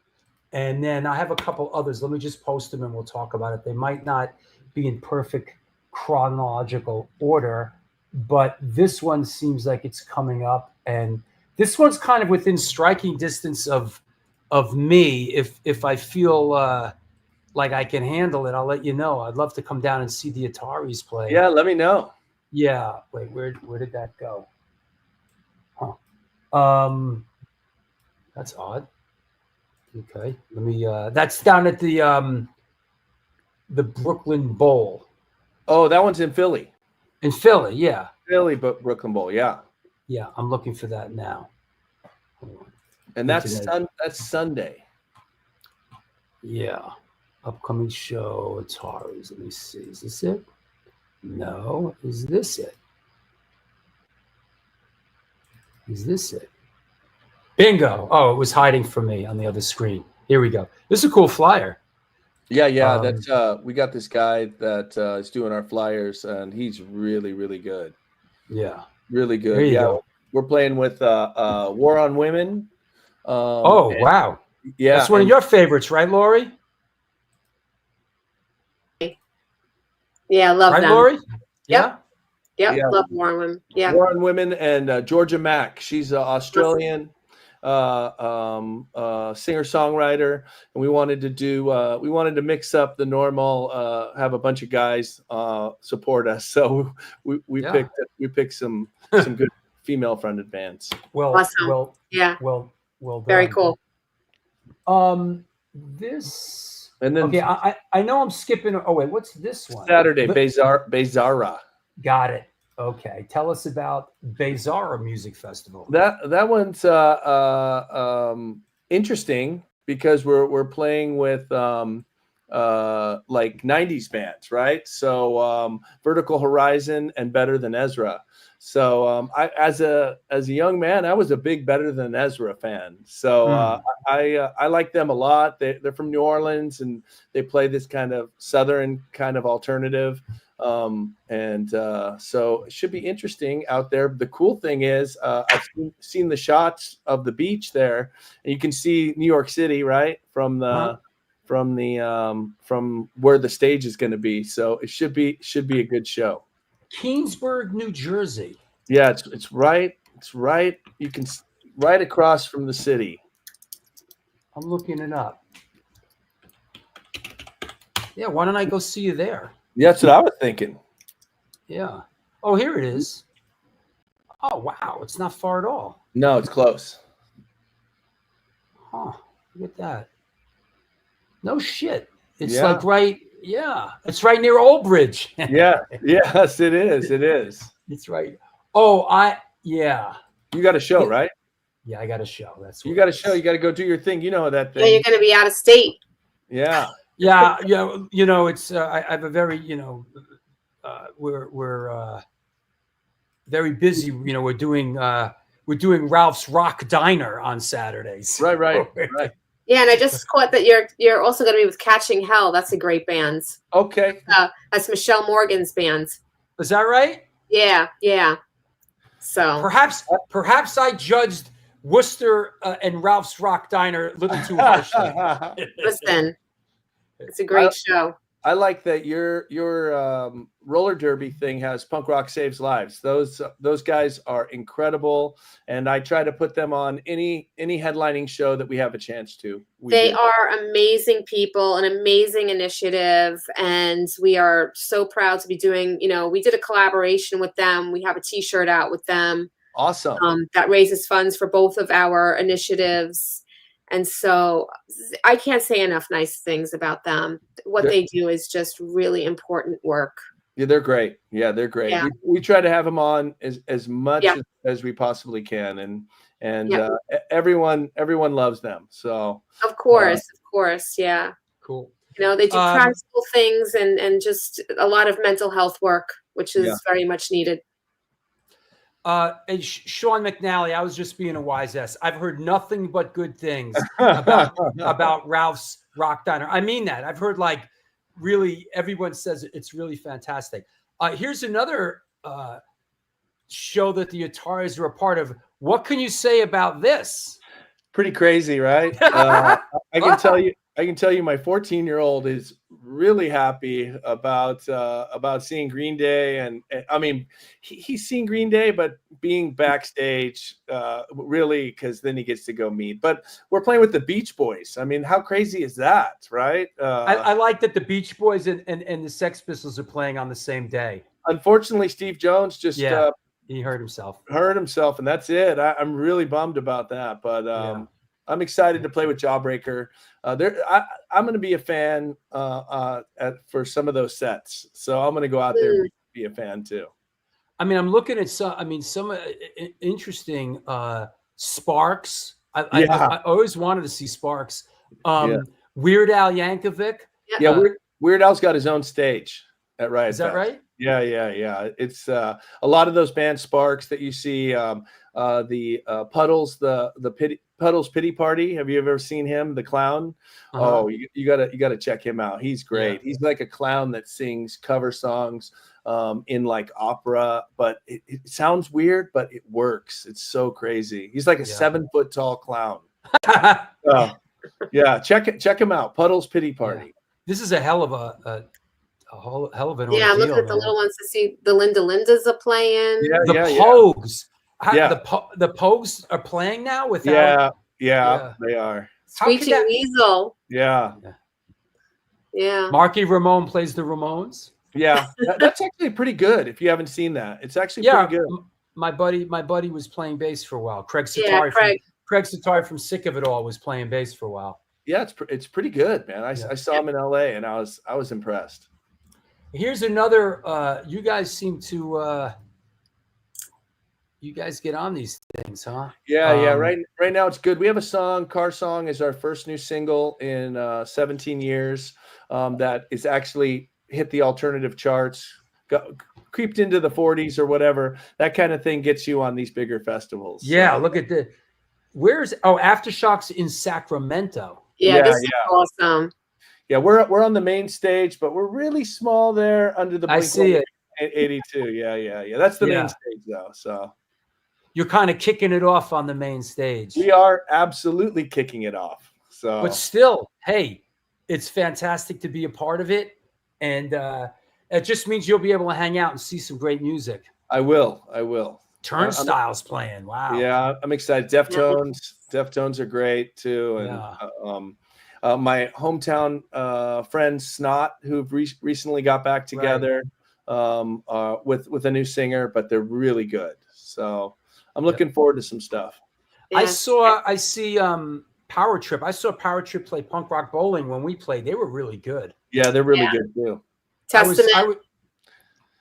And then I have a couple others. Let me just post them and we'll talk about it. They might not be in perfect chronological order, but this one seems like it's coming up. And this one's kind of within striking distance of me. If I feel like I can handle it, I'll let you know. I'd love to come down and see the Ataris play. Yeah, let me know. Yeah. Wait, where did that go? Huh. That's odd. Okay. Let me that's down at the Brooklyn Bowl. Oh, that one's in Philly. In Philly, yeah. Philly, but Brooklyn Bowl, yeah. Yeah, I'm looking for that now. And that's Sunday. Yeah. Upcoming show, Ataris. Let me see. Is this it? No. Is this it? Is this it? Bingo. Oh, it was hiding from me on the other screen. Here we go. This is a cool flyer. Yeah. That's we got this guy that is doing our flyers, and he's really, really good. Yeah. Really good. There you go. We're playing with War on Women. Wow. Yeah. That's one of your favorites, right, Lori? Yeah, I love right, them. Lori? Yeah. Yep, Yeah. love War on Women. Yeah. War on Women and Georgia Mack. She's an Australian singer-songwriter, and we wanted to mix up the normal, have a bunch of guys support us. So we picked some good female-fronted bands. Well, Awesome. well, Yeah. well done. Very cool. This. And then Okay, I know I'm skipping. Oh wait, what's this one? Saturday, Bezara. Got it. Okay, tell us about Bezara Music Festival. That one's interesting because we're playing with like 90s bands, right? So Vertical Horizon and Better Than Ezra. So I, as a young man, I was a big Better Than Ezra fan. So I like them a lot. They're from New Orleans, and they play this kind of Southern kind of alternative. So it should be interesting out there. The cool thing is I've seen the shots of the beach there, and you can see New York City, right, from from where the stage is going to be. So it should be a good show. Keensburg, New Jersey. Yeah, it's right. You can right across from the city. I'm looking it up. Yeah, why don't I go see you there? Yeah, that's what I was thinking. Yeah. Oh, here it is. Oh, wow. It's not far at all. No, it's close. Huh. Look at that. No shit. It's Yeah. like right. Yeah. It's right near Old Bridge. Yeah. Yes, it is. It is. It's right. Oh, yeah. You got a show, right? Yeah, I got a show. That's what You got a it show. is. You got to go do your thing. You know that Yeah, thing. you're going to be out of state. Yeah. Yeah, it's I have a very, we're very busy. We're doing Ralph's Rock Diner on Saturdays. Right. Yeah, and I just caught that you're also going to be with Catching Hell. That's a great band. Okay. That's Michelle Morgan's band. Is that right? Yeah. So Perhaps I judged Worcester and Ralph's Rock Diner a little too harshly. listen, it's a great show. I like that your roller derby thing has Punk Rock Saves Lives. Those guys are incredible, and I try to put them on any headlining show that we have a chance to. They are amazing people, an amazing initiative, and we are so proud to be doing. We did a collaboration with them. We have a T-shirt out with them. Awesome. That raises funds for both of our initiatives. And so I can't say enough nice things about them. What they do is just really important work. Yeah, they're great. Yeah. We try to have them on as much as we possibly can, and everyone loves them. So of course, yeah. Cool. They do practical things and just a lot of mental health work, which is very much needed. And Sean McNally, I was just being a wise ass. I've heard nothing but good things about Ralph's Rock Diner. I mean that. I've heard really everyone says it's really fantastic. Here's another show that the Ataris are a part of. What can you say about this? Pretty crazy, right? I can tell you, my 14-year-old is really happy about seeing Green Day, and I mean, he's seen Green Day, but being backstage, really, because then he gets to go meet. But we're playing with the Beach Boys. I mean, how crazy is that, right? I like that the Beach Boys and the Sex Pistols are playing on the same day. Unfortunately, Steve Jones just he hurt himself. And that's it. I'm really bummed about that, but I'm excited to play with Jawbreaker. I'm going to be a fan for some of those sets, so I'm going to go out there and be a fan too. I mean, I'm looking at some interesting Sparks. I always wanted to see Sparks. Weird Al Yankovic. Yeah, Weird Al's got his own stage at Riot Is that Fest. right? Yeah. It's a lot of those bands, Sparks, that you see. The Puddles, the Puddles Pity Party. Have you ever seen him, the clown? Oh, you gotta check him out. He's great. He's like a clown that sings cover songs in like opera, but it sounds weird, but it works. It's so crazy. He's like a 7 foot tall clown. Yeah, check him out. Puddles Pity Party. This is a hell of an ordeal. I'm looking at the little ones to see the Lindas are playing. The Pogues. The Pogues are playing now without. Yeah, they are. Screeching Weasel. Yeah. Marky Ramone plays the Ramones. Yeah, that's actually pretty good. If you haven't seen that, it's actually pretty good. My buddy was playing bass for a while. Craig Satari from Sick of It All was playing bass for a while. Yeah, it's pretty good, man. I saw him in LA, and I was impressed. Here's another. You guys seem to you guys get on these things, huh? Yeah, yeah. Right now it's good. We have a song. Car Song is our first new single in 17 years. That is actually hit the alternative charts, creeped into the 40s or whatever. That kind of thing gets you on these bigger festivals. Yeah, so. Look at the. Where's Aftershocks in Sacramento? Yeah, this is awesome. Yeah, we're on the main stage, but we're really small there under the. I see it. 82. Yeah. That's the main stage though. So you're kind of kicking it off on the main stage. We are absolutely kicking it off. So, but still, hey, it's fantastic to be a part of it, and it just means you'll be able to hang out and see some great music. I will. Turnstiles playing. Wow. Yeah, I'm excited. Deftones are great too, and my hometown friends Snot, who've recently got back together with a new singer, but they're really good. So I'm looking forward to some stuff. Yeah. I see Power Trip. I saw Power Trip play Punk Rock Bowling when we played. They were really good. Yeah, they're really good too. Testament.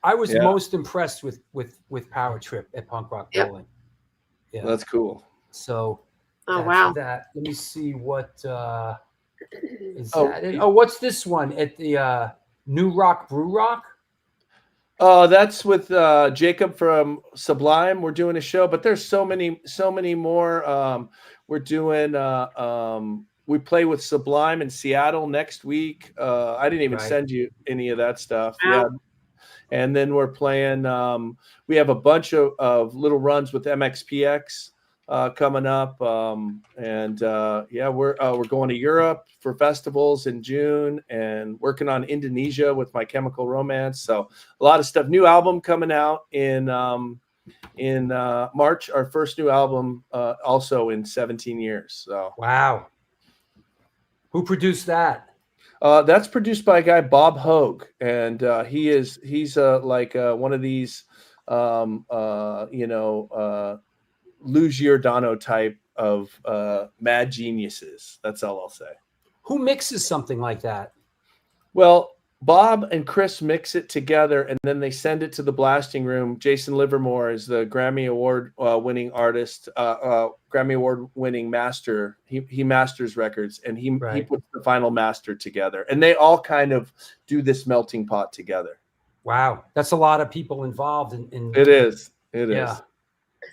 I was most impressed with Power Trip at Punk Rock Bowling. Yeah, that's cool. So, wow. That. Let me see what is that. Oh, what's this one at the New Rock Brew Rock? That's with Jacob from Sublime. We're doing a show, but there's so many more. We're doing. We play with Sublime in Seattle next week. I didn't even send you any of that stuff. Wow. Yeah. And then we're playing. We have a bunch of little runs with MXPX coming up, and we're going to Europe for festivals in June, and working on Indonesia with My Chemical Romance. So a lot of stuff. New album coming out in March. Our first new album, also in 17 years. So wow. Who produced that? That's produced by a guy, Bob Hogue, and he's like one of these, Lou Giordano type of mad geniuses. That's all I'll say. Who mixes something like that? Well, Bob and Chris mix it together, and then they send it to the blasting room. Jason Livermore is the Grammy Award winning artist, Grammy Award winning master. He masters records, and he puts the final master together, and they all kind of do this melting pot together. Wow, that's a lot of people involved in It is.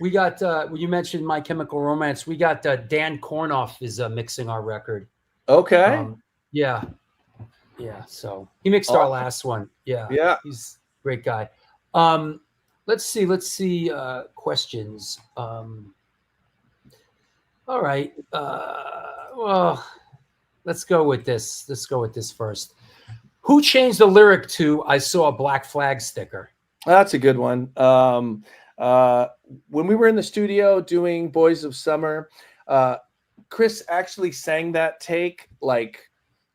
We got you mentioned My Chemical Romance. We got Dan Kornoff is mixing our record. Okay. Yeah, so he mixed our last one. Yeah, he's a great guy. Let's see questions. All right. Well, let's go with this first. Who changed the lyric to "I saw a black flag" sticker? That's a good one. When we were in the studio doing Boys of Summer, Chris actually sang that take like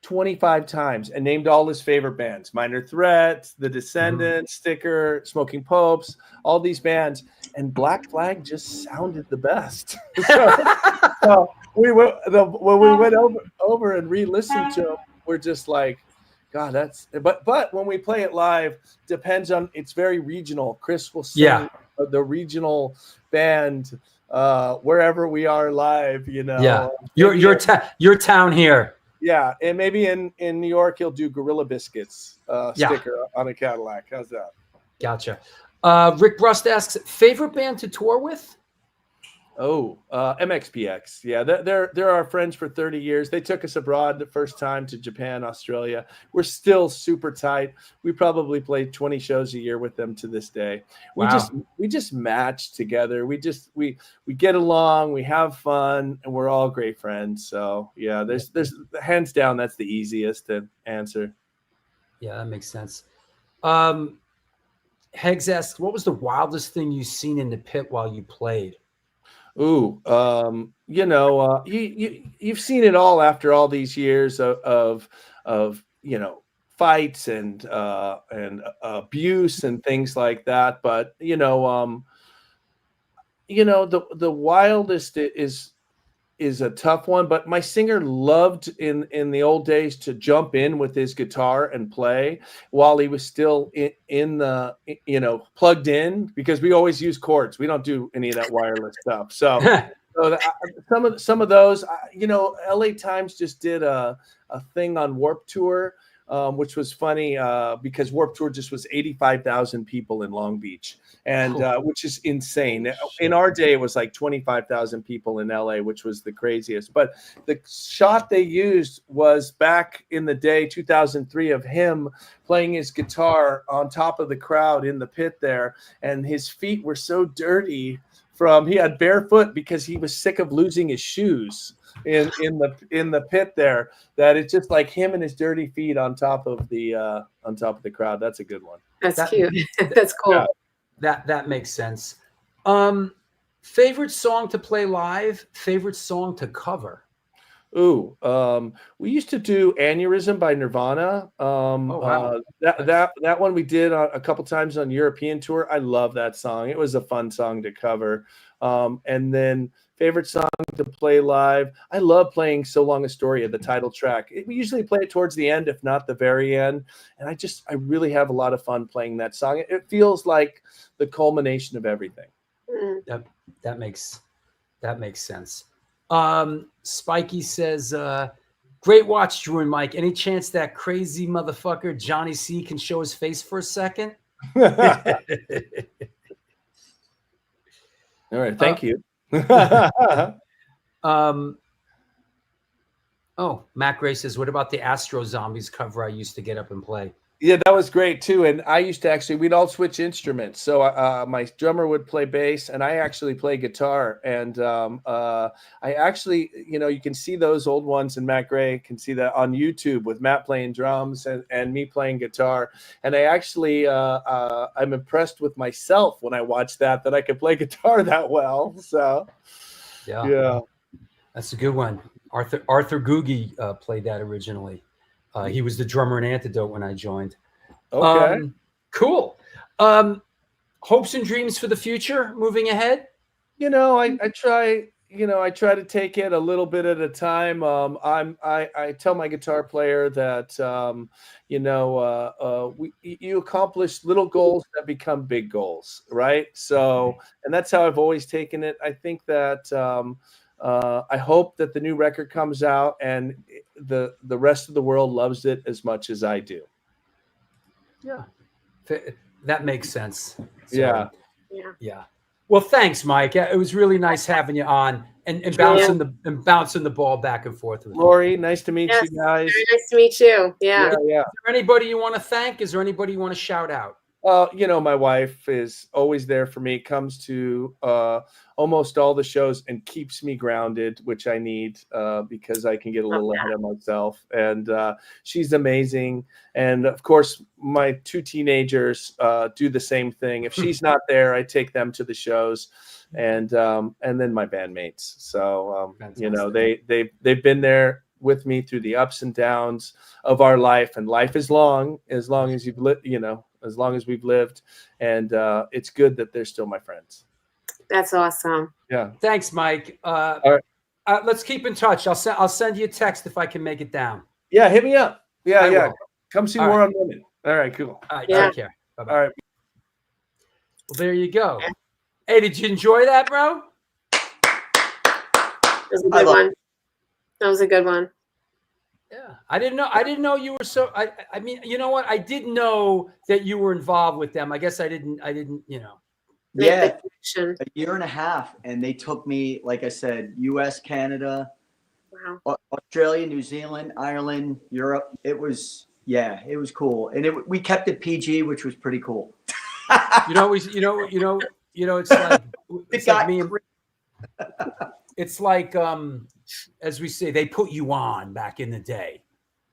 25 times and named all his favorite bands: Minor Threat, The Descendants, Sticker, Smoking Popes, all these bands. And Black Flag just sounded the best. so when we went over and re-listened to them, we're just like, God, that's. But when we play it live, depends on. It's very regional. Chris will sing the regional band wherever we are live. Yeah, your town here. Yeah, and maybe in New York he'll do Gorilla Biscuits sticker on a Cadillac. How's that? Gotcha. Rick Brust asks, favorite band to tour with? MXPX. Yeah, they're our friends for 30 years. They took us abroad the first time to Japan, Australia. We're still super tight. We probably play 20 shows a year with them to this day. Wow. We just match together. We get along, we have fun, and we're all great friends. So yeah, there's hands down, that's the easiest to answer. Yeah, that makes sense. Hegs asks, what was the wildest thing you've seen in the pit while you played? You've seen it all after all these years of fights and abuse and things like that. But the wildest is is a tough one, but my singer loved in the old days to jump in with his guitar and play while he was still in the, you know, plugged in, because we always use cords. We don't do any of that wireless stuff. So, some of those, you know, LA Times just did a thing on Warped Tour, which was funny because Warped Tour just was 85,000 people in Long Beach, and which is insane. In our day, it was like 25,000 people in LA, which was the craziest. But the shot they used was back in the day, 2003, of him playing his guitar on top of the crowd in the pit there, and his feet were so dirty he had barefoot because he was sick of losing his shoes in the pit there, that it's just like him and his dirty feet on top of the crowd. That's a good one. That's cute. That's cool. Yeah, that makes sense. Favorite song to play live, favorite song to cover? Ooh, we used to do Aneurysm by Nirvana. Wow. That one we did a couple times on European tour. I love that song. It was a fun song to cover. And then favorite song to play live, I love playing So Long Astoria, the title track. We usually play it towards the end, if not the very end. And I really have a lot of fun playing that song. It feels like the culmination of everything. That makes sense. Spiky says, great watch, Drew and Mike. Any chance that crazy motherfucker Johnny C can show his face for a second? All right, thank you. Matt Gray says, what about the Astro Zombies cover I used to get up and play? Yeah, that was great too. And I used to we'd all switch instruments. So my drummer would play bass and I actually play guitar. And I actually, you know, you can see those old ones, and Matt Gray can see that on YouTube with Matt playing drums and me playing guitar. And I actually, I'm impressed with myself when I watch that I could play guitar that well. So, yeah. That's a good one. Arthur Googie played that originally. He was the drummer in Antidote when I joined. Okay. Cool. Hopes and dreams for the future moving ahead? You know, I try to take it a little bit at a time. I tell my guitar player that, you accomplish little goals that become big goals, right? So, and that's how I've always taken it. I think that, I hope that the new record comes out and the rest of the world loves it as much as I do. Yeah, that makes sense. So, yeah. Well, thanks, Mike. It was really nice having you on and bouncing the ball back and forth with Lori. Nice to meet you guys. Very nice to meet you. Yeah. Is there anybody you want to thank? Is there anybody you want to shout out? My wife is always there for me, comes to almost all the shows and keeps me grounded, which I need because I can get a little ahead of myself. And she's amazing. And of course, my two teenagers do the same thing. If she's not there, I take them to the shows, and then my bandmates. So they've been there with me through the ups and downs of our life, and life is long as you've lived, as long as we've lived, and it's good that they're still my friends. That's awesome. Yeah. Thanks, Mike. All right. Let's keep in touch. I'll send you a text if I can make it down. Yeah, hit me up. Yeah. Will. Come see All more right. on women. All right, cool. All right, Yeah. take care. Bye-bye. All right. Well, there you go. Hey, did you enjoy that, bro? That was a good one. That was a good one. Yeah, I didn't know you were so. I mean, you know what? I didn't know that you were involved with them. I guess I didn't. Yeah, a year and a half, and they took me, like I said, U.S., Canada, Australia, New Zealand, Ireland, Europe. It was cool, and we kept it PG, which was pretty cool. It's like me and. It's like, as we say, they put you on back in the day.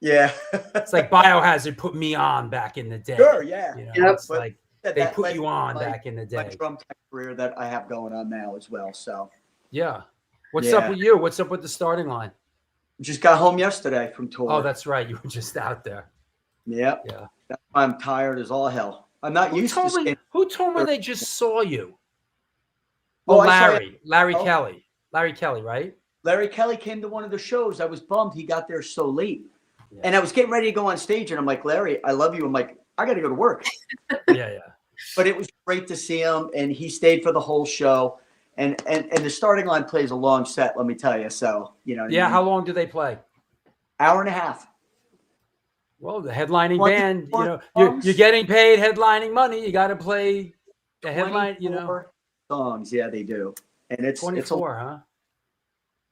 Yeah. It's like Biohazard put me on back in the day. Sure, yeah. It's like they put you on back in the day. My drum tech career that I have going on now as well. So. Yeah. What's up with you? What's up with the starting line? Just got home yesterday from tour. Oh, that's right. You were just out there. Yep. Yeah. That's why I'm tired as all hell. I'm not used to. Who told me they just saw you? Oh, Larry Kelly. Larry Kelly, right? Larry Kelly came to one of the shows. I was bummed he got there so late. And I was getting ready to go on stage, and I'm like, Larry, I love you. I'm like, I got to go to work. Yeah. But it was great to see him, and he stayed for the whole show. And the starting line plays a long set, let me tell you. So, you know. Yeah, how long do they play? Hour and a half. Well, the headlining band, you know, you're getting paid headlining money. You got to play the headline, you know. Songs, yeah, they do. And it's 24, huh?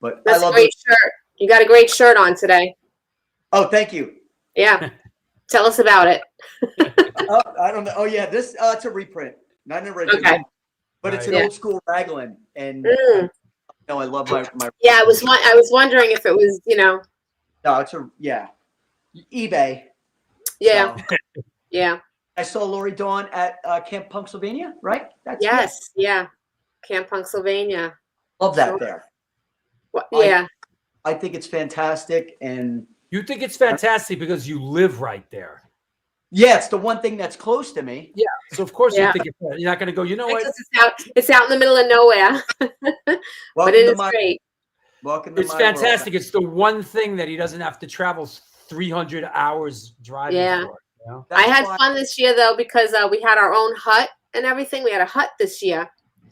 But That's I love a great shirt. You got a great shirt on today. Oh, thank you. Yeah. Tell us about it. I don't know. Oh, yeah, this it's a reprint, not an original, Okay. but it's an Right. old school raglan, and no, I love my. Yeah, I was wondering if it was, you know. No, it's eBay. Yeah. So, Yeah. I saw Lori Dawn at Camp Pennsylvania, right? Yes. Yeah. Camp Pennsylvania. Love that there. Well, yeah. I think it's fantastic, and you think it's fantastic because you live right there. Yeah, it's the one thing that's close to me. Yeah, so of course you think you're not going to go. You know what? It's out in the middle of nowhere, but it is great. It's fantastic. It's the one thing that he doesn't have to travel 300 hours driving. Yeah, for, you know? I had fun this year though because we had our own hut and everything. We had a hut this year.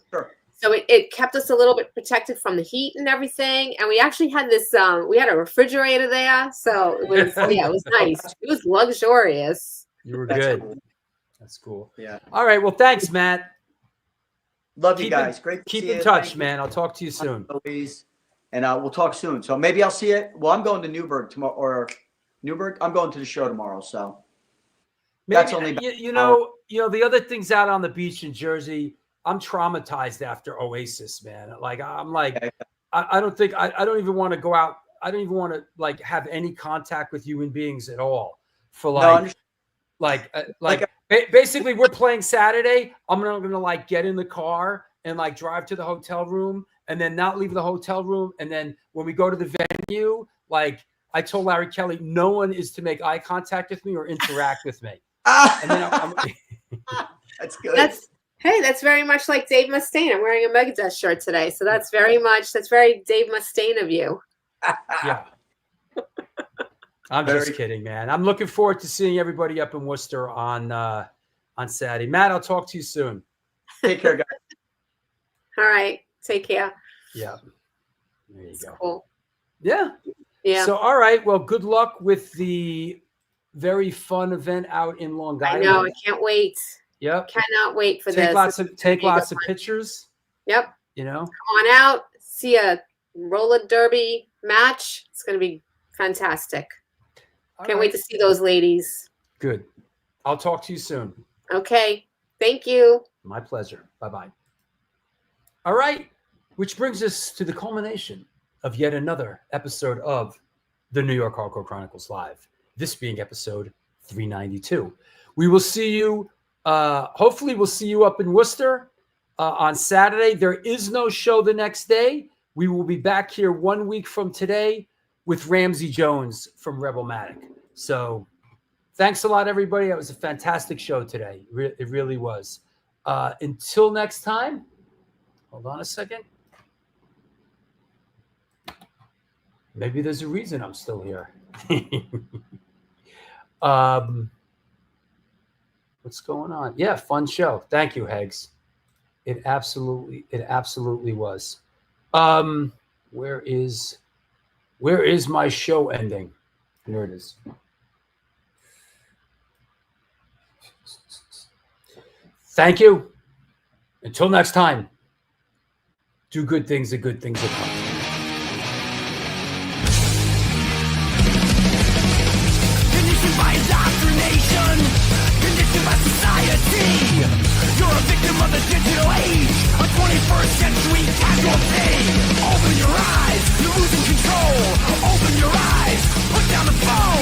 Sure. So it kept us a little bit protected from the heat and everything. And we actually had this, we had a refrigerator there. So it was, yeah, it was nice. It was luxurious. You were good. Cool. That's cool. Yeah. All right. Well, thanks, Matt. Love you guys. Great. Keep in touch, man. I'll talk to you soon. Always. And we'll talk soon. So maybe I'll see it. Well, I'm going to Newburgh tomorrow, or Newburgh. I'm going to the show tomorrow. So that's only, you know, the other things out on the beach in Jersey, I'm traumatized after Oasis, man. Like, I'm like, I don't think, I don't even want to go out. I don't even want to like have any contact with human beings at all for like, basically we're playing Saturday. I'm going to like get in the car and like drive to the hotel room and then not leave the hotel room. And then when we go to the venue, like I told Larry Kelly, no one is to make eye contact with me or interact with me. And then that's good. That's very much like Dave Mustaine. I'm wearing a Megadeth shirt today. So that's very Dave Mustaine of you. Yeah. I'm just kidding, man. I'm looking forward to seeing everybody up in Worcester on Saturday. Matt, I'll talk to you soon. Take care, guys. All right. Take care. Yeah. There you go. Cool. Yeah. Yeah. So, all right. Well, good luck with the very fun event out in Long Island. I know. I can't wait. Yep. Cannot wait for this. Take lots of pictures. Yep. You know. Come on out. See a roller derby match. It's going to be fantastic. Can't wait to see those ladies. Good. I'll talk to you soon. Okay. Thank you. My pleasure. Bye-bye. All right. Which brings us to the culmination of yet another episode of the New York Hardcore Chronicles Live. This being episode 392. We will see you. Hopefully we'll see you up in Worcester on Saturday. There is no show the next day. We will be back here 1 week from today with Ramsey Jones from Rebelmatic. So thanks a lot, everybody. That was a fantastic show today. It really was. Until next time, hold on a second. Maybe there's a reason I'm still here. What's going on? Yeah, fun show. Thank you, Hegs. It absolutely was. Where is my show ending? Here it is. Thank you. Until next time, do good things, the good things will come. Conditioned by indoctrination, conditioned by society. You're a victim of the digital age, a 21st century casualty. Open your eyes, you're losing control. Open your eyes, put down the phone.